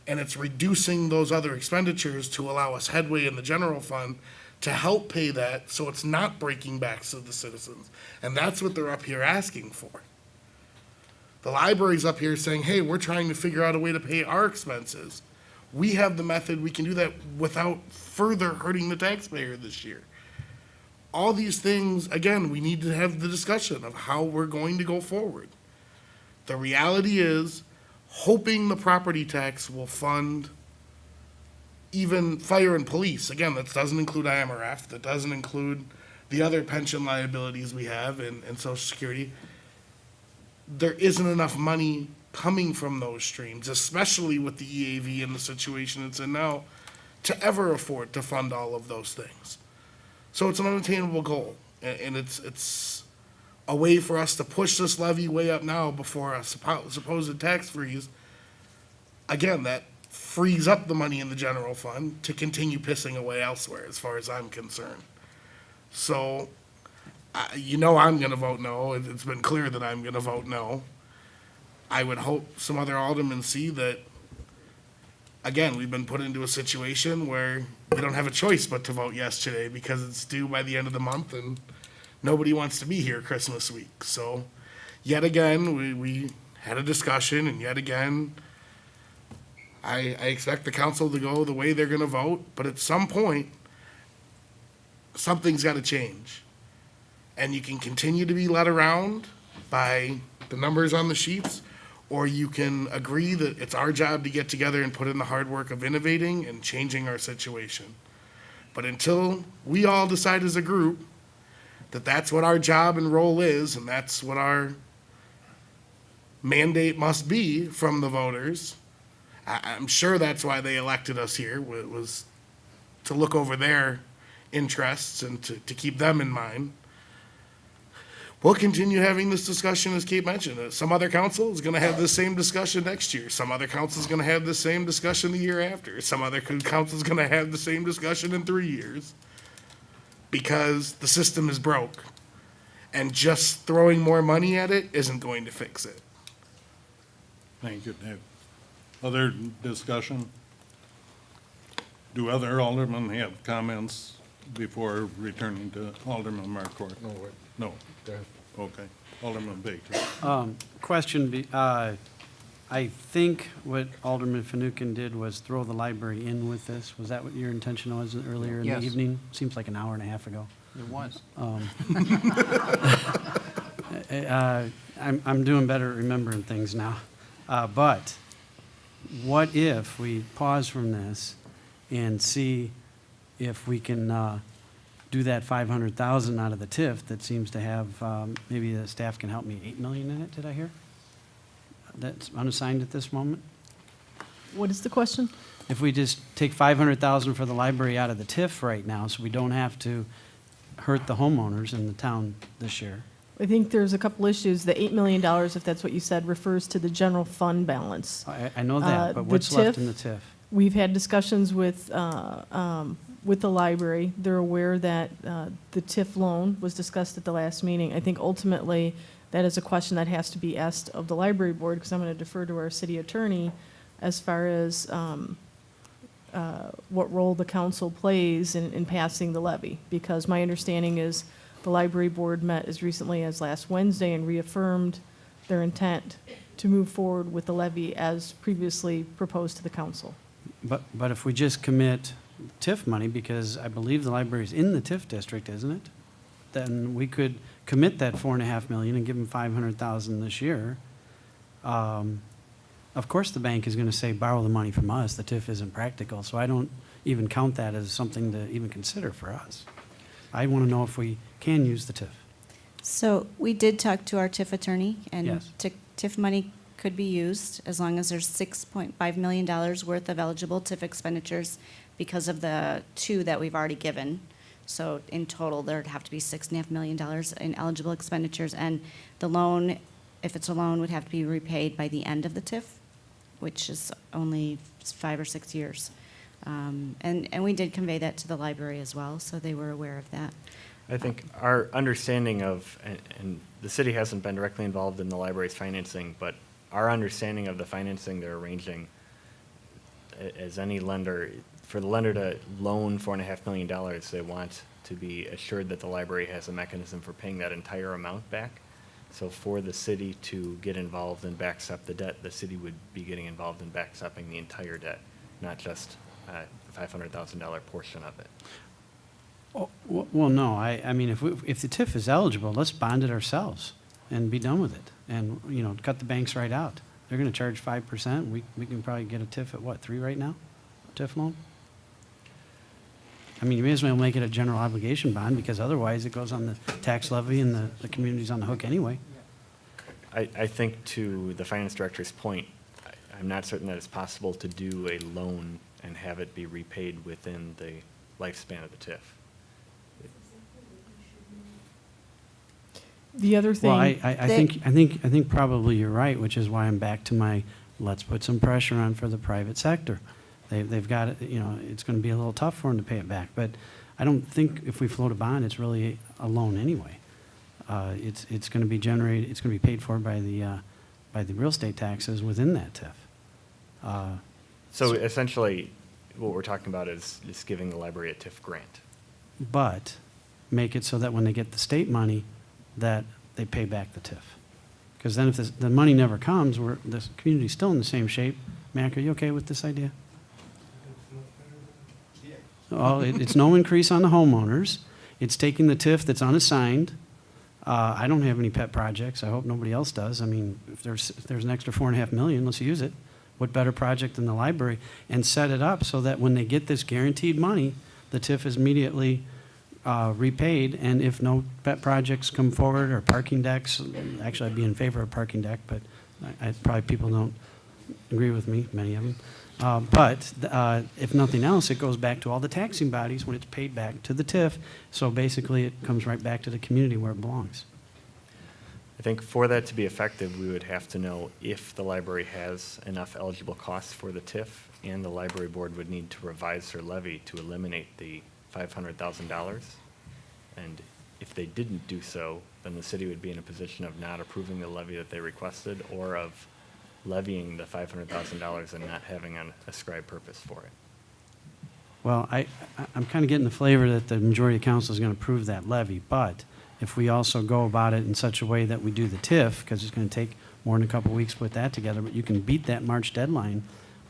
And it's reducing those other expenditures to allow us headway in the general fund to help pay that, so it's not breaking backs of the citizens. And that's what they're up here asking for. The library's up here saying, hey, we're trying to figure out a way to pay our expenses. We have the method, we can do that without further hurting the taxpayer this year. All these things, again, we need to have the discussion of how we're going to go forward. The reality is, hoping the property tax will fund even fire and police. Again, that doesn't include IMRF, that doesn't include the other pension liabilities we have and Social Security. There isn't enough money coming from those streams, especially with the EAV and the situation it's in now, to ever afford to fund all of those things. So it's an unattainable goal, and it's a way for us to push this levy way up now before a supposed tax freeze. Again, that frees up the money in the general fund to continue pissing away elsewhere, as far as I'm concerned. So, I'm going to vote no. It's been clear that I'm going to vote no. I would hope some other aldermen see that, again, we've been put into a situation where we don't have a choice but to vote yes today because it's due by the end of the month and nobody wants to be here Christmas week. So, yet again, we had a discussion, and yet again, I expect the council to go the way they're going to vote, but at some point, something's got to change. And you can continue to be led around by the numbers on the sheets, or you can agree that it's our job to get together and put in the hard work of innovating and changing our situation. But until we all decide as a group that that's what our job and role is, and that's what our mandate must be from the voters, I'm sure that's why they elected us here, was to look over their interests and to keep them in mind. We'll continue having this discussion, as Kate mentioned. Some other council is going to have the same discussion next year. Some other council is going to have the same discussion the year after. Some other council is going to have the same discussion in 3 years, because the system is broke. and just throwing more money at it isn't going to fix it. Thank you, Dave. Other discussion? Do other aldermen have comments before returning to Alderman Markort? No, wait. No? Dave? Okay. Alderman Baker. I think what Alderman Fanouken did was throw the library in with this. Was that what your intention was earlier in the Yes. evening? Seems like an hour and a half ago. It was. I'm doing better at remembering things now. But what if we pause from this and see if we can do that 500,000 out of the TIF that seems to have, maybe the staff can help me, 8 million in it, did I hear? That's unassigned at this moment? What is the question? If we just take 500,000 for the library out of the TIF right now, so we don't have to hurt the homeowners in the town this year. I think there's a couple issues. The $8 million, if that's what you said, refers to the general fund balance. I know that, but the what's left TIF, in the TIF? We've had discussions with the library. They're aware that the TIF loan was discussed at the last meeting. I think ultimately that is a question that has to be asked of the library board, because I'm going to defer to our city attorney as far as what role the council plays in passing the levy. Because my understanding is the library board met as recently as last Wednesday and reaffirmed their intent to move forward with the levy as previously proposed to the council. But if we just commit TIF money, because I believe the library's in the TIF district, isn't it? Then we could commit that 4.5 million and give them 500,000 this year. Of course, the bank is going to say, borrow the money from us. The TIF isn't practical, so I don't even count that as something to even consider for us. I want to know if we can use the TIF. So we did talk to our TIF attorney, and Yes. TIF money could be used as long as there's $6.5 million worth of eligible TIF expenditures because of the 2 that we've already given. So in total, there'd have to be $6.5 million in eligible expenditures, and the loan, if it's a loan, would have to be repaid by the end of the TIF, which is only 5 or 6 years. And we did convey that to the library as well, so they were aware of that. I think our understanding of, and the city hasn't been directly involved in the library's financing, but our understanding of the financing they're arranging, as any lender, for the lender to loan $4.5 million, they want to be assured that the library has a mechanism for paying that entire amount back. So for the city to get involved and backstop the debt, the city would be getting involved in backstopping the entire debt, not just a $500,000 portion of it. Oh, well, no, I mean, if the TIF is eligible, let's bond it ourselves and be done with it. And, you know, cut the banks right out. They're going to charge 5%. We can probably get a TIF at what, 3 right now? TIF loan? I mean, you may as well make it a general obligation bond, because otherwise it goes on the tax levy and the community's on the hook anyway. I think to the finance director's point, I'm not certain that it's possible to do a loan and have it be repaid within the lifespan of the TIF. The other thing. Well, I think probably you're right, which is why I'm back to my, let's put some pressure on for the private sector. They've got it, you know, it's going to be a little tough for them to pay it back. But I don't think if we float a bond, it's really a loan anyway. It's going to be generated, it's going to be paid for by the real estate taxes within that TIF. So essentially, what we're talking about is giving the library a TIF grant. But make it so that when they get the state money, that they pay back the TIF. Because then if the money never comes, the community's still in the same shape. Mac, are you okay with this idea? Well, it's no increase on the homeowners. It's taking the TIF that's unassigned. I don't have any pet projects. I hope nobody else does. I mean, if there's an extra $4.5 million, let's use it. What better project than the library? And set it up so that when they get this guaranteed money, the TIF is immediately repaid. And if no pet projects come forward or parking decks, actually I'd be in favor of parking deck, but probably people don't agree with me, many of them. But if nothing else, it goes back to all the taxing bodies when it's paid back to the TIF. So basically, it comes right back to the community where it belongs. I think for that to be effective, we would have to know if the library has enough eligible costs for the TIF, and the library board would need to revise their levy to eliminate the $500,000. And If they didn't do so, then the city would be in a position of not approving the levy that they requested or of levying the $500,000 and not having an ascribed purpose for it. Well, I'm kind of getting the flavor that the majority of council is going to approve that levy, but if we also go about it in such a way that we do the TIF, because it's going to take more than a couple weeks to put that together, but you can beat that March deadline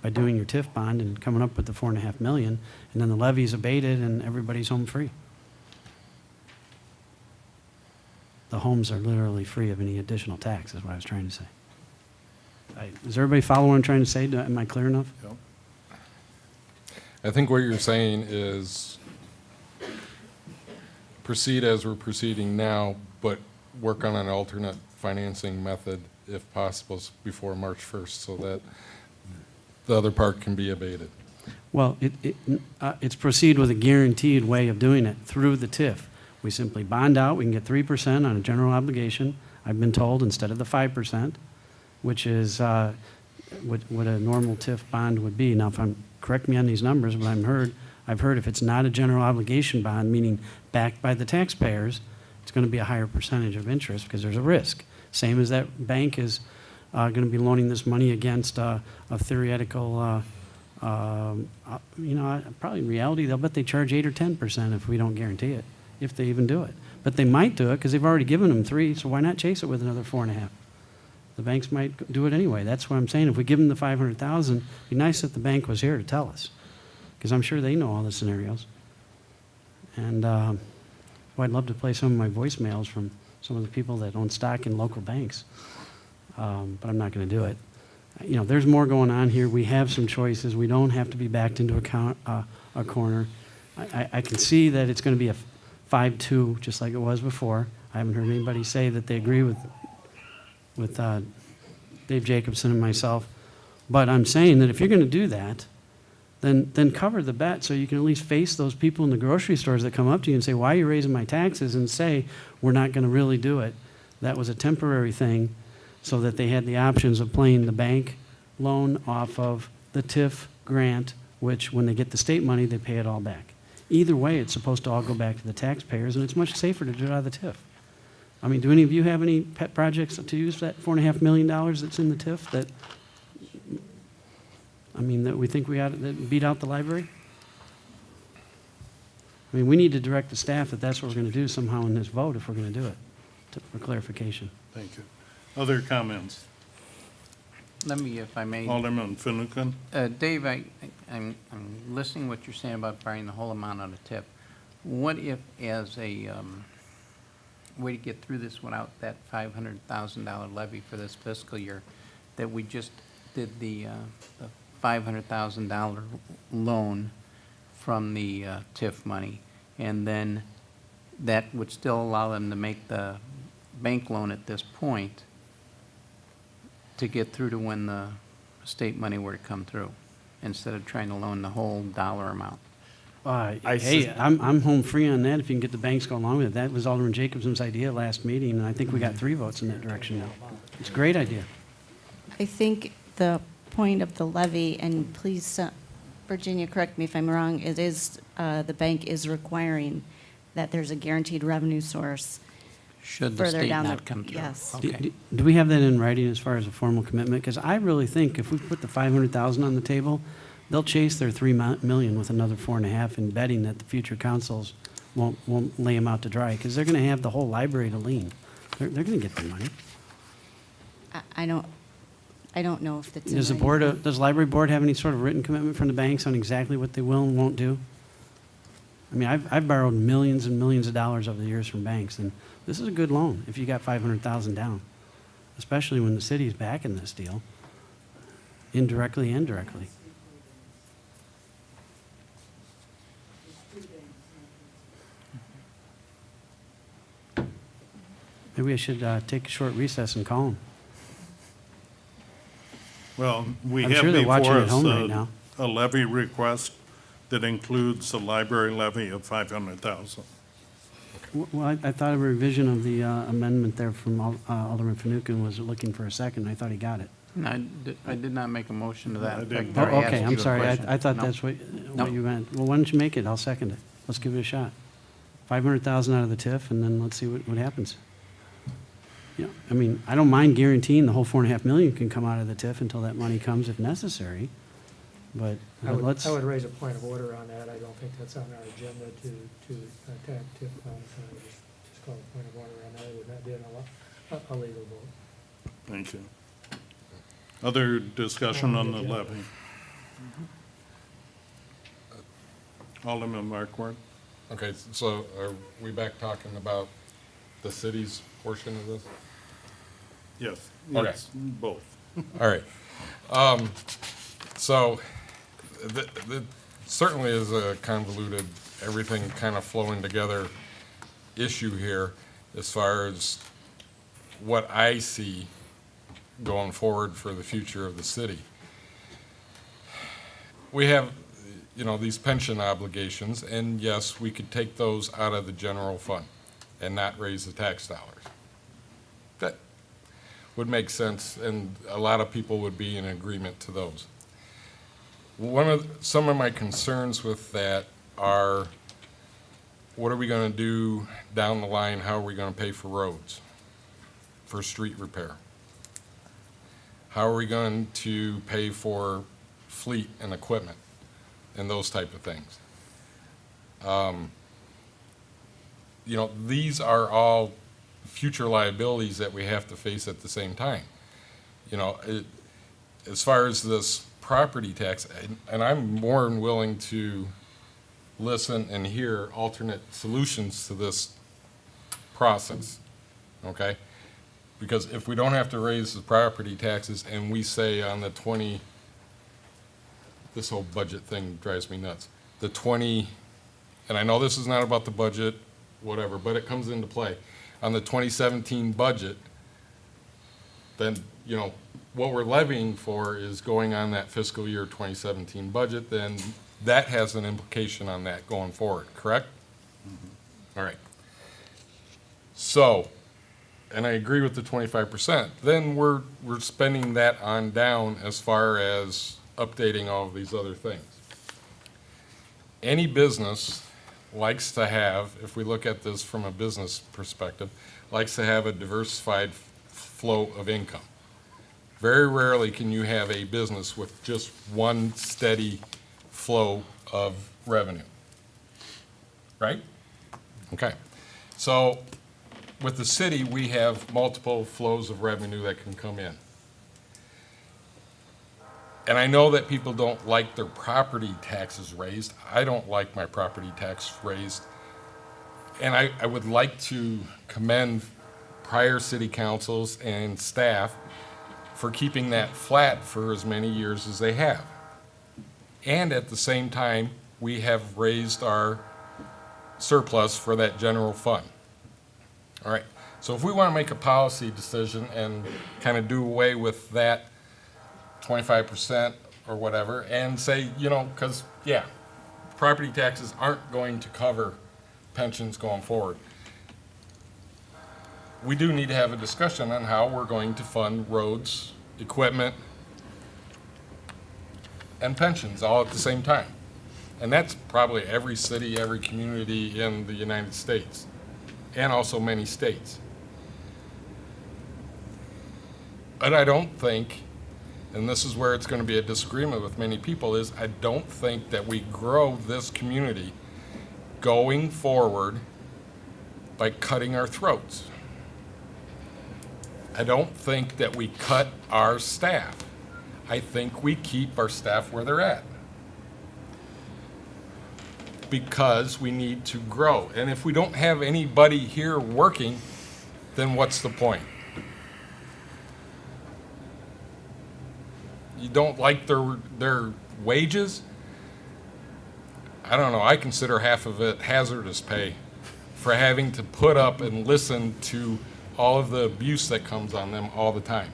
by doing your TIF bond and coming up with the 4.5 million, and then the levy's abated and everybody's home free. The homes are literally free of any additional tax, is what I was trying to say. Does everybody follow what I'm trying to say? Am I clear enough? I think what you're saying is proceed as we're proceeding now, but work on an alternate financing method, if possible, before March 1st, so that the other part can be abated. Well, it's proceed with a guaranteed way of doing it through the TIF. We simply bond out, we can get 3% on a general obligation, I've been told, instead of the 5%, which is what a normal TIF bond would be. Now, correct me on these numbers, but I've heard if it's not a general obligation bond, meaning backed by the taxpayers, it's going to be a higher percentage of interest because there's a risk. Same as that bank is going to be loaning this money against a theoretical, probably in reality, they'll bet they charge 8 or 10% if we don't guarantee it, if they even do it. But they might do it because they've already given them 3, so why not chase it with another 4.5? The banks might do it anyway. That's what I'm saying. If we give them the 500,000, it'd be nice if the bank was here to tell us, because I'm sure they know all the scenarios. And well, I'd love to play some of my voicemails from some of the people that own stock in local banks, but I'm not going to do it. You know, there's more going on here. We have some choices. We don't have to be backed into a corner. I can see that it's going to be a 5-2, just like it was before. I haven't heard anybody say that they agree with Dave Jacobson and myself. But I'm saying that if you're going to do that, then cover the bet so you can at least face those people in the grocery stores that come up to you and say, why are you raising my taxes? And say, we're not going to really do it. That was a temporary thing, so that they had the options of playing the bank loan off of the TIF grant, which when they get the state money, they pay it all back. Either way, it's supposed to all go back to the taxpayers, and it's much safer to do it out of the TIF. I mean, do any of you have any pet projects to use that $4.5 million that's in the TIF that, I mean, that we think we ought to beat out the library? I mean, we need to direct the staff that that's what we're going to do somehow in this vote if we're going to do it, for clarification. Thank you. Other comments? Let me, if I may. Alderman Finucane? Dave, I'm listening to what you're saying about borrowing the whole amount on a TIF. What if, as a way to get through this without that $500,000 levy for this fiscal year, that we just did the $500,000 loan from the TIF money, and then that would still allow them to make the bank loan at this point to get through to when the state money were to come through, instead of trying to loan the whole dollar amount. Hey, I'm home free on that if you can get the banks going along with it. That was Alderman Jacobson's idea last meeting, and I think we got 3 votes in that direction now. It's a great idea. I think the point of the levy, and please, Virginia, correct me if I'm wrong, it is, the bank is requiring that there's a guaranteed revenue source Should the further state down not the, come through? yes. Okay. Do we have that in writing as far as a formal commitment? Because I really think if we put the 500,000 on the table, they'll chase their 3 million with another 4.5 and betting that the future councils won't lay them out to dry, because they're going to have the whole library to lean. They're going to get their money. I don't know if it's. Does the library board have any sort of written commitment from the banks on exactly what they will and won't do? I mean, I've borrowed millions and millions of dollars over the years from banks, and this is a good loan if you got 500,000 down, especially when the city's backing this deal, indirectly and directly. Maybe I should take a short recess and call them. Well, we I'm have sure they're watching before at us home right now. a levy request that includes a library levy of 500,000. Well, I thought a revision of the amendment there from Alderman Finucane was looking for a second. I thought he got it. No, I did not make a motion to that I effect. didn't. or Oh, ask okay, you I'm a sorry. question. I thought No. that's what No. you meant. Well, why don't you make it? I'll second it. Let's give it a shot. 500,000 out of the TIF, and then let's see what happens. You know, I mean, I don't mind guaranteeing the whole 4.5 million can come out of the TIF until that money comes if necessary, but let's. I would raise a point of order on that. I don't think that's on our agenda to attack TIF funds. I would just call a point of order on that. It would not be a legal vote. Thank you. Other discussion on the levy? Alderman Markwart. Okay, so are we back talking about the city's portion of this? Yes, Okay. it's both. All right. So, the certainly is a convoluted, everything kind of flowing together issue here as far as what I see going forward for the future of the city. We have, you know, these pension obligations, and yes, we could take those out of the general fund and not raise the tax dollars. That would make sense, and a lot of people would be in agreement to those. Some of my concerns with that are, what are we going to do down the line? How are we going to pay for roads, for street repair? How are we going to pay for fleet and equipment and those type of things? You know, these are all future liabilities that we have to face at the same time. You know, as far as this property tax, and I'm more than willing to listen and hear alternate solutions to this process, okay? Because if we don't have to raise the property taxes and we say on the 20, this whole budget thing drives me nuts. The 20, and I know this is not about the budget, whatever, but it comes into play. On the 2017 budget, then, you know, what we're levying for is going on that fiscal year 2017 budget, then that has an implication on that going forward, correct? All right. So, and I agree with the 25%, then we're spending that on down as far as updating all of these other things. Any business likes to have, if we look at this from a business perspective, likes to have a diversified flow of income. Very rarely can you have a business with just one steady flow of revenue. Right? Okay. So with the city, we have multiple flows of revenue that can come in. And I know that people don't like their property taxes raised. I don't like my property tax raised. And I would like to commend prior city councils and staff for keeping that flat for as many years as they have. And at the same time, we have raised our surplus for that general fund. All right, so if we want to make a policy decision and kind of do away with that 25% or whatever, and say, you know, because, yeah, property taxes aren't going to cover pensions going forward. We do need to have a discussion on how we're going to fund roads, equipment, and pensions all at the same time. And that's probably every city, every community in the United States, and also many states. But I don't think, and this is where it's going to be a disagreement with many people, is I don't think that we grow this community going forward by cutting our throats. I don't think that we cut our staff. I think we keep our staff where they're at. Because we need to grow. And if we don't have anybody here working, then what's the point? You don't like their wages? I don't know, I consider half of it hazardous pay for having to put up and listen to all of the abuse that comes on them all the time.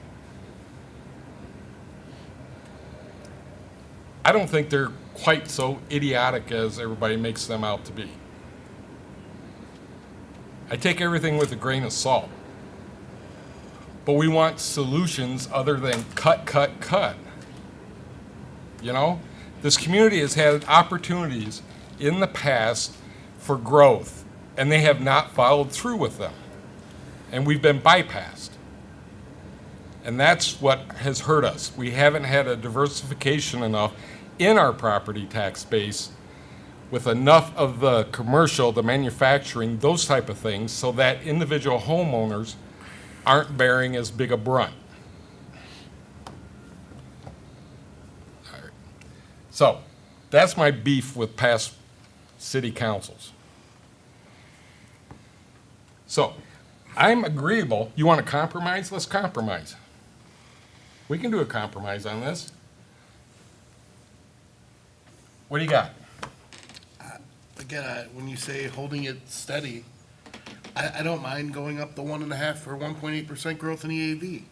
I don't think they're quite so idiotic as everybody makes them out to be. I take everything with a grain of salt. But we want solutions other than cut, cut, cut. You know, this community has had opportunities in the past for growth and they have not followed through with them. And we've been bypassed. And that's what has hurt us. We haven't had a diversification enough in our property tax base with enough of the commercial, the manufacturing, those type of things, so that individual homeowners aren't bearing as big a brunt. All right. So, that's my beef with past city councils. So, I'm agreeable. You want to compromise? Let's compromise. We can do a compromise on this. What do you got? Again, when you say holding it steady, I don't mind going up the 1.5 or 1.8% growth in EAV.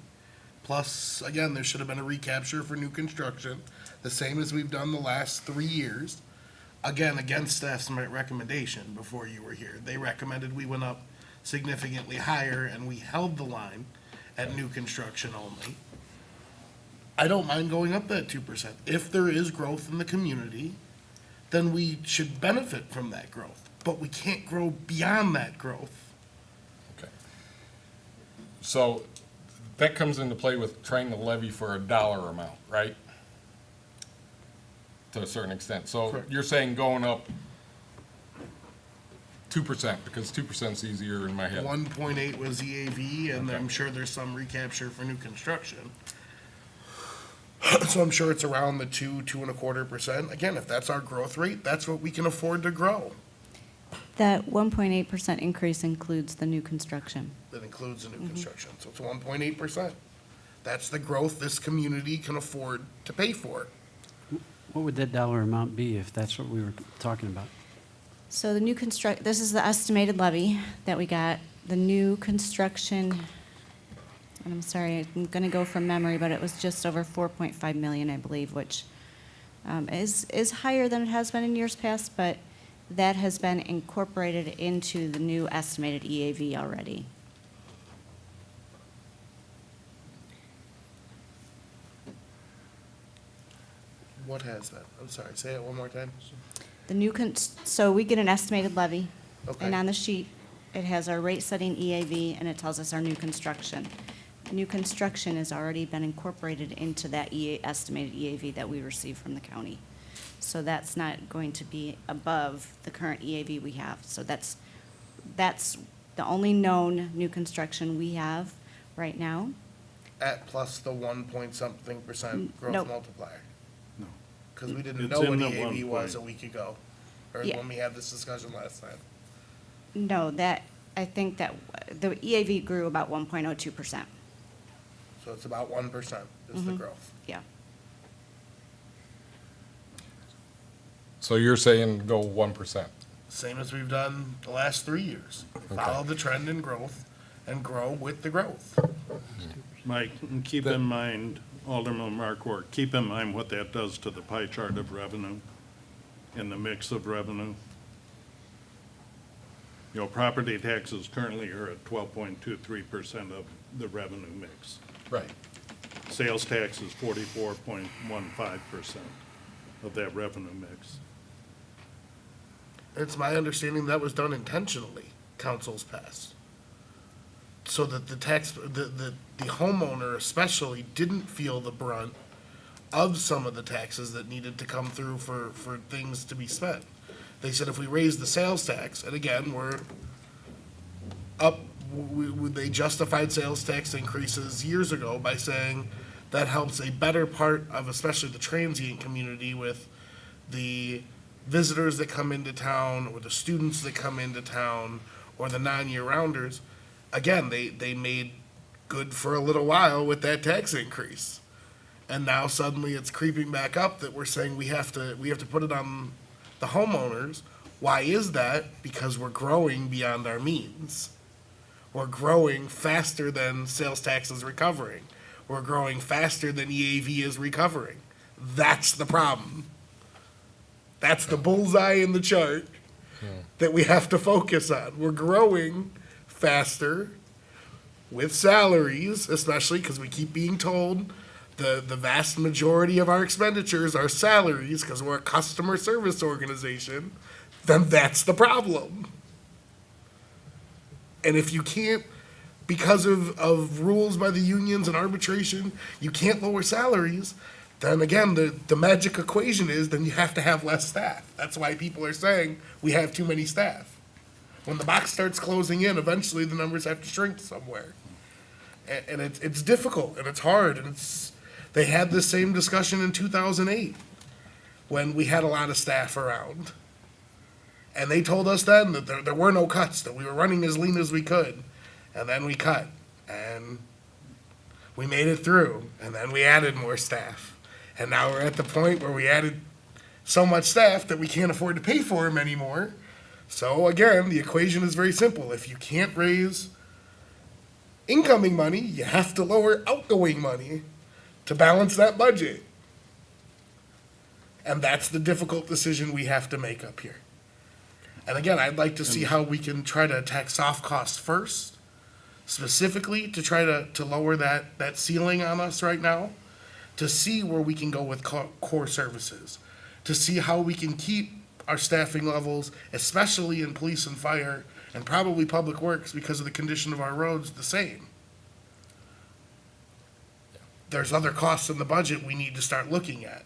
Plus, again, there should have been a recapture for new construction, the same as we've done the last 3 years. Again, against staff's recommendation before you were here. They recommended we went up significantly higher, and we held the line at new construction only. I don't mind going up that 2%. If there is growth in the community, then we should benefit from that growth. But we can't grow beyond that growth. Okay. So that comes into play with trying to levy for a dollar amount, right? To a certain extent. So Correct. you're saying going up 2%, because 2% is easier in my head. 1.8 was EAV, and Okay. I'm sure there's some recapture for new construction. So I'm sure it's around the 2.25%. Again, if that's our growth rate, that's what we can afford to grow. That 1.8% increase includes the new construction. That includes the new construction. So it's 1.8%. That's the growth this community can afford to pay for. What would that dollar amount be if that's what we were talking about? So the new this is the estimated levy that we got. The new construction, and I'm sorry, I'm going to go from memory, but it was just over 4.5 million, I believe, which is higher than it has been in years past, but that has been incorporated into the new estimated EAV already. What has that? I'm sorry, say it one more time. The new, so we get an estimated levy, Okay. and on the sheet, it has our rate-setting EAV, and it tells us our new construction. New construction has already been incorporated into that estimated EAV that we receive from the county. So that's not going to be above the current EAV we have. So that's the only known new construction we have right now. At plus the 1-point-something% growth Nope. multiplier. No. Because we didn't It's know what in the EAV 1 was point. a week ago, or Yeah. when we had this discussion last time. No, I think that the EAV grew about 1.02%. So it's about 1% is the Mhm. growth. Yeah. So you're saying go 1%? Same as we've done the last 3 years. Okay. Follow the trend in growth and grow with the growth. Mike, and keep in mind, Alderman Markwart, keep in mind what that does to the pie chart of revenue and the mix of revenue. You know, property taxes currently are at 12.23% of the revenue mix. Right. Sales tax is 44.15% of that revenue mix. It's my understanding that was done intentionally, councils passed. So that the homeowner especially didn't feel the brunt of some of the taxes that needed to come through for things to be spent. They said if we raise the sales tax, and again, we're up, they justified sales tax increases years ago by saying that helps a better part of especially the transient community with the visitors that come into town, or the students that come into town, or the non-year rounders. Again, they made good for a little while with that tax increase. And now suddenly it's creeping back up that we're saying we have to put it on the homeowners. Why is that? Because we're growing beyond our means. We're growing faster than sales tax is recovering. We're growing faster than EAV is recovering. That's the problem. That's the bullseye in the chart that we have to focus on. We're growing faster with salaries, especially because we keep being told the vast majority of our expenditures are salaries because we're a customer service organization, then that's the problem. And if you can't, because of rules by the unions and arbitration, you can't lower salaries, then again, the magic equation is then you have to have less staff. That's why people are saying we have too many staff. When the box starts closing in, eventually the numbers have to shrink somewhere. And it's difficult and it's hard and they had the same discussion in 2008 when we had a lot of staff around. And they told us then that there were no cuts, that we were running as lean as we could. And then we cut and we made it through and then we added more staff. And now we're at the point where we added so much staff that we can't afford to pay for them anymore. So again, the equation is very simple. If you can't raise incoming money, you have to lower outgoing money to balance that budget. And that's the difficult decision we have to make up here. And again, I'd like to see how we can try to attack soft costs first, specifically to try to lower that ceiling on us right now, to see where we can go with core services, to see how we can keep our staffing levels, especially in police and fire, and probably public works because of the condition of our roads, the same. There's other costs in the budget we need to start looking at.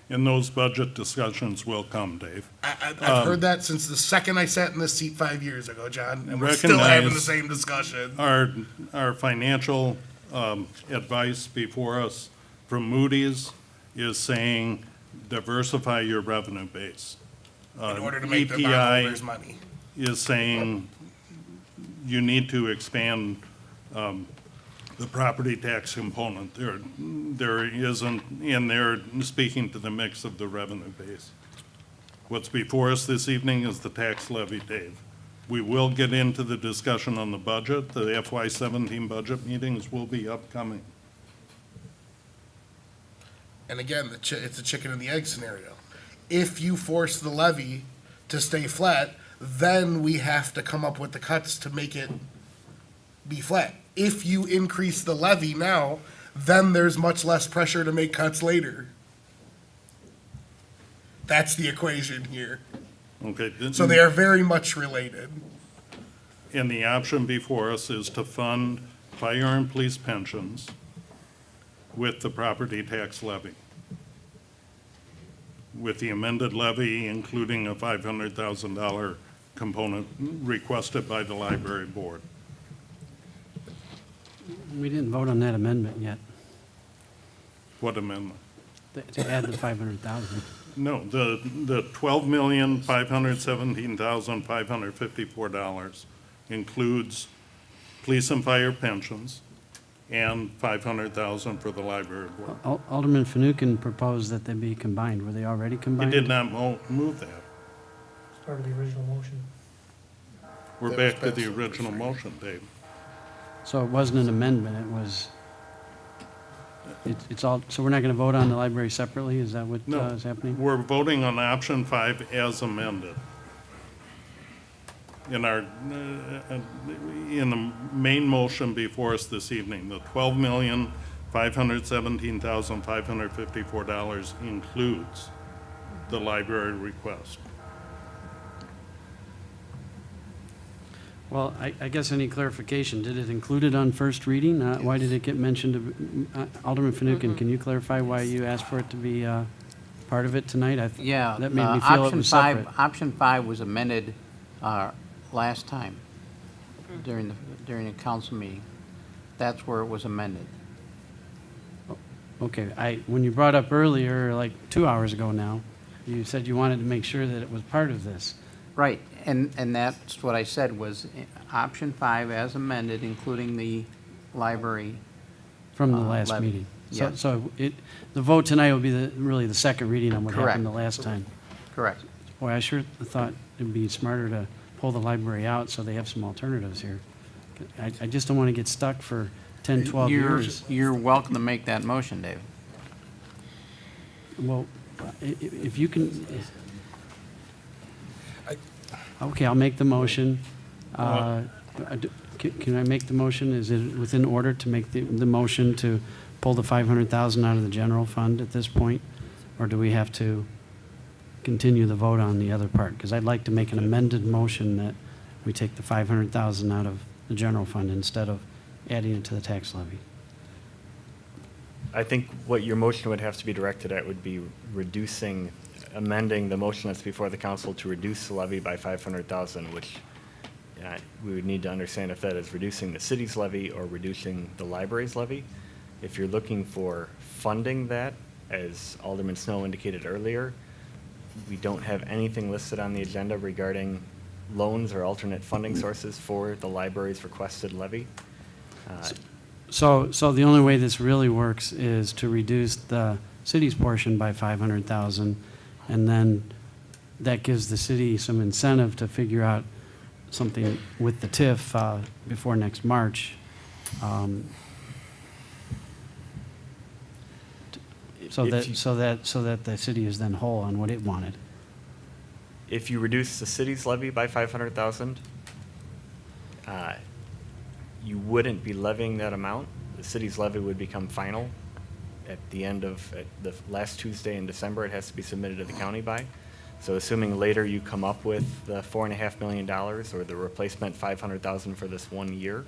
And those budget discussions will come, Dave. I've heard that since the second I sat in this seat 5 years ago, John, and we're still having the same discussion. Our financial advice before us from Moody's is saying diversify your revenue base. In order to make the EPI bondholders money. is saying you need to expand the property tax component. There isn't, and they're speaking to the mix of the revenue base. What's before us this evening is the tax levy, Dave. We will get into the discussion on the budget. The FY17 budget meetings will be upcoming. And again, it's a chicken and the egg scenario. If you force the levy to stay flat, then we have to come up with the cuts to make it be flat. If you increase the levy now, then there's much less pressure to make cuts later. That's the equation here. Okay. So they are very much related. And the option before us is to fund fire and police pensions with the property tax levy. With the amended levy, including a $500,000 component requested by the library board. We didn't vote on that amendment yet, What amendment? to add the 500,000. No, the $12,517,554 includes police and fire pensions and $500,000 for the library board. Alderman Fanouken proposed that they be combined. Were they already He combined? did not move that. It's part of the original motion. We're That was back to the Spencer. original motion, Dave. So it wasn't an amendment, it was, it's all, so we're not going to vote on the library separately? Is that what No, is happening? we're voting on option 5 as amended. In the main motion before us this evening, the $12,517,554 includes the library request. Well, I guess I need clarification. Did it include it on first reading? Why did it get mentioned? Alderman Fanouken, can you clarify why you asked for it to be part of it tonight? Yeah. That made me feel it was separate. Option 5 was amended last time during the council meeting. That's where it was amended. Okay, when you brought up earlier, like 2 hours ago now, you said you wanted to make sure that it was part of this. Right, and that's what I said was option 5 as amended, including the library. From the last levy. meeting. Yes. So the vote tonight will be really the second reading on what Correct. happened the last time. Correct. Boy, I sure thought it'd be smarter to pull the library out so they have some alternatives here. I just don't want to get stuck for 10, 12 years. You're welcome to make that motion, David. Well, if you can, okay, I'll make the motion. Can I make the motion? Is it within order to make the motion to pull the 500,000 out of the general fund at this point? Or do we have to continue the vote on the other part? Because I'd like to make an amended motion that we take the 500,000 out of the general fund instead of adding it to the tax levy. I think what your motion would have to be directed at would be amending the motion that's before the council to reduce the levy by 500,000, which we would need to understand if that is reducing the city's levy or reducing the library's levy. If you're looking for funding that, as Alderman Snow indicated earlier, we don't have anything listed on the agenda regarding loans or alternate funding sources for the library's requested levy. So the only way this really works is to reduce the city's portion by 500,000, and then that gives the city some incentive to figure out something with the TIF before next March. So that the city is then whole on what it wanted. If you reduce the city's levy by 500,000, you wouldn't be levying that amount. The city's levy would become final at the last Tuesday in December. It has to be submitted to the county by. So assuming later you come up with the $4.5 million or the replacement 500,000 for this 1 year,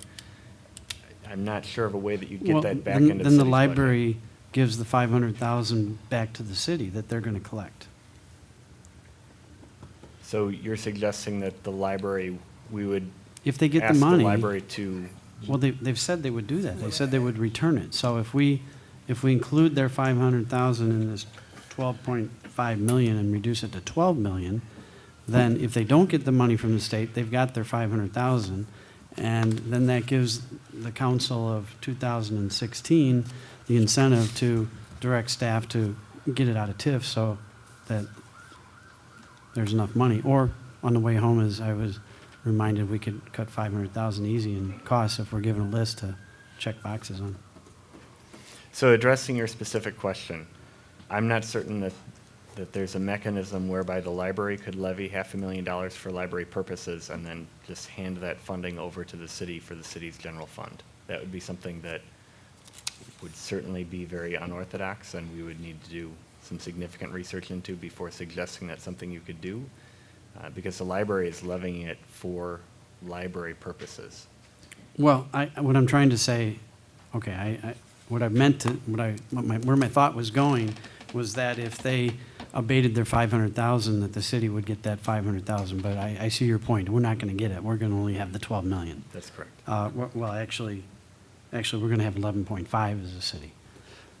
I'm not sure of a way that you get that back into the Then the city's library gives the 500,000 back to the city that they're going to collect. So you're suggesting that the library, we would If they get the ask money. the library to, Well, they've said they would do that. They said they would return it. So if we include their 500,000 in this 12.5 million and reduce it to 12 million, then if they don't get the money from the state, they've got their 500,000. And then that gives the council of 2016 the incentive to direct staff to get it out of TIF so that there's enough money. Or on the way home, as I was reminded, we could cut 500,000 easy in costs if we're given a list to check boxes on. so addressing your specific question, I'm not certain that there's a mechanism whereby the library could levy $500,000 for library purposes and then just hand that funding over to the city for the city's general fund. That would be something that would certainly be very unorthodox, and we would need to do some significant research into before suggesting that's something you could do, because the library is levying it for library purposes. Well, what I'm trying to say, okay, what I meant to, where my thought was going was that if they abated their 500,000, that the city would get that 500,000. But I see your point. We're not going to get it. We're going to only have the 12 million. That's correct. Well, actually, we're going to have 11.5 as a city.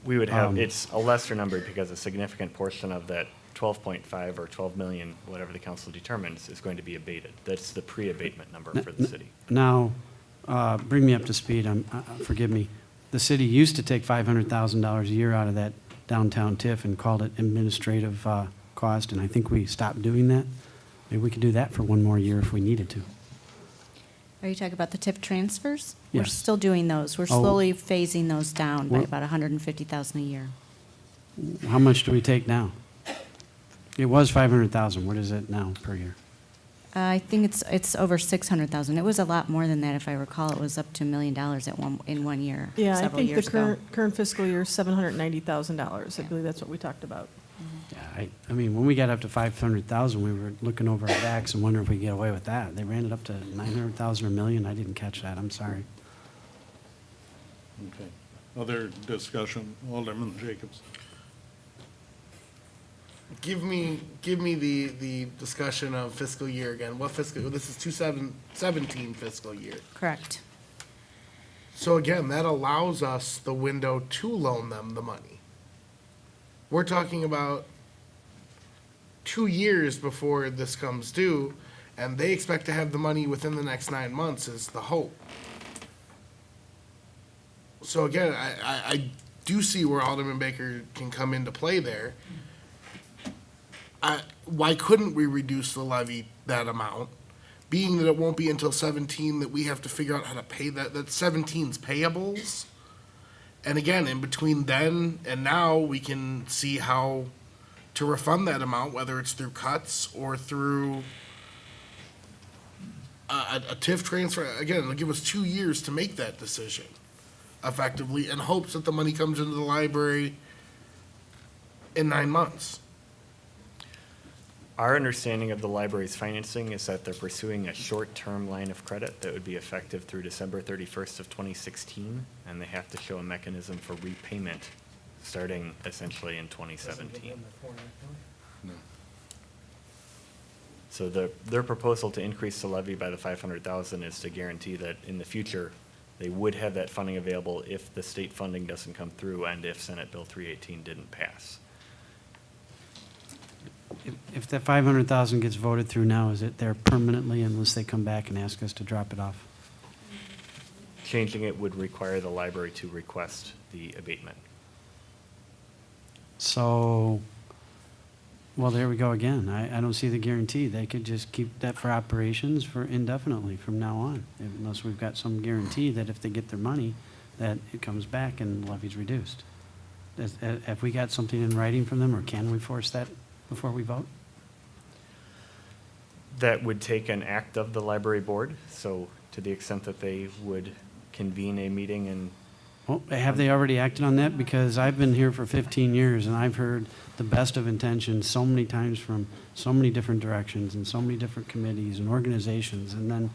We would have, it's a lesser number because a significant portion of that 12.5 or 12 million, whatever the council determines, is going to be abated. That's the pre-abatement number for the city. Now, bring me up to speed. Forgive me. The city used to take $500,000 a year out of that downtown TIF and called it administrative cost, and I think we stopped doing that. Maybe we could do that for one more year if we needed to. Are you talking about the TIF transfers? We're Yes. still doing those. We're Oh. slowly phasing those down by Well- about 150,000 a year. How much do we take now? It was 500,000. What is it now per year? I think it's over 600,000. It was a lot more than that, if I recall. It was up to $1 million in 1 year, Yeah, I several think the years ago. current fiscal year is $790,000. I believe that's what we talked about. Yeah, I mean, when we got up to 500,000, we were looking over our backs and wondering if we could get away with that. They ran it up to 900,000 or $1 million. I didn't catch that. I'm sorry. Okay. Other discussion, Alderman Jacobs. Give me the discussion of fiscal year again. What fiscal, this is 2017 fiscal year. Correct. So again, that allows us the window to loan them the money. We're talking about 2 years before this comes due, and they expect to have the money within the next 9 months is the hope. So again, I do see where Alderman Baker can come into play there. Why couldn't we reduce the levy that amount? Being that it won't be until 17 that we have to figure out how to pay that 17's payables. And again, in between then and now, we can see how to refund that amount, whether it's through cuts or through a TIF transfer. Again, it'll give us 2 years to make that decision effectively in hopes that the money comes into the library in 9 months. Our understanding of the library's financing is that they're pursuing a short-term line of credit that would be effective through December 31st of 2016, and they have to show a mechanism for repayment starting essentially in 2017. No. So their proposal to increase the levy by the 500,000 is to guarantee that in the future, they would have that funding available if the state funding doesn't come through and if Senate Bill 318 didn't pass. If that 500,000 gets voted through now, is it there permanently unless they come back and ask us to drop it off? Changing it would require the library to request the abatement. So, well, there we go again. I don't see the guarantee. They could just keep that for operations for indefinitely from now on, unless we've got some guarantee that if they get their money, that it comes back and the levy's reduced. Have we got something in writing from them, or can we force that before we vote? That would take an act of the library board, so to the extent that they would convene a meeting and Well, have they already acted on that? Because I've been here for 15 years, and I've heard the best of intentions so many times from so many different directions and so many different committees and organizations, and then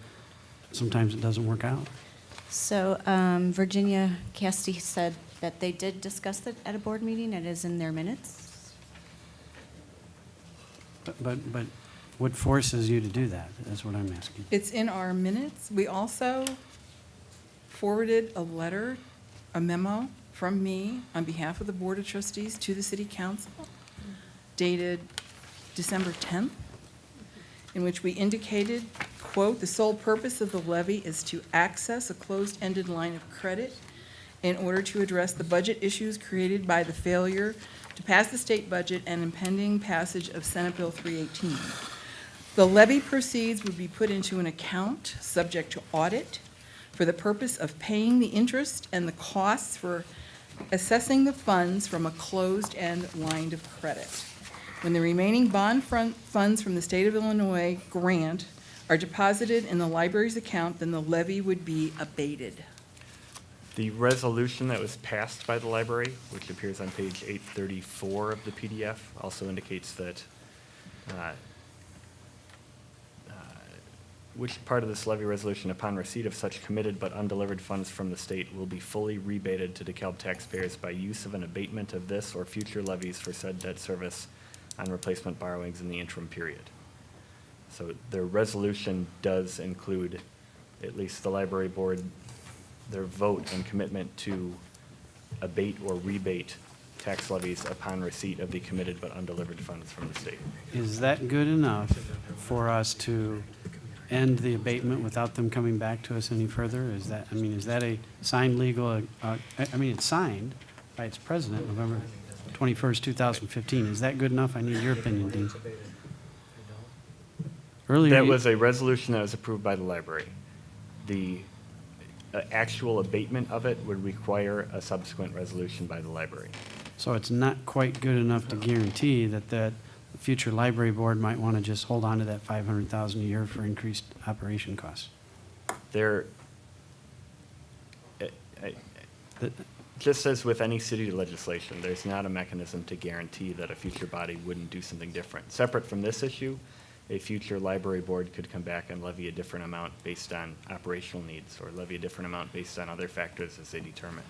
sometimes it doesn't work out. So Virginia Cassidy said that they did discuss it at a board meeting. It is in their minutes. But what forces you to do that? That's what I'm asking. It's in our minutes. We also forwarded a letter, a memo from me on behalf of the Board of Trustees to the City Council dated December 10th, in which we indicated, quote, "The sole purpose of the levy is to access a closed-ended line of credit in order to address the budget issues created by the failure to pass the state budget and impending passage of Senate Bill 318. The levy proceeds would be put into an account subject to audit for the purpose of paying the interest and the costs for assessing the funds from a closed-end line of credit. When the remaining bond funds from the state of Illinois grant are deposited in the library's account, then the levy would be abated." the resolution that was passed by the library, which appears on page 834 of the PDF, also indicates that which part of this levy resolution, upon receipt of such committed but undelivered funds from the state, will be fully rebated to DeKalb taxpayers by use of an abatement of this or future levies for said debt service on replacement borrowings in the interim period. So their resolution does include, at least the library board, their vote and commitment to abate or rebate tax levies upon receipt of the committed but undelivered funds from the state. Is that good enough for us to end the abatement without them coming back to us any further? Is that, I mean, is that a signed legal, I mean, it's signed by its president, November 21st, 2015. Is that good enough? I need your opinion, Dean. Earlier, That was a resolution that was approved by the library. The actual abatement of it would require a subsequent resolution by the library. so it's not quite good enough to guarantee that the future library board might want to just hold on to that 500,000 a year for increased operation costs. There, That- just as with any city legislation, there's not a mechanism to guarantee that a future body wouldn't do something different. Separate from this issue, a future library board could come back and levy a different amount based on operational needs, or levy a different amount based on other factors as they determine.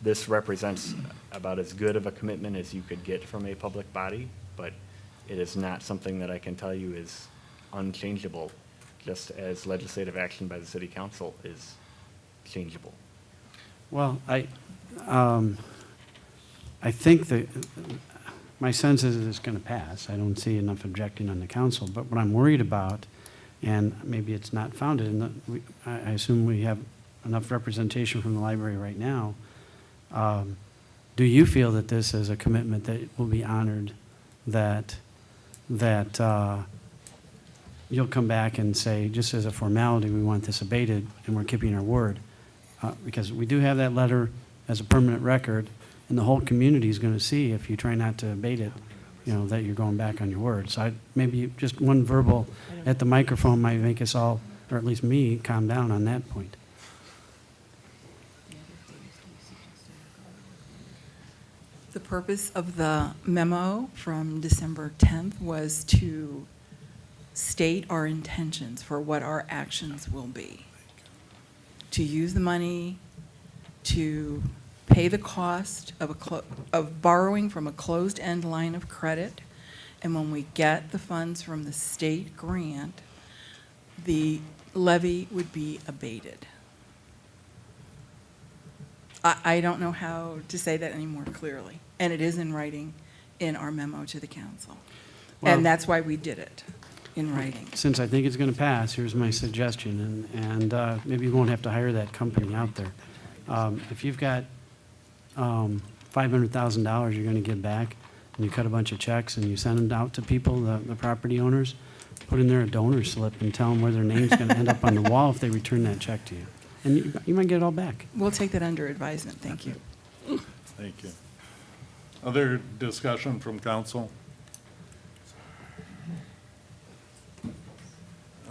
This represents about as good of a commitment as you could get from a public body, but it is not something that I can tell you is unchangeable, just as legislative action by the city council is changeable. Well, I think that, my sense is it's going to pass. I don't see enough objecting on the council, but what I'm worried about, and maybe it's not founded, and I assume we have enough representation from the library right now. Do you feel that this is a commitment that will be honored, that you'll come back and say, just as a formality, we want this abated, and we're keeping our word? Because we do have that letter as a permanent record, and the whole community is going to see, if you try not to abate it, you know, that you're going back on your word. So maybe just one verbal at the microphone might make us all, or at least me, calm down on that point. The purpose of the memo from December 10th was to state our intentions for what our actions will be. To use the money to pay the cost of borrowing from a closed-end line of credit, and when we get the funds from the state grant, the levy would be abated. I don't know how to say that any more clearly, and it is in writing in our memo to the council. Well- And that's why we did it, in writing. Since I think it's going to pass, here's my suggestion, and maybe you won't have to hire that company out there. If you've got $500,000 you're going to give back, and you cut a bunch of checks and you send them out to people, the property owners, put in there a donor slip and tell them where their name's going to end up on the wall if they return that check to you. And you might get it all back. We'll take that under advisement, thank you. Thank you. Other discussion from council?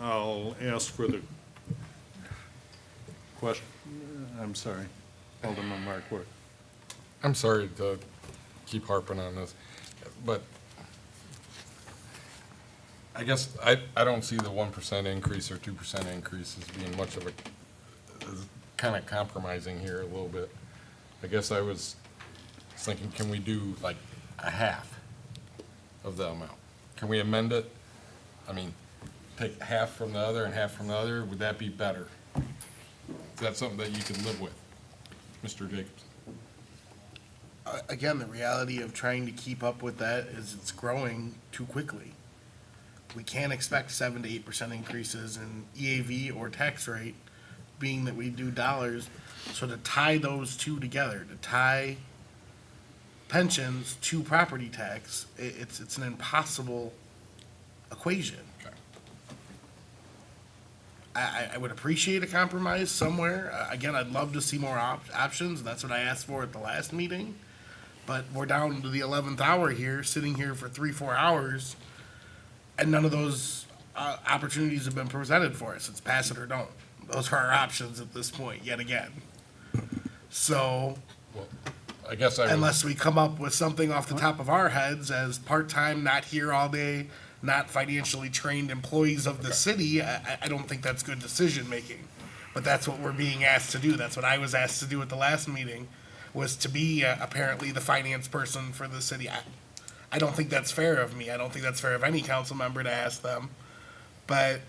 I'll ask for the question. I'm sorry. Alderman Markworth. I'm sorry to keep harping on this, but I guess I don't see the 1% increase or 2% increase as being much of a, kind of compromising here a little bit. I guess I was thinking, can we do like a half of the amount? Can we amend it? I mean, take half from the other and half from the other, would that be better? Is that something that you could live with, Mr. Jacobs? Again, the reality of trying to keep up with that is it's growing too quickly. We can't expect 7 to 8% increases in EAV or tax rate, being that we do dollars. So to tie those two together, to tie pensions to property tax, it's an impossible equation. I would appreciate a compromise somewhere. Again, I'd love to see more options. That's what I asked for at the last meeting. But we're down to the 11th hour here, sitting here for 3-4 hours, and none of those opportunities have been presented for us. It's pass it or don't. Those are our options at this point, yet again. So, Well, I guess I would. unless we come up with something off the top of our heads as part-time, not here all day, not financially trained employees of the city, I don't think that's good decision-making. But that's what we're being asked to do. That's what I was asked to do at the last meeting, was to be apparently the finance person for the city. I don't think that's fair of me. I don't think that's fair of any council member to ask them. But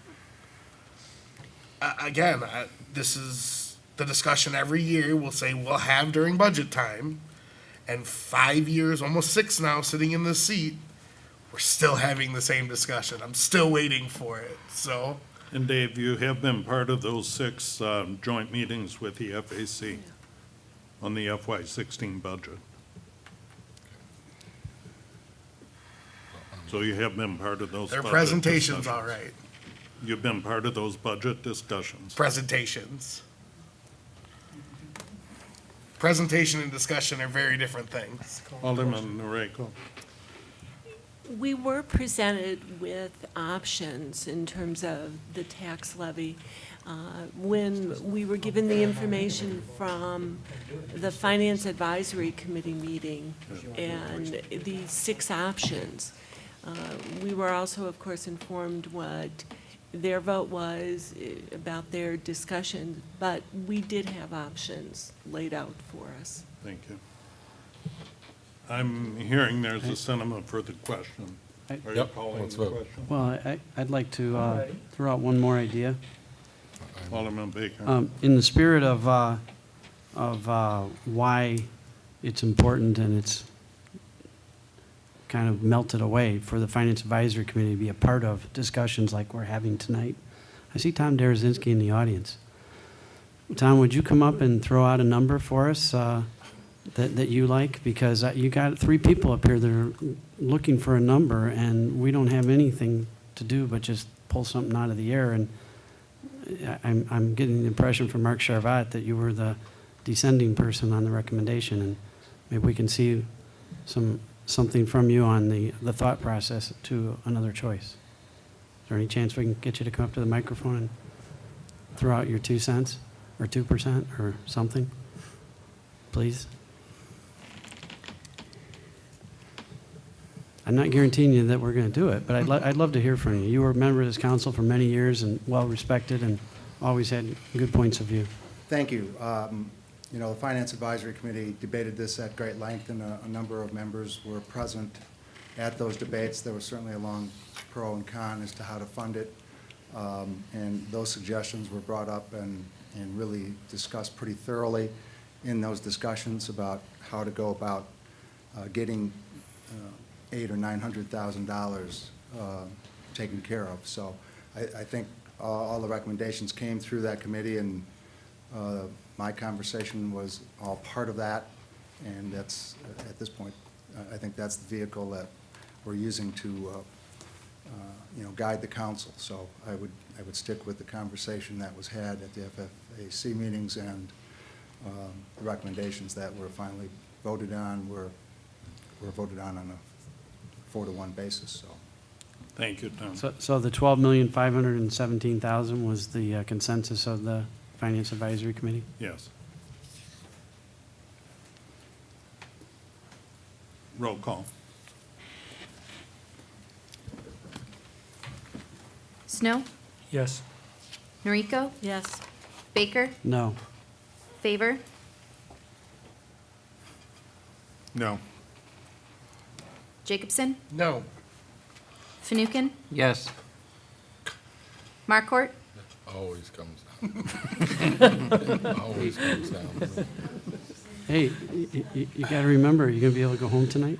again, this is the discussion every year we'll say we'll have during budget time. And 5 years, almost 6 now, sitting in this seat, we're still having the same discussion. I'm still waiting for it, so. And Dave, you have been part of those 6 joint meetings with the FAC on the FY16 budget. So you have been part of those. Their budget presentation's discussions. all right. You've been part of those budget discussions. Presentations. Presentation and discussion are very different things. Alderman Noriko. We were presented with options in terms of the tax levy. When we were given the information from the Finance Advisory Committee meeting and the 6 options, we were also, of course, informed what their vote was about their discussion, but we did have options laid out for us. Thank you. I'm hearing there's a sentiment for the question. Are you Yep, calling let's the vote. question? Well, I'd like to throw out one more idea. Alderman Baker. In the spirit of why it's important and it's kind of melted away for the Finance Advisory Committee to be a part of discussions like we're having tonight. I see Tom Darazinski in the audience. Tom, would you come up and throw out a number for us that you like? Because you got 3 people up here that are looking for a number, and we don't have anything to do but just pull something out of the air. And I'm getting the impression from Mark Charvat that you were the descending person on the recommendation, and maybe we can see something from you on the thought process to another choice. Is there any chance we can get you to come up to the microphone and throw out your 2 cents or 2% or something, please? I'm not guaranteeing you that we're going to do it, but I'd love to hear from you. You were a member of this council for many years and well-respected and always had good points of view. Thank you. You know, the Finance Advisory Committee debated this at great length, and a number of members were present at those debates. There was certainly a long pro and con as to how to fund it, and those suggestions were brought up and really discussed pretty thoroughly in those discussions about how to go about getting $800,000 or $900,000 taken care of. So I think all the recommendations came through that committee, and my conversation was all part of that, and that's, at this point, I think that's the vehicle that we're using to, you know, guide the council. So I would stick with the conversation that was had at the FFAC meetings, and the recommendations that were finally voted on were voted on a 4-to-1 basis, so. Thank you, Tom. So the $12,517,000 was the consensus of the Finance Advisory Committee? Yes. Roll call. Snow? Yes. Noriko? Yes. Baker? No. Favor? No. Jacobson? No. Fanouken? Yes. Always Markort? comes down. Always comes down. Hey, you got to remember, you're going to be able to go home tonight?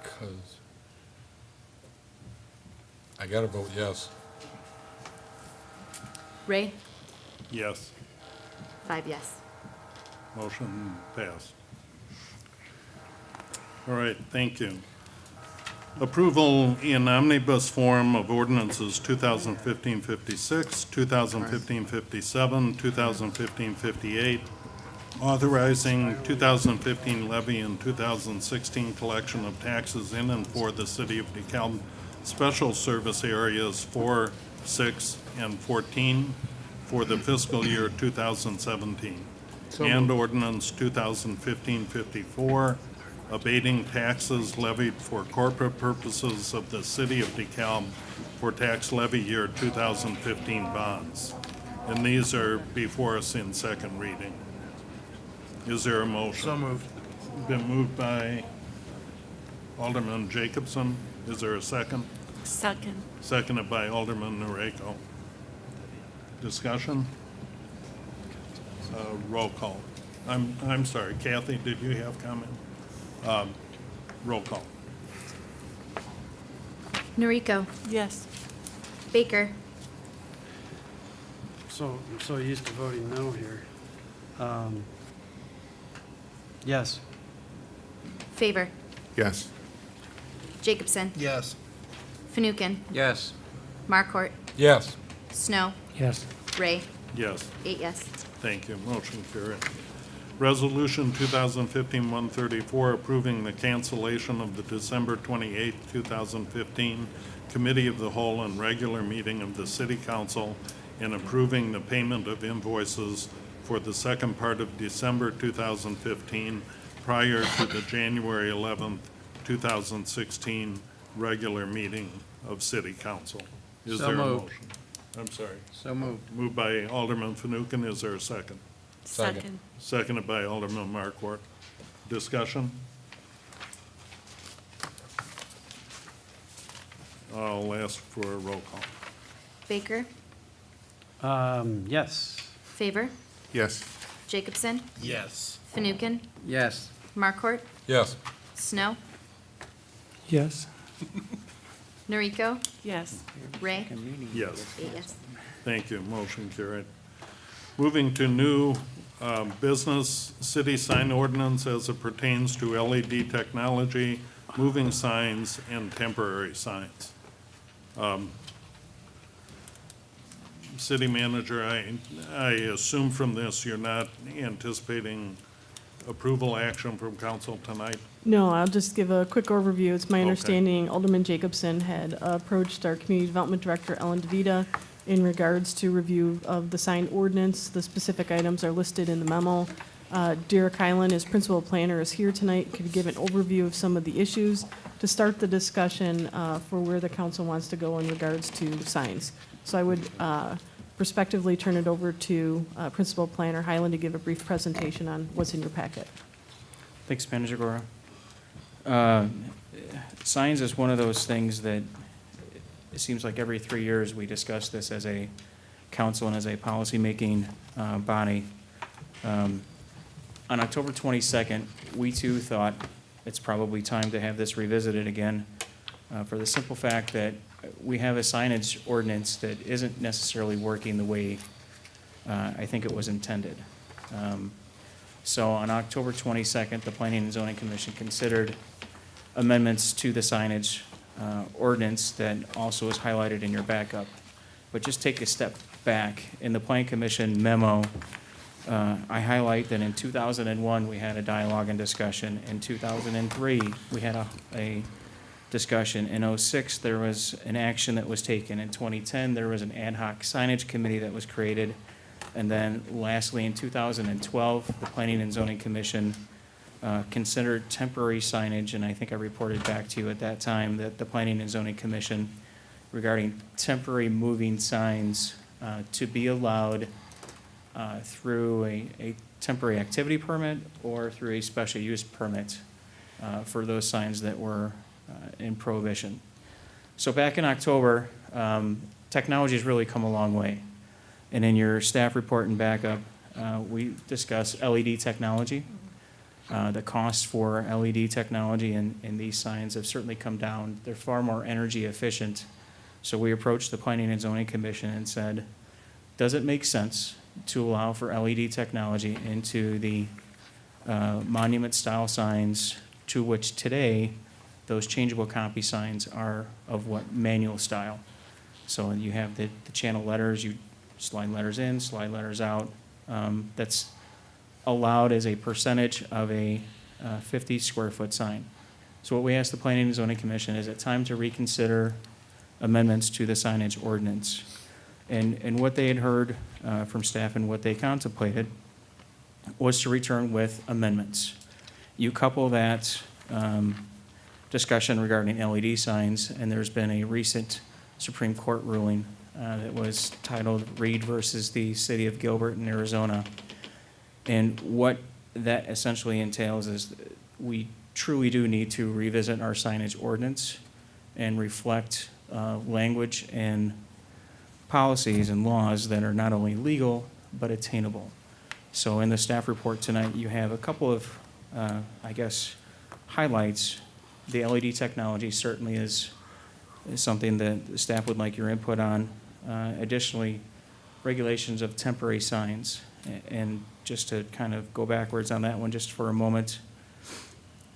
Because I got to vote yes. Ray? Yes. 5 yes. Motion passed. All right, thank you. Approval in omnibus form of ordinances 2015-56, 2015-57, 2015-58, authorizing 2015 levy and 2016 collection of taxes in and for the city of DeKalb special service areas 4, 6, and 14 for the fiscal year 2017. And ordinance 2015-54, abating taxes levied for corporate purposes of the city of DeKalb for tax levy year 2015 bonds. And these are before us in second reading. Is there a motion? So moved. Been moved by Alderman Jacobson. Is there a second? Second. Seconded by Alderman Noriko. Discussion? Roll call. I'm sorry, Kathy, did you have comment? Roll call. Noriko? Yes. Baker? So I'm so used to voting no here. Yes. Favor? Yes. Jacobson? Yes. Fanouken? Yes. Markort? Yes. Snow? Yes. Ray? Yes. 8 yes. Thank you. Motion carried. Resolution 2015-134, approving the cancellation of the December 28, 2015 Committee of the Whole and regular meeting of the City Council, and approving the payment of invoices for the second part of December 2015 prior to the January 11th, 2016 regular meeting of City Council. Is So there a moved. motion? I'm sorry. So moved. Moved by Alderman Fanouken. Is there a second? Second. Seconded by Alderman Markwart. Discussion? I'll ask for a roll call. Baker? Yes. Favor? Yes. Jacobson? Yes. Fanouken? Yes. Markort? Yes. Snow? Yes. Noriko? Yes. Ray? Yes. 8 yes. Thank you. Motion carried. Moving to new business, city sign ordinance as it pertains to LED technology, moving signs, and temporary signs. City manager, I assume from this you're not anticipating approval action from council tonight? No, I'll just give a quick overview. It's my Okay. understanding Alderman Jacobson had approached our Community Development Director, Ellen DeVita, in regards to review of the sign ordinance. The specific items are listed in the memo. Derek Highland, as principal planner, is here tonight, could give an overview of some of the issues to start the discussion for where the council wants to go in regards to signs. So I would prospectively turn it over to Principal Planner Highland to give a brief presentation on what's in your packet. Thanks, Manager Gora. Signs is one of those things that it seems like every 3 years we discuss this as a council and as a policymaking body. On October 22nd, we too thought it's probably time to have this revisited again for the simple fact that we have a signage ordinance that isn't necessarily working the way I think it was intended. So on October 22nd, the Planning and Zoning Commission considered amendments to the signage ordinance that also is highlighted in your backup. But just take a step back. In the Planning Commission memo, I highlight that in 2001, we had a dialogue and discussion. In 2003, we had a discussion. In 2006, there was an action that was taken. In 2010, there was an ad hoc signage committee that was created. And then lastly, in 2012, the Planning and Zoning Commission considered temporary signage, and I think I reported back to you at that time that the Planning and Zoning Commission regarding temporary moving signs to be allowed through a temporary activity permit or through a special use permit for those signs that were in prohibition. So back in October, technology has really come a long way. And in your staff report and backup, we discuss LED technology. The costs for LED technology and these signs have certainly come down. They're far more energy efficient. So we approached the Planning and Zoning Commission and said, does it make sense to allow for LED technology into the monument style signs, to which today those changeable copy signs are of what manual style. So you have the channel letters, you slide letters in, slide letters out. That's allowed as a percentage of a 50 square foot sign. So what we asked the Planning and Zoning Commission is it time to reconsider amendments to the signage ordinance. And what they had heard from staff and what they contemplated was to return with amendments. You couple that discussion regarding LED signs, and there's been a recent Supreme Court ruling that was titled Reed versus the City of Gilbert in Arizona. And what that essentially entails is we truly do need to revisit our signage ordinance and reflect language and policies and laws that are not only legal but attainable. So in the staff report tonight, you have a couple of, I guess, highlights. The LED technology certainly is something that the staff would like your input on. Additionally, regulations of temporary signs. And just to kind of go backwards on that one just for a moment,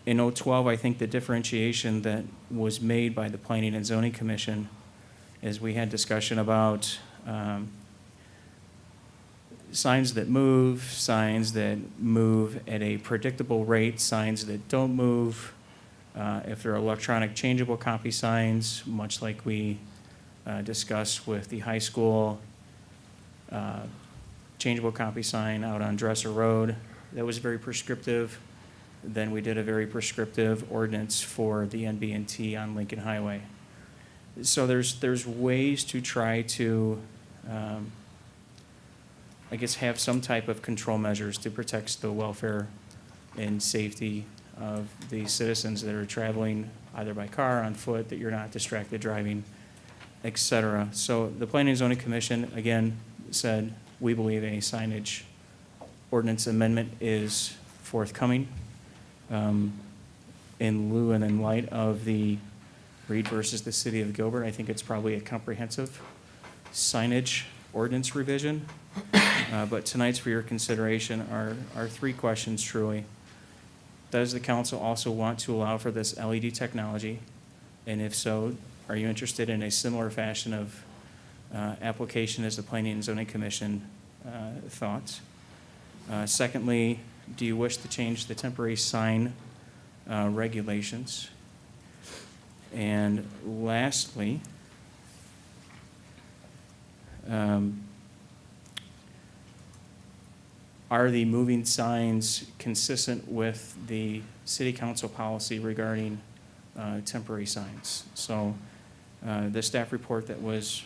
in 2012, I think the differentiation that was made by the Planning and Zoning Commission is we had discussion about signs that move at a predictable rate, signs that don't move. If they're electronic changeable copy signs, much like we discussed with the high school changeable copy sign out on Dresser Road, that was very prescriptive. Then we did a very prescriptive ordinance for the NB&T on Lincoln Highway. So there's ways to try to, I guess, have some type of control measures to protect the welfare and safety of the citizens that are traveling either by car, on foot, that you're not distracted driving, et cetera. So the Planning and Zoning Commission, again, said we believe a signage ordinance amendment is forthcoming. In lieu and in light of the Reed versus the City of Gilbert, I think it's probably a comprehensive signage ordinance revision. But tonight's for your consideration are three questions truly. Does the council also want to allow for this LED technology? And if so, are you interested in a similar fashion of application as the Planning and Zoning Commission thought? Secondly, do you wish to change the temporary sign regulations? And lastly, are the moving signs consistent with the city council policy regarding temporary signs? So the staff report that was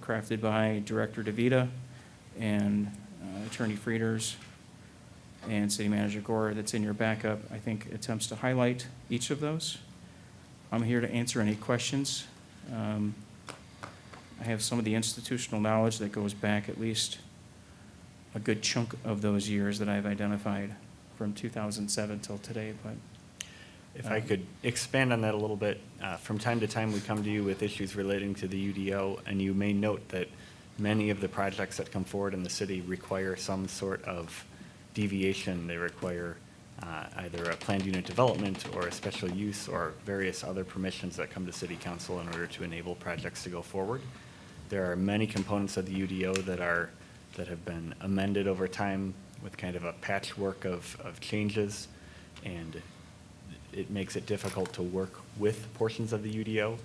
crafted by Director DeVita and Attorney Frieders and City Manager Gore that's in your backup, I think attempts to highlight each of those. I'm here to answer any questions. I have some of the institutional knowledge that goes back at least a good chunk of those years that I've identified from 2007 till today, but. If I could expand on that a little bit, from time to time, we come to you with issues relating to the UDO, and you may note that many of the projects that come forward in the city require some sort of deviation. They require either a planned unit development or a special use or various other permissions that come to city council in order to enable projects to go forward. There are many components of the UDO that have been amended over time with kind of a patchwork of changes, and it makes it difficult to work with portions of the UDO.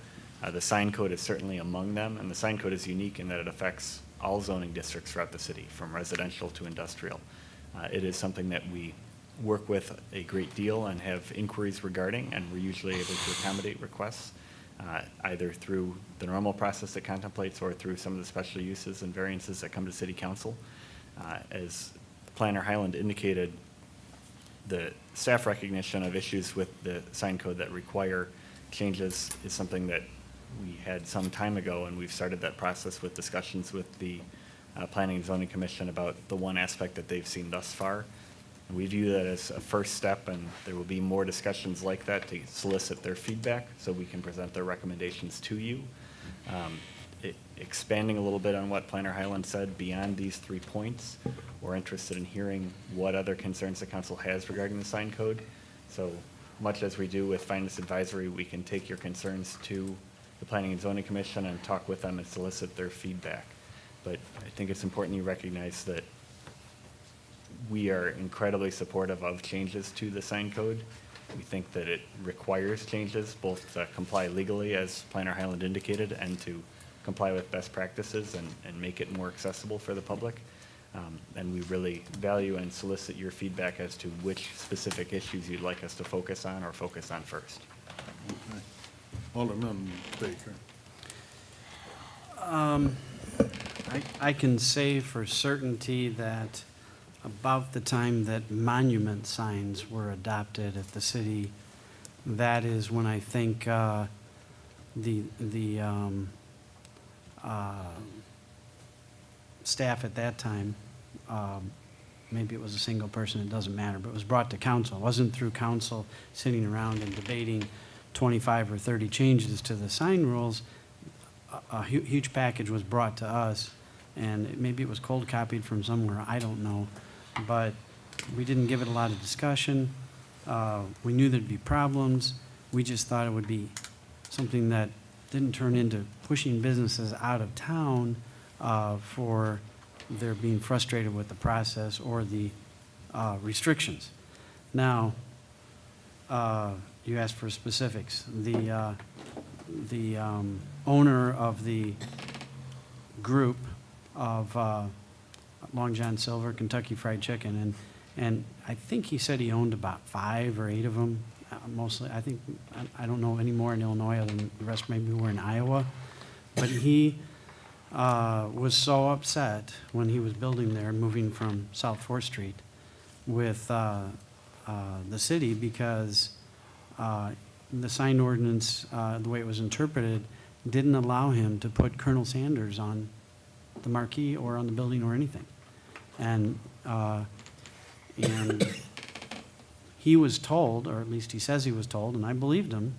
The sign code is certainly among them, and the sign code is unique in that it affects all zoning districts throughout the city, from residential to industrial. It is something that we work with a great deal and have inquiries regarding, and we're usually able to accommodate requests, either through the normal process it contemplates or through some of the special uses and variances that come to city council. As Planner Highland indicated, the staff recognition of issues with the sign code that require changes is something that we had some time ago, and we've started that process with discussions with the Planning and Zoning Commission about the one aspect that they've seen thus far. And we view that as a first step, and there will be more discussions like that to solicit their feedback so we can present their recommendations to you. Expanding a little bit on what Planner Highland said, beyond these 3 points, we're interested in hearing what other concerns the council has regarding the sign code. So much as we do with Finance Advisory, we can take your concerns to the Planning and Zoning Commission and talk with them and solicit their feedback. But I think it's important you recognize that we are incredibly supportive of changes to the sign code. We think that it requires changes, both to comply legally, as Planner Highland indicated, and to comply with best practices and make it more accessible for the public. And we really value and solicit your feedback as to which specific issues you'd like us to focus on or focus on first. Okay. Alderman Baker. I can say for certainty that about the time that monument signs were adopted at the city, that is when I think the staff at that time, maybe it was a single person, it doesn't matter, but it was brought to council. It wasn't through council sitting around and debating 25 or 30 changes to the sign rules. A huge package was brought to us, and maybe it was cold copied from somewhere, I don't know. But we didn't give it a lot of discussion. We knew there'd be problems. We just thought it would be something that didn't turn into pushing businesses out of town for their being frustrated with the process or the restrictions. Now, you asked for specifics. The owner of the group of Long John Silver, Kentucky Fried Chicken, and I think he said he owned about 5 or 8 of them, mostly. I think, I don't know any more in Illinois other than the rest maybe were in Iowa. But he was so upset when he was building there, moving from South 4th Street with the city because the sign ordinance, the way it was interpreted, didn't allow him to put Colonel Sanders on the marquee or on the building or anything. And he was told, or at least he says he was told, and I believed him,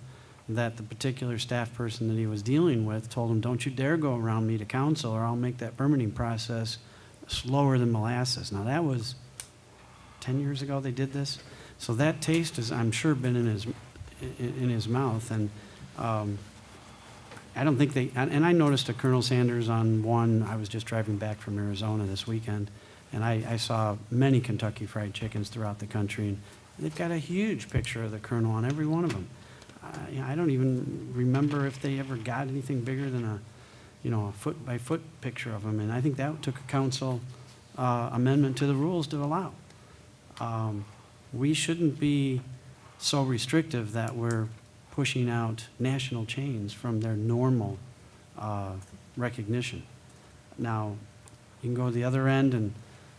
that the particular staff person that he was dealing with told him, don't you dare go around me to council or I'll make that permitting process slower than molasses. Now that was 10 years ago they did this. So that taste has, I'm sure, been in his mouth. And I don't think they, and I noticed a Colonel Sanders on one, I was just driving back from Arizona this weekend, And I saw many Kentucky Fried Chickens throughout the country, and they've got a huge picture of the Colonel on every one of them. I don't even remember if they ever got anything bigger than a foot-by-foot picture of him, and I think that took a council amendment to the rules to allow. We shouldn't be so restrictive that we're pushing out national chains from their normal recognition. Now, you can go to the other end, and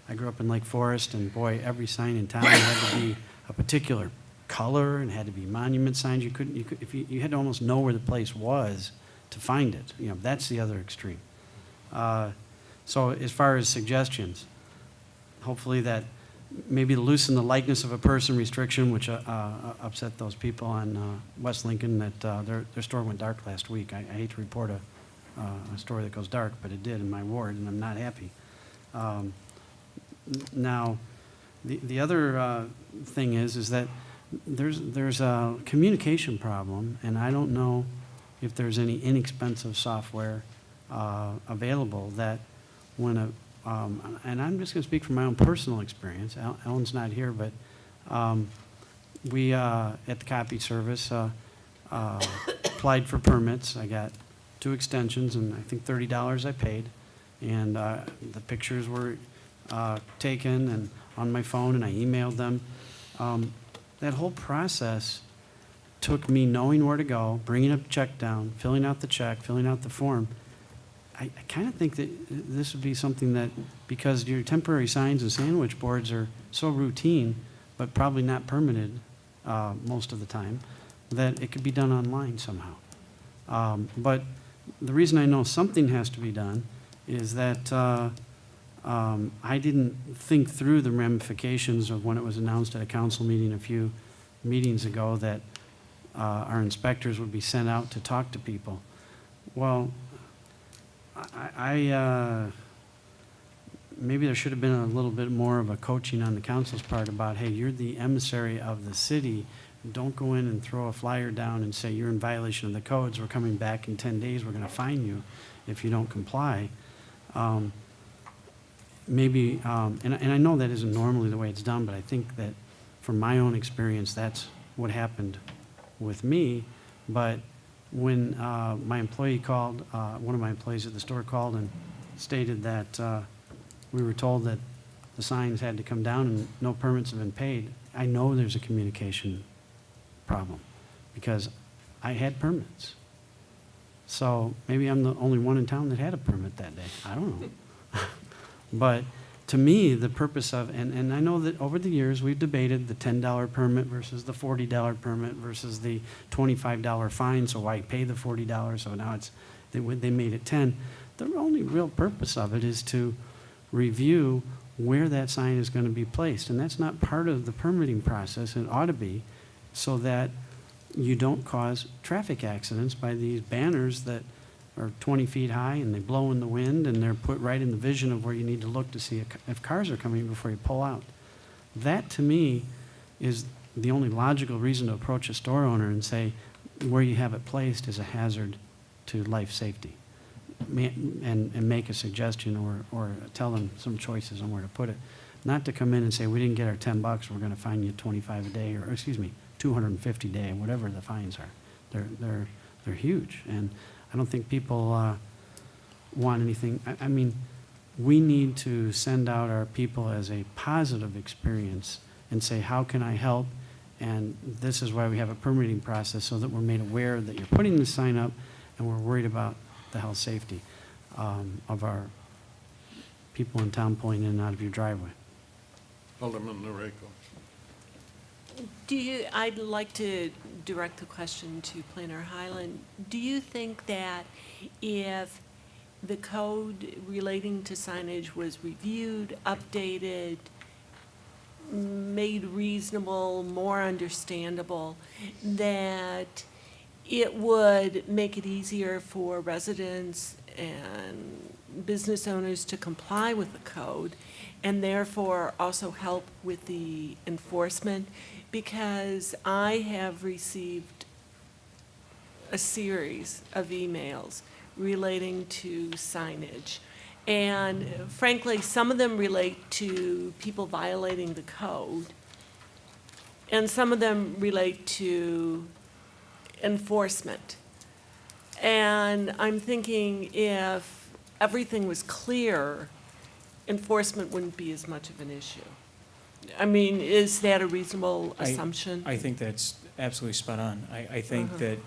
I grew up in Lake Forest, and boy, every sign in town had to be a particular color and had to be monument signs. You had to almost know where the place was to find it. That's the other extreme. So as far as suggestions, hopefully that maybe loosen the likeness of a person restriction, which upset those people on West Lincoln, that their store went dark last week. I hate to report a store that goes dark, but it did in my ward, and I'm not happy. Now, the other thing is that there's a communication problem, and I don't know if there's any inexpensive software available that when and I'm just going to speak from my own personal experience. Ellen's not here, but we at the copy service applied for permits. I got 2 extensions, and I think $30 I paid, and the pictures were taken and on my phone, and I emailed them. That whole process took me knowing where to go, bringing a check down, filling out the check, filling out the form. I kind of think that this would be something that, because your temporary signs and sandwich boards are so routine, but probably not permitted most of the time, that it could be done online somehow. But the reason I know something has to be done is that I didn't think through the ramifications of when it was announced at a council meeting a few meetings ago that our inspectors would be sent out to talk to people. Well, maybe there should have been a little bit more of a coaching on the council's part about, hey, you're the emissary of the city. Don't go in and throw a flyer down and say you're in violation of the codes. We're coming back in 10 days. We're going to fine you if you don't comply. Maybe, and I know that isn't normally the way it's done, but I think that from my own experience, that's what happened with me. But when my employee called, one of my employees at the store called and stated that we were told that the signs had to come down and no permits have been paid, I know there's a communication problem because I had permits. So maybe I'm the only one in town that had a permit that day. I don't know. But to me, the purpose of, and I know that over the years we've debated the $10 permit versus the $40 permit versus the $25 fine, so why pay the $40? So now they made it 10. The only real purpose of it is to review where that sign is going to be placed, and that's not part of the permitting process. It ought to be, so that you don't cause traffic accidents by these banners that are 20 feet high and they blow in the wind and they're put right in the vision of where you need to look to see if cars are coming before you pull out. That, to me, is the only logical reason to approach a store owner and say where you have it placed is a hazard to life safety, and make a suggestion or tell them some choices on where to put it. Not to come in and say, we didn't get our $10, we're going to fine you $25 a day, or excuse me, $250 a day, whatever the fines are. They're huge, and I don't think people want anything. I mean, we need to send out our people as a positive experience and say, how can I help? And this is why we have a permitting process, so that we're made aware that you're putting the sign up and we're worried about the health safety of our people in town pulling in and out of your driveway. Alderman Noriko. I'd like to direct the question to Planner Highland. Do you think that if the code relating to signage was reviewed, updated, made reasonable, more understandable, that it would make it easier for residents and business owners to comply with the code, and therefore also help with the enforcement? Because I have received a series of emails relating to signage, And frankly, some of them relate to people violating the code, and some of them relate to enforcement. And I'm thinking if everything was clear, enforcement wouldn't be as much of an issue. I mean, is that a reasonable assumption? I think that's absolutely spot on. I think that,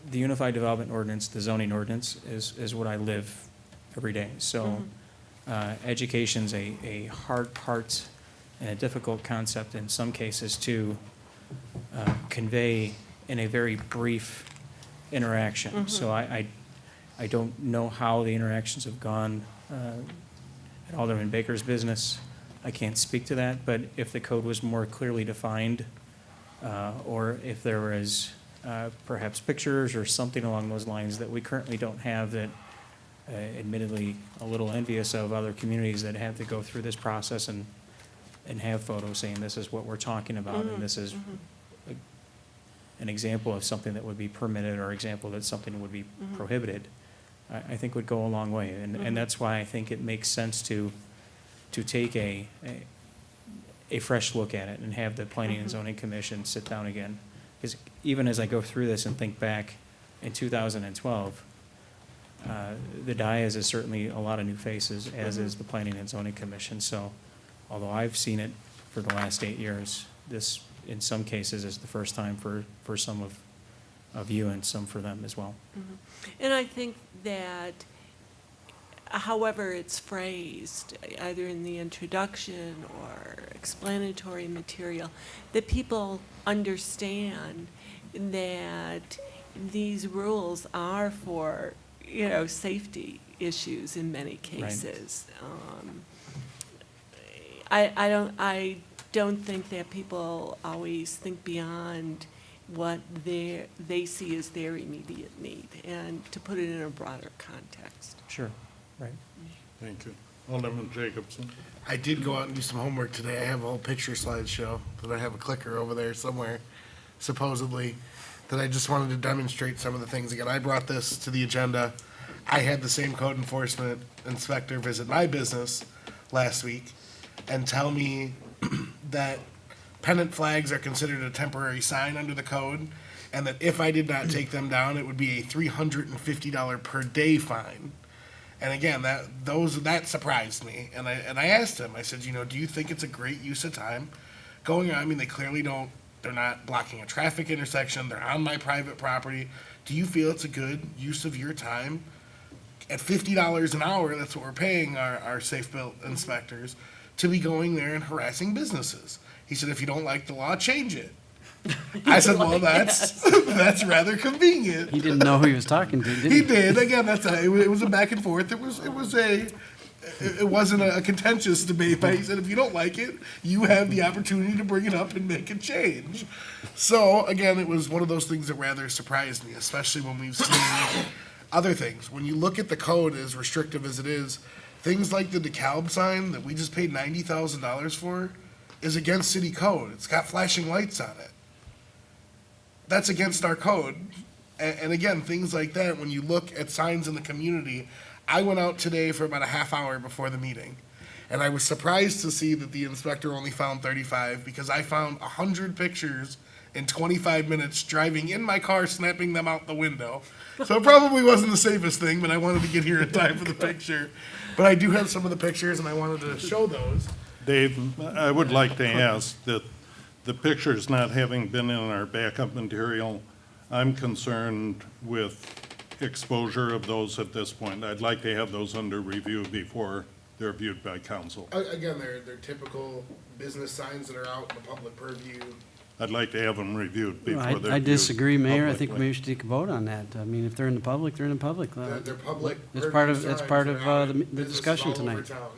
the Unified Development Ordinance, the zoning ordinance, is what I live every day. So, education's a hard part and a difficult concept in some cases to convey in a very brief interaction. So I don't know how the interactions have gone at Alderman Baker's business. I can't speak to that, but if the code was more clearly defined, or if there was perhaps pictures or something along those lines that we currently don't have, that admittedly a little envious of other communities that have to go through this process and have photos saying this is what we're talking about, and this is an example of something that would be permitted or example that something would be prohibited, I think would go a long way. And that's why I think it makes sense to take a fresh look at it and have the Planning and Zoning Commission sit down again. Because even as I go through this and think back in 2012, the Dias is certainly a lot of new faces, as is the Planning and Zoning Commission. So although I've seen it for the last 8 years, this, in some cases, is the first time for some of you and some for them as well. And I think that however it's phrased, either in the introduction or explanatory material, that people understand that these rules are for, safety issues in many cases. I don't think that people always think beyond what they see as their immediate need, and to put it in a broader context. Sure, right. Thank you. Alderman Jacobson. I did go out and do some homework today. I have a whole picture slideshow that I have a clicker over there somewhere, supposedly, that I just wanted to demonstrate some of the things. Again, I brought this to the agenda. I had the same code enforcement inspector visit my business last week and tell me that pennant flags are considered a temporary sign under the code, and that if I did not take them down, it would be a $350 per day fine. And again, that surprised me. And I asked him, I said, do you think it's a great use of time going on? I mean, they clearly don't, they're not blocking a traffic intersection, they're on my private property. Do you feel it's a good use of your time? At $50 an hour, that's what we're paying our safe built inspectors, to be going there and harassing businesses. He said, if you don't like the law, change it. I said, well, that's rather convenient. He didn't know who he was talking to, did he? He did. Again, it was a back and forth. It wasn't a contentious debate, but he said, if you don't like it, you have the opportunity to bring it up and make a change. So again, it was one of those things that rather surprised me, especially when we've seen other things. When you look at the code, as restrictive as it is, things like the DeKalb sign that we just paid $90,000 for is against city code. It's got flashing lights on it. That's against our code. And again, things like that, when you look at signs in the community, I went out today for about a half hour before the meeting, and I was surprised to see that the inspector only found 35, because I found 100 pictures in 25 minutes driving in my car, snapping them out the window. So it probably wasn't the safest thing, but I wanted to get here in time for the picture. But I do have some of the pictures, and I wanted to show those. Dave, I would like to ask that the pictures not having been in our backup material, I'm concerned with exposure of those at this point. I'd like to have those under review before they're viewed by council. Again, they're typical business signs that are out in the public purview. I'd like to have them reviewed before they're viewed. I disagree, Mayor. I think publicly. maybe we should take a vote on that. I mean, if they're in the public, they're in the public. They're public That's part of, purview that's signs. part They're of out the in the businesses discussion all over tonight. town.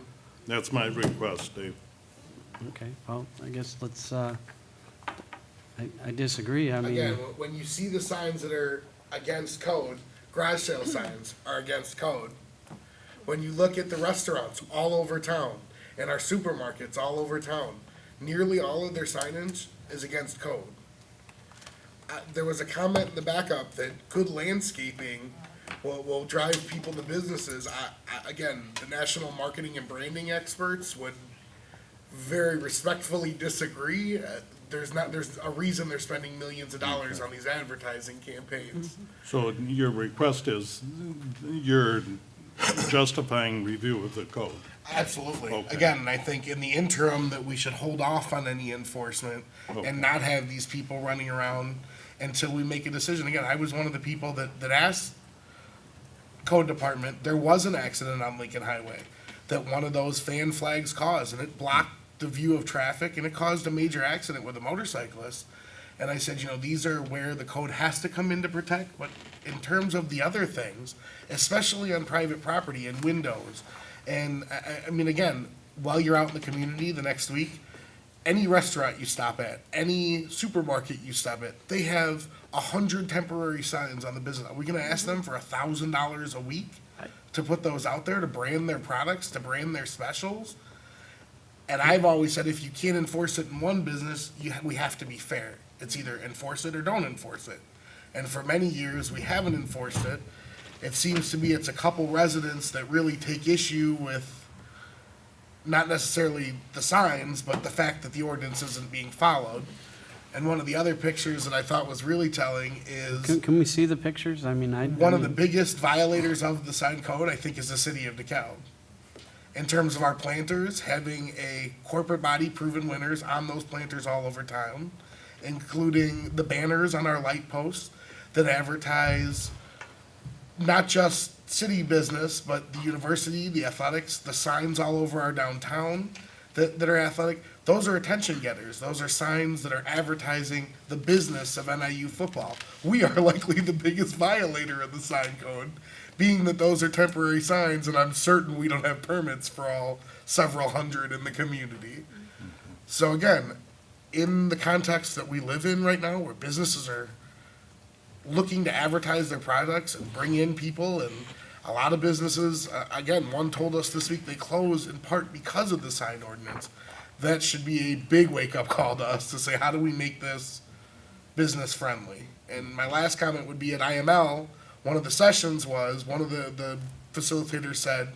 That's my request, Dave. Okay, well, I guess let's, I disagree. I mean. Again, when you see the signs that are against code, garage sale signs are against code. When you look at the restaurants all over town and our supermarkets all over town, nearly all of their signage is against code. there was a comment in the backup that good landscaping will drive people to businesses. Again, the national marketing and branding experts would very respectfully disagree. There's a reason they're spending millions of dollars on these advertising campaigns. So your request is, you're justifying review of the code? Absolutely. Okay. Again, I think in the interim that we should hold off on any enforcement Okay. and not have these people running around until we make a decision. Again, I was one of the people that asked code department, there was an accident on Lincoln Highway that one of those fan flags caused, and it blocked the view of traffic, and it caused a major accident with a motorcyclist. And I said, these are where the code has to come in to protect, but in terms of the other things, especially on private property and windows, and I mean, again, while you're out in the community the next week, any restaurant you stop at, any supermarket you stop at, they have 100 temporary signs on the business. Are we gonna ask them for $1,000 a week to put those out there, to brand their products, to brand their specials? And I've always said, if you can't enforce it in one business, we have to be fair. It's either enforce it or don't enforce it. And for many years, we haven't enforced it. It seems to me it's a couple residents that really take issue with not necessarily the signs, but the fact that the ordinance isn't being followed. And one of the other pictures that I thought was really telling is Can we see the pictures? I mean, one of the biggest violators of the sign code, I think, is the city of DeKalb. In terms of our planters, having a corporate body proven winners on those planters all over town, including the banners on our light posts that advertise not just city business, but the university, the athletics, the signs all over our downtown that are athletic. Those are attention getters. Those are signs that are advertising the business of NIU football. We are likely the biggest violator of the sign code, being that those are temporary signs, and I'm certain we don't have permits for all several hundred in the community. So again, in the context that we live in right now, where businesses are looking to advertise their products and bring in people, and a lot of businesses, again, one told us this week they closed in part because of the sign ordinance. That should be a big wake-up call to us to say, how do we make this business friendly? And my last comment would be at IML, one of the sessions was, one of the facilitators said,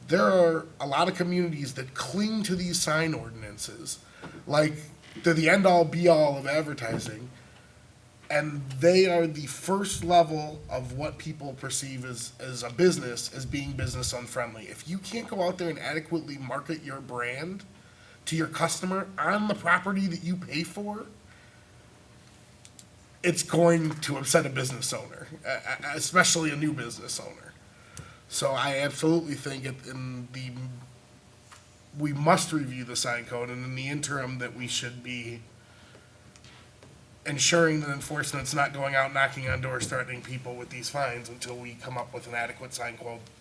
there are a lot of communities that cling to these sign ordinances, like they're the end-all be-all of advertising, and they are the first level of what people perceive as a business as being business unfriendly. If you can't go out there and adequately market your brand to your customer on the property that you pay for, it's going to upset a business owner, especially a new business owner. So I absolutely think we must review the sign code, and in the interim that we should be ensuring that enforcement's not going out knocking on doors threatening people with these fines until we come up with an adequate sign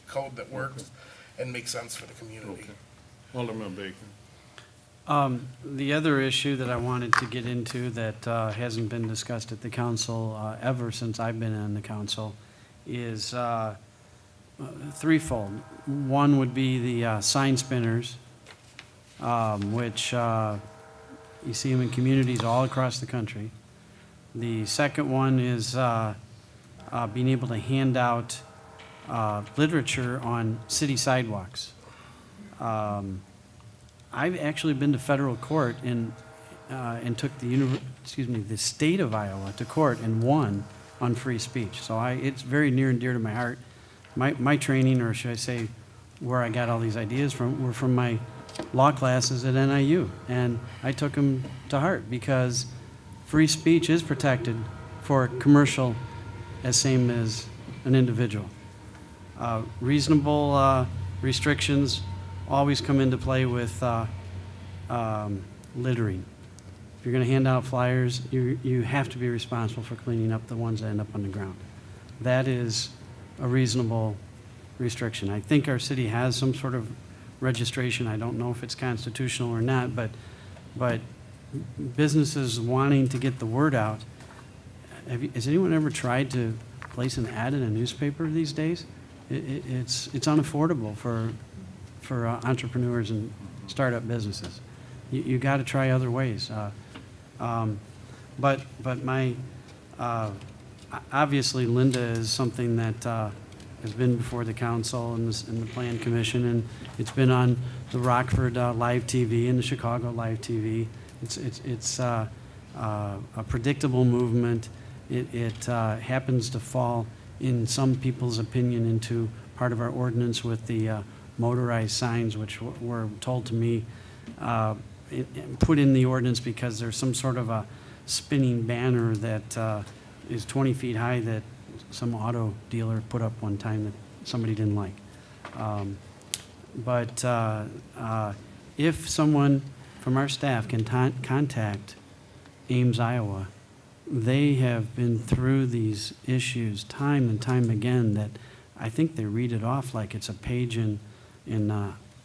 code that works and makes sense for the community. Alderman Baker. The other issue that I wanted to get into that hasn't been discussed at the council ever since I've been on the council is threefold. One would be the sign spinners, which you see them in communities all across the country. The second one is being able to hand out literature on city sidewalks. I've actually been to federal court and took the state of Iowa to court and won on free speech. So it's very near and dear to my heart. My training, or should I say, where I got all these ideas from, were from my law classes at NIU, and I took them to heart because free speech is protected for commercial as same as an individual. Reasonable restrictions always come into play with littering. If you're going to hand out flyers, you have to be responsible for cleaning up the ones that end up on the ground. That is a reasonable restriction. I think our city has some sort of registration. I don't know if it's constitutional or not, but businesses wanting to get the word out. Has anyone ever tried to place an ad in a newspaper these days? It's unaffordable for entrepreneurs and startup businesses. You got to try other ways. But my Obviously, Linda is something that has been before the council and the Plan Commission, and it's been on the Rockford Live TV and the Chicago Live TV. It's a predictable movement. It happens to fall, in some people's opinion, into part of our ordinance with the motorized signs, which were told to me put in the ordinance because there's some sort of a spinning banner that is 20 feet high that some auto dealer put up one time that somebody didn't like. But if someone from our staff can contact Ames, Iowa, they have been through these issues time and time again that I think they read it off like it's a page in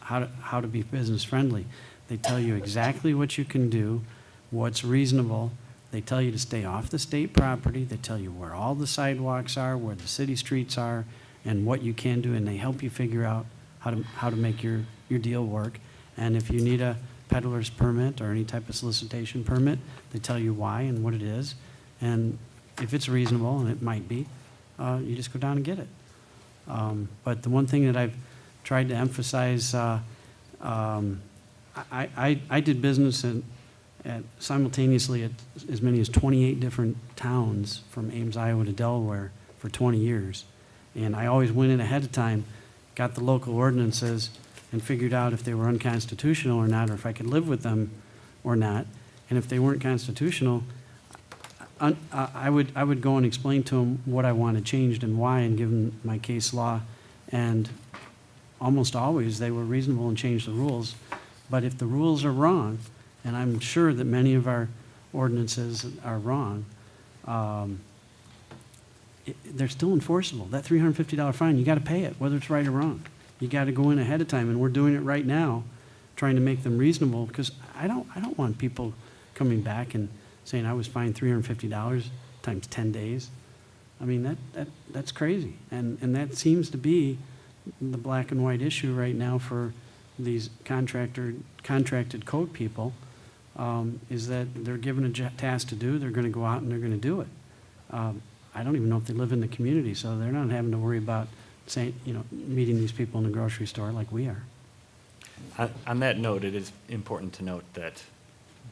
how to be business friendly. They tell you exactly what you can do, what's reasonable. They tell you to stay off the state property. They tell you where all the sidewalks are, where the city streets are, and what you can do, and they help you figure out how to make your deal work. And if you need a peddler's permit or any type of solicitation permit, they tell you why and what it is. And if it's reasonable, and it might be, you just go down and get it. But the one thing that I've tried to emphasize, I did business simultaneously at as many as 28 different towns from Ames, Iowa to Delaware for 20 years. And I always went in ahead of time, got the local ordinances, and figured out if they were unconstitutional or not, or if I could live with them or not. And if they weren't constitutional, I would go and explain to them what I wanted changed and why, and give them my case law. And almost always they were reasonable and changed the rules. But if the rules are wrong, and I'm sure that many of our ordinances are wrong, they're still enforceable. That $350 fine, you got to pay it, whether it's right or wrong. You got to go in ahead of time, and we're doing it right now, trying to make them reasonable, because I don't want people coming back and saying I was fined $350 times 10 days. I mean, that's crazy, and that seems to be the black and white issue right now for these contracted code people, is that they're given a task to do, they're going to go out and they're going to do it. I don't even know if they live in the community, so they're not having to worry about meeting these people in the grocery store like we are. On that note, it is important to note that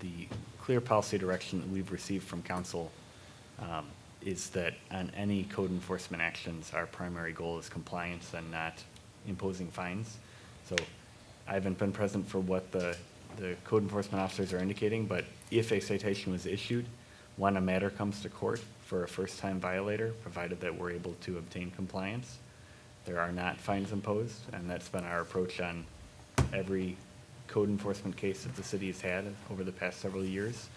the clear policy direction that we've received from council is that on any code enforcement actions, our primary goal is compliance and not imposing fines. So I haven't been present for what the code enforcement officers are indicating, but if a citation was issued, when a matter comes to court for a first-time violator, provided that we're able to obtain compliance, there are not fines imposed, and that's been our approach on every code enforcement case that the city has had over the past several years.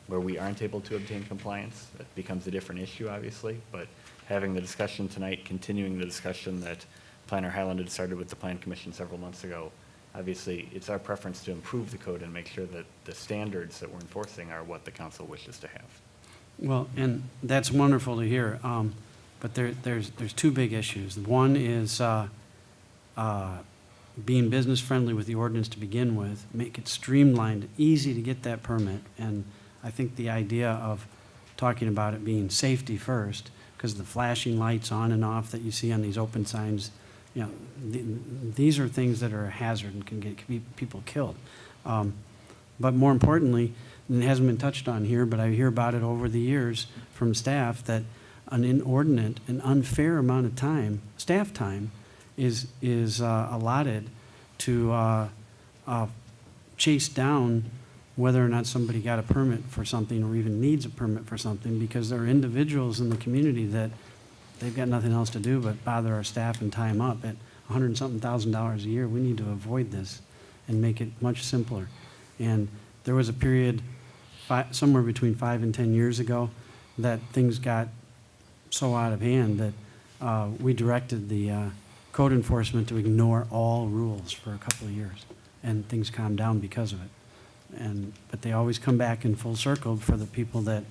Where we aren't able to obtain compliance, that becomes a different issue, obviously, but having the discussion tonight, continuing the discussion that Planner Highland had started with the Plan Commission several months ago, obviously, it's our preference to improve the code and make sure that the standards that we're enforcing are what the council wishes to have. Well, and that's wonderful to hear, but there's two big issues. One is being business friendly with the ordinance to begin with, make it streamlined, easy to get that permit, and I think the idea of talking about it being safety first, because the flashing lights on and off that you see on these open signs, these are things that are a hazard and can get people killed. But more importantly, and it hasn't been touched on here, but I hear about it over the years from staff, that an inordinate, an unfair amount of time, staff time, is allotted to chase down whether or not somebody got a permit for something or even needs a permit for something, because there are individuals in the community that they've got nothing else to do but bother our staff and tie them up at $100-something thousand a year. We need to avoid this and make it much simpler. And there was a period somewhere between 5 and 10 years ago that things got so out of hand that we directed the code enforcement to ignore all rules for a couple of years, and things calmed down because of it. But they always come back in full circle for the people that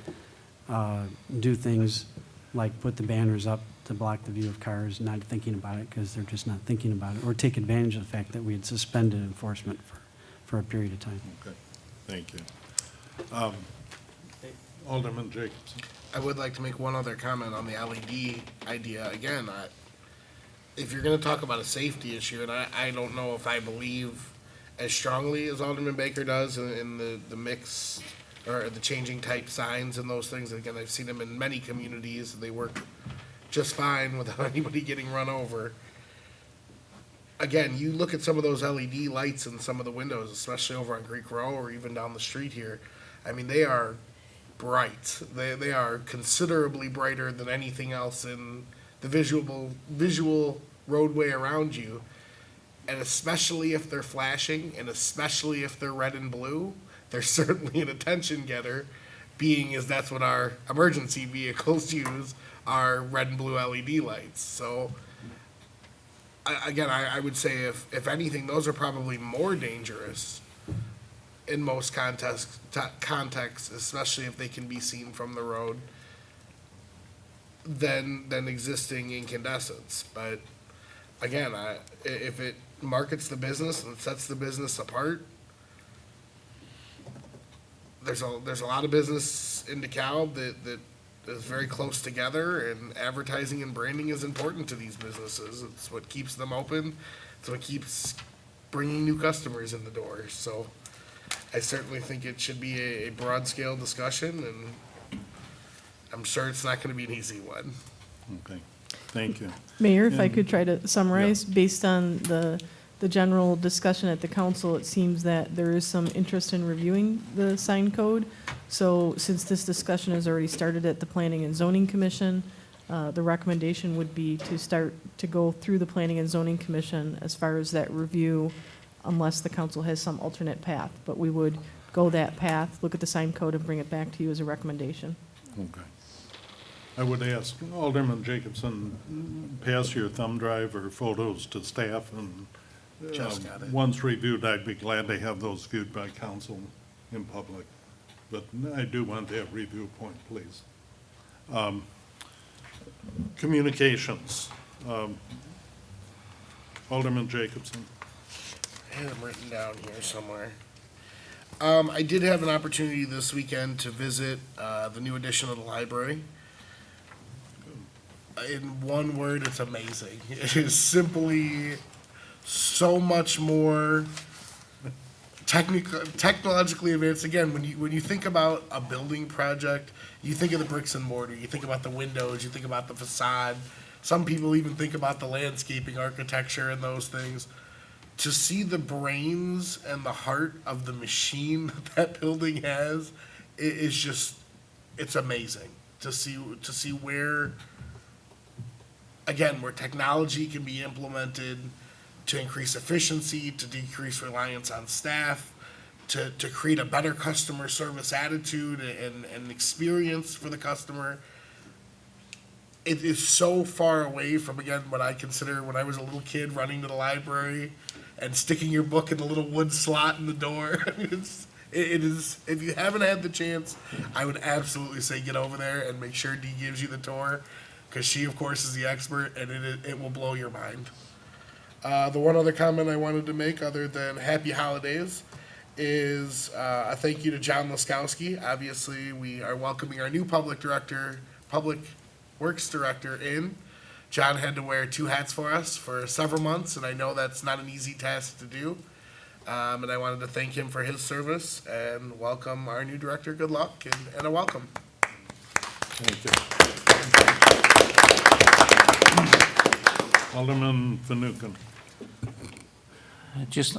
do things like put the banners up to block the view of cars, not thinking about it because they're just not thinking about it, or take advantage of the fact that we had suspended enforcement for a period of time. Okay, thank you. Alderman Jacobson. I would like to make one other comment on the LED idea. Again, if you're gonna talk about a safety issue, and I don't know if I believe as strongly as Alderman Baker does in the mix or the changing type signs and those things. Again, I've seen them in many communities. They work just fine without anybody getting run over. Again, you look at some of those LED lights in some of the windows, especially over on Greek Row or even down the street here. I mean, they are bright. They are considerably brighter than anything else in the visual roadway around you. And especially if they're flashing, and especially if they're red and blue, they're certainly an attention getter, being as that's what our emergency vehicles use, are red and blue LED lights. So, I would say if anything, those are probably more dangerous in most contexts, especially if they can be seen from the road, than existing incandescents. But again, if it markets the business and sets the business apart, there's a lot of business in DeKalb that is very close together, and advertising and branding is important to these businesses. It's what keeps them open. It's what keeps bringing new customers in the door. So I certainly think it should be a broad-scale discussion, and I'm sure it's not going to be an easy one. Okay, thank you. Mayor, if I And- could try to summarize, based on the general discussion at the council, it seems that there is some interest in reviewing the sign code. So since this discussion has already started at the Planning and Zoning Commission, the recommendation would be to start to go through the Planning and Zoning Commission as far as that review, unless the council has some alternate path. But we would go that path, look at the sign code, and bring it back to you as a recommendation. Okay. I would ask Alderman Jacobson, pass your thumb drive or photos to staff, and Just got it. once reviewed, I'd be glad to have those viewed by council in public. But I do want to have review point, please. Communications. Alderman Jacobson. I had them written down here somewhere. I did have an opportunity this weekend to visit the new addition of the library. In one word, it's amazing. It is simply so much more technologically advanced. Again, when you think about a building project, you think of the bricks and mortar, you think about the windows, you think about the facade. Some people even think about the landscaping, architecture, and those things. To see the brains and the heart of the machine that building has, it is just, it's amazing to see where, again, where technology can be implemented to increase efficiency, to decrease reliance on staff, to create a better customer service attitude and experience for the customer. It is so far away from, again, what I consider when I was a little kid running to the library and sticking your book in the little wood slot in the door. It is, if you haven't had the chance, I would absolutely say get over there and make sure Dee gives you the tour, because she, of course, is the expert, and it will blow your mind. The one other comment I wanted to make, other than happy holidays, is a thank you to John Laskowski. Obviously, we are welcoming our new public works director in. John had to wear 2 hats for us for several months, and I know that's not an easy task to do. And I wanted to thank him for his service and welcome our new director. Good luck and a welcome. Thank you. Alderman Fanouken.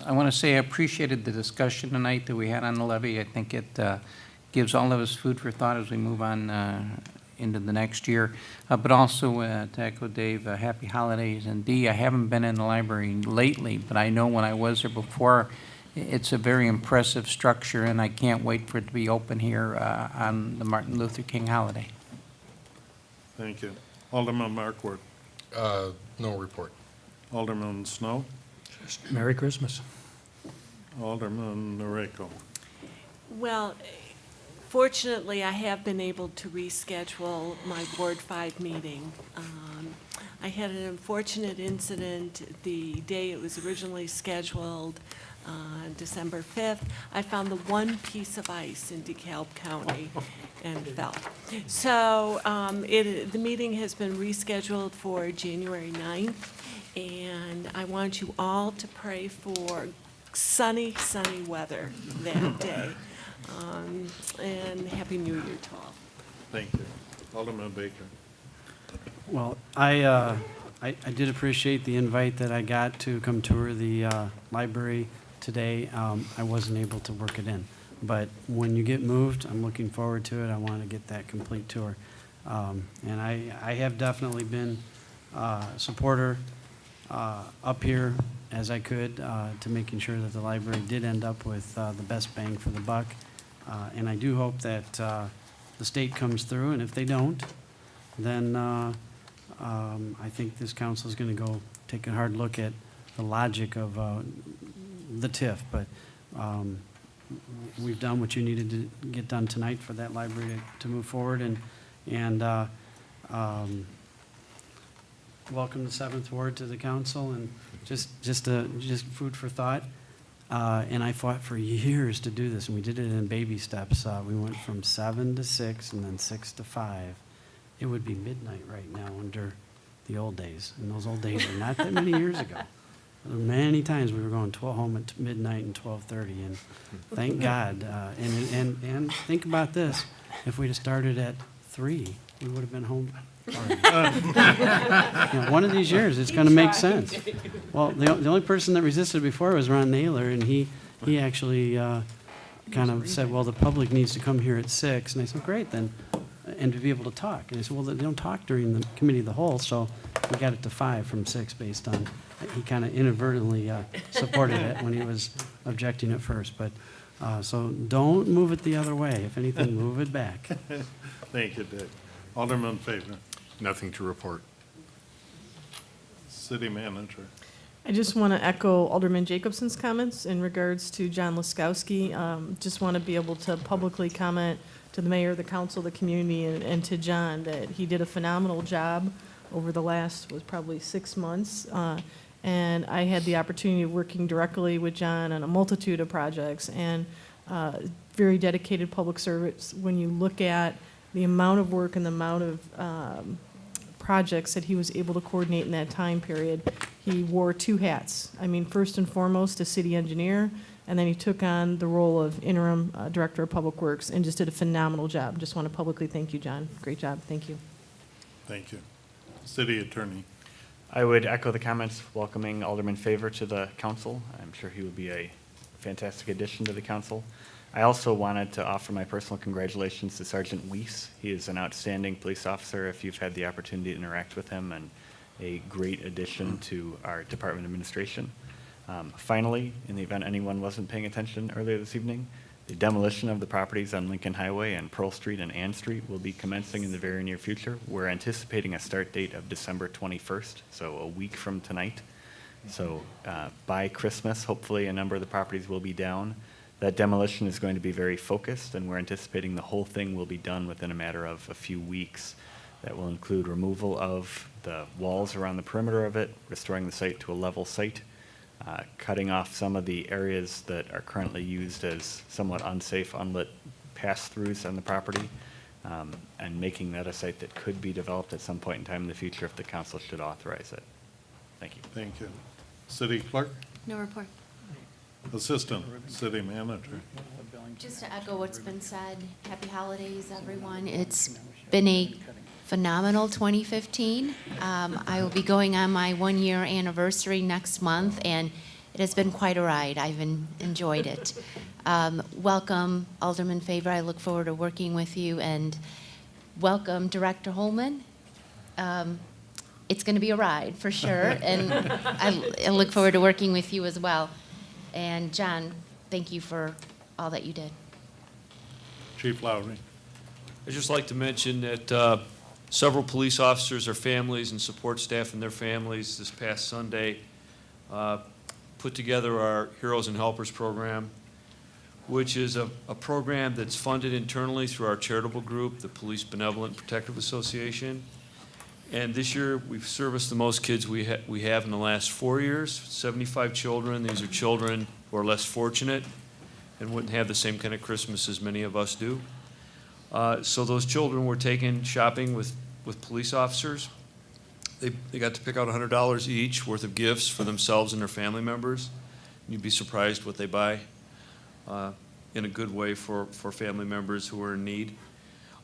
I want to say I appreciated the discussion tonight that we had on the levy. I think it gives all of us food for thought as we move on into the next year. But also, to echo Dave, happy holidays. And Dee, I haven't been in the library lately, but I know when I was there before, it's a very impressive structure, and I can't wait for it to be open here on the Martin Luther King holiday. Thank you. Alderman Markworth. No report. Alderman Snow. Merry Christmas. Alderman Noreko. Well, fortunately, I have been able to reschedule my Ward 5 meeting. I had an unfortunate incident the day it was originally scheduled. December 5th. I found the one piece of ice in DeKalb County and fell. So the meeting has been rescheduled for January 9th, and I want you all to pray for sunny, sunny weather that day. And Happy New Year to all. Thank you. Alderman Baker. Well, I did appreciate the invite that I got to come tour the library today. I wasn't able to work it in, but when you get moved, I'm looking forward to it. I want to get that complete tour. And I have definitely been a supporter up here as I could to making sure that the library did end up with the best bang for the buck. And I do hope that the state comes through, and if they don't, then I think this council is going to go take a hard look at the logic of the TIF. But we've done what you needed to get done tonight for that library to move forward. And welcome the 7th Ward to the council, and just food for thought. And I fought for years to do this, and we did it in baby steps. We went from 7 to 6, and then 6 to 5. It would be midnight right now under the old days, and those old days are not that many years ago. There were many times we were going home at midnight and 12:30, and thank God. And think about this: if we'd have started at 3, we would have been home. One of these years, it's going to make sense. Well, the only person that resisted before was Ron Naylor, and he actually kind of said, well, the public needs to come here at 6. And I said, great, then, and to be able to talk. And I said, well, they don't talk during the committee of the whole, so we got it to 5 from 6 based on, he kind of inadvertently supported it when he was objecting at first. But so don't move it the other way. If anything, move it back. Thank you, Dick. Alderman Favor. Nothing to report. City Manager. I just want to echo Alderman Jacobson's comments in regards to John Laskowski. Just want to be able to publicly comment to the mayor, the council, the community, and to John that he did a phenomenal job over the last, was probably 6 months. And I had the opportunity of working directly with John on a multitude of projects, and very dedicated public service. When you look at the amount of work and the amount of projects that he was able to coordinate in that time period, he wore 2 hats. I mean, first and foremost, a city engineer, and then he took on the role of interim director of public works and just did a phenomenal job. Just want to publicly thank you, John. Great job. Thank you. Thank you. City Attorney. I would echo the comments welcoming Alderman Favor to the council. I'm sure he would be a fantastic addition to the council. I also wanted to offer my personal congratulations to Sergeant Weiss. He is an outstanding police officer if you've had the opportunity to interact with him, and a great addition to our department administration. Finally, in the event anyone wasn't paying attention earlier this evening, the demolition of the properties on Lincoln Highway and Pearl Street and Ann Street will be commencing in the very near future. We're anticipating a start date of December 21st, so a week from tonight. So by Christmas, hopefully a number of the properties will be down. That demolition is going to be very focused, and we're anticipating the whole thing will be done within a matter of a few weeks. That will include removal of the walls around the perimeter of it, restoring the site to a level site, cutting off some of the areas that are currently used as somewhat unsafe, unlit pass-throughs on the property, and making that a site that could be developed at some point in time in the future if the council should authorize it. Thank you. Thank you. City Clerk. No report. Assistant City Manager. Just to echo what's been said, happy holidays, everyone. It's been a phenomenal 2015. I will be going on my 1-year anniversary next month, and it has been quite a ride. I've enjoyed it. Welcome, Alderman Favor. I look forward to working with you, and welcome, Director Holman. It's going to be a ride for sure, and I look forward to working with you as well. And John, thank you for all that you did. Chief Lowry. I'd just like to mention that several police officers, their families, and support staff and their families this past Sunday put together our Heroes and Helpers program, which is a program that's funded internally through our charitable group, the Police Benevolent Protective Association. And this year, we've serviced the most kids we have in the last 4 years, 75 children. These are children are less fortunate and wouldn't have the same kind of Christmas as many of us do. So those children were taken shopping with police officers. They got to pick out $100 each worth of gifts for themselves and their family members. You'd be surprised what they buy in a good way for family members who are in need.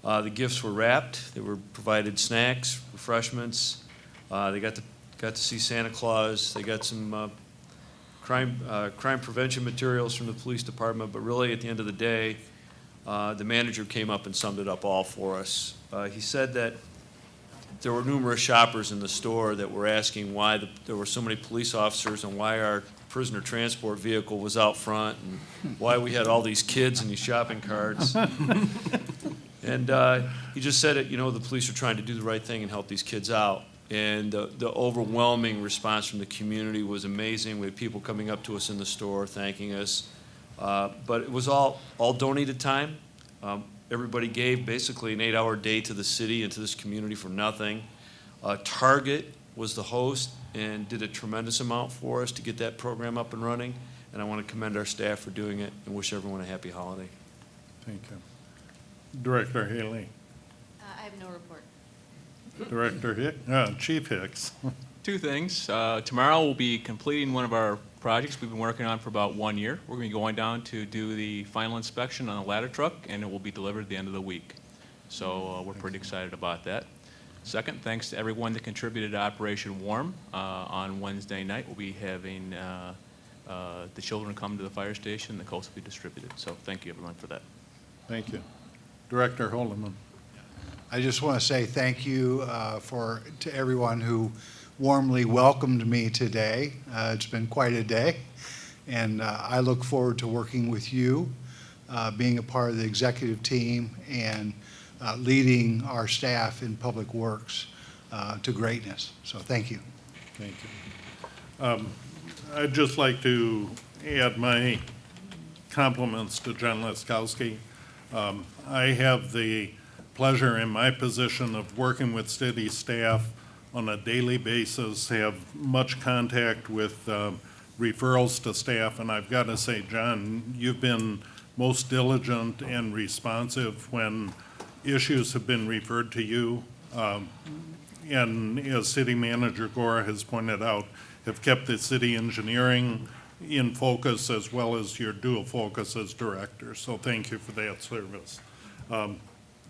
The gifts were wrapped. They were provided snacks, refreshments. They got to see Santa Claus. They got some crime prevention materials from the police department. But really, at the end of the day, the manager came up and summed it up all for us. He said that there were numerous shoppers in the store that were asking why there were so many police officers and why our prisoner transport vehicle was out front and why we had all these kids in these shopping carts. And he just said it, the police are trying to do the right thing and help these kids out. And the overwhelming response from the community was amazing. We had people coming up to us in the store thanking us. But it was all donated time. Everybody gave basically an 8-hour day to the city and to this community for nothing. Target was the host and did a tremendous amount for us to get that program up and running. And I want to commend our staff for doing it and wish everyone a happy holiday. Thank you. Director Haley. I have no report. Chief Hicks. Two things. Tomorrow we'll be completing one of our projects we've been working on for about 1 year. We're going to be going down to do the final inspection on the ladder truck, and it will be delivered at the end of the week. So we're pretty excited about that. Second, thanks to everyone that contributed to Operation Warm. On Wednesday night, we'll be having the children come to the fire station, the coats will be distributed. So thank you, everyone, for that. Thank you. Director Holdeman. I just want to say thank you to everyone who warmly welcomed me today. It's been quite a day, and I look forward to working with you, being a part of the executive team, and leading our staff in Public Works to greatness. So thank you. Thank you. I'd just like to add my compliments to John Leskowski. I have the pleasure in my position of working with city staff on a daily basis, have much contact with referrals to staff, and I've got to say, John, you've been most diligent and responsive when issues have been referred to you. And as City Manager Gore has pointed out, have kept the city engineering in focus as well as your dual focus as director. So thank you for that service.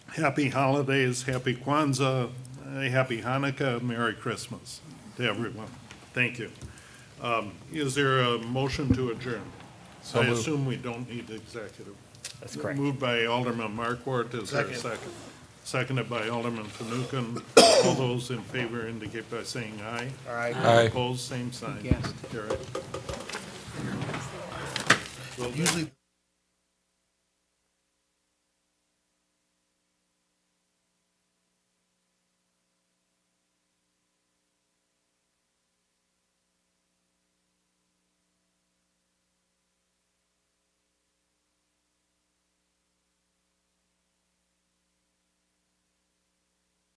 Happy holidays, happy Kwanzaa, happy Hanukkah, Merry Christmas to everyone. Thank you. Is there a motion to adjourn? So I moved. assume we don't need executive. That's correct. Moved by Alderman Markwart. Is there a second? Seconded by Alderman Fanouken. All those in favor indicate by saying aye. Aye. Aye. Opposed, same sign. Yes. Carried. Usually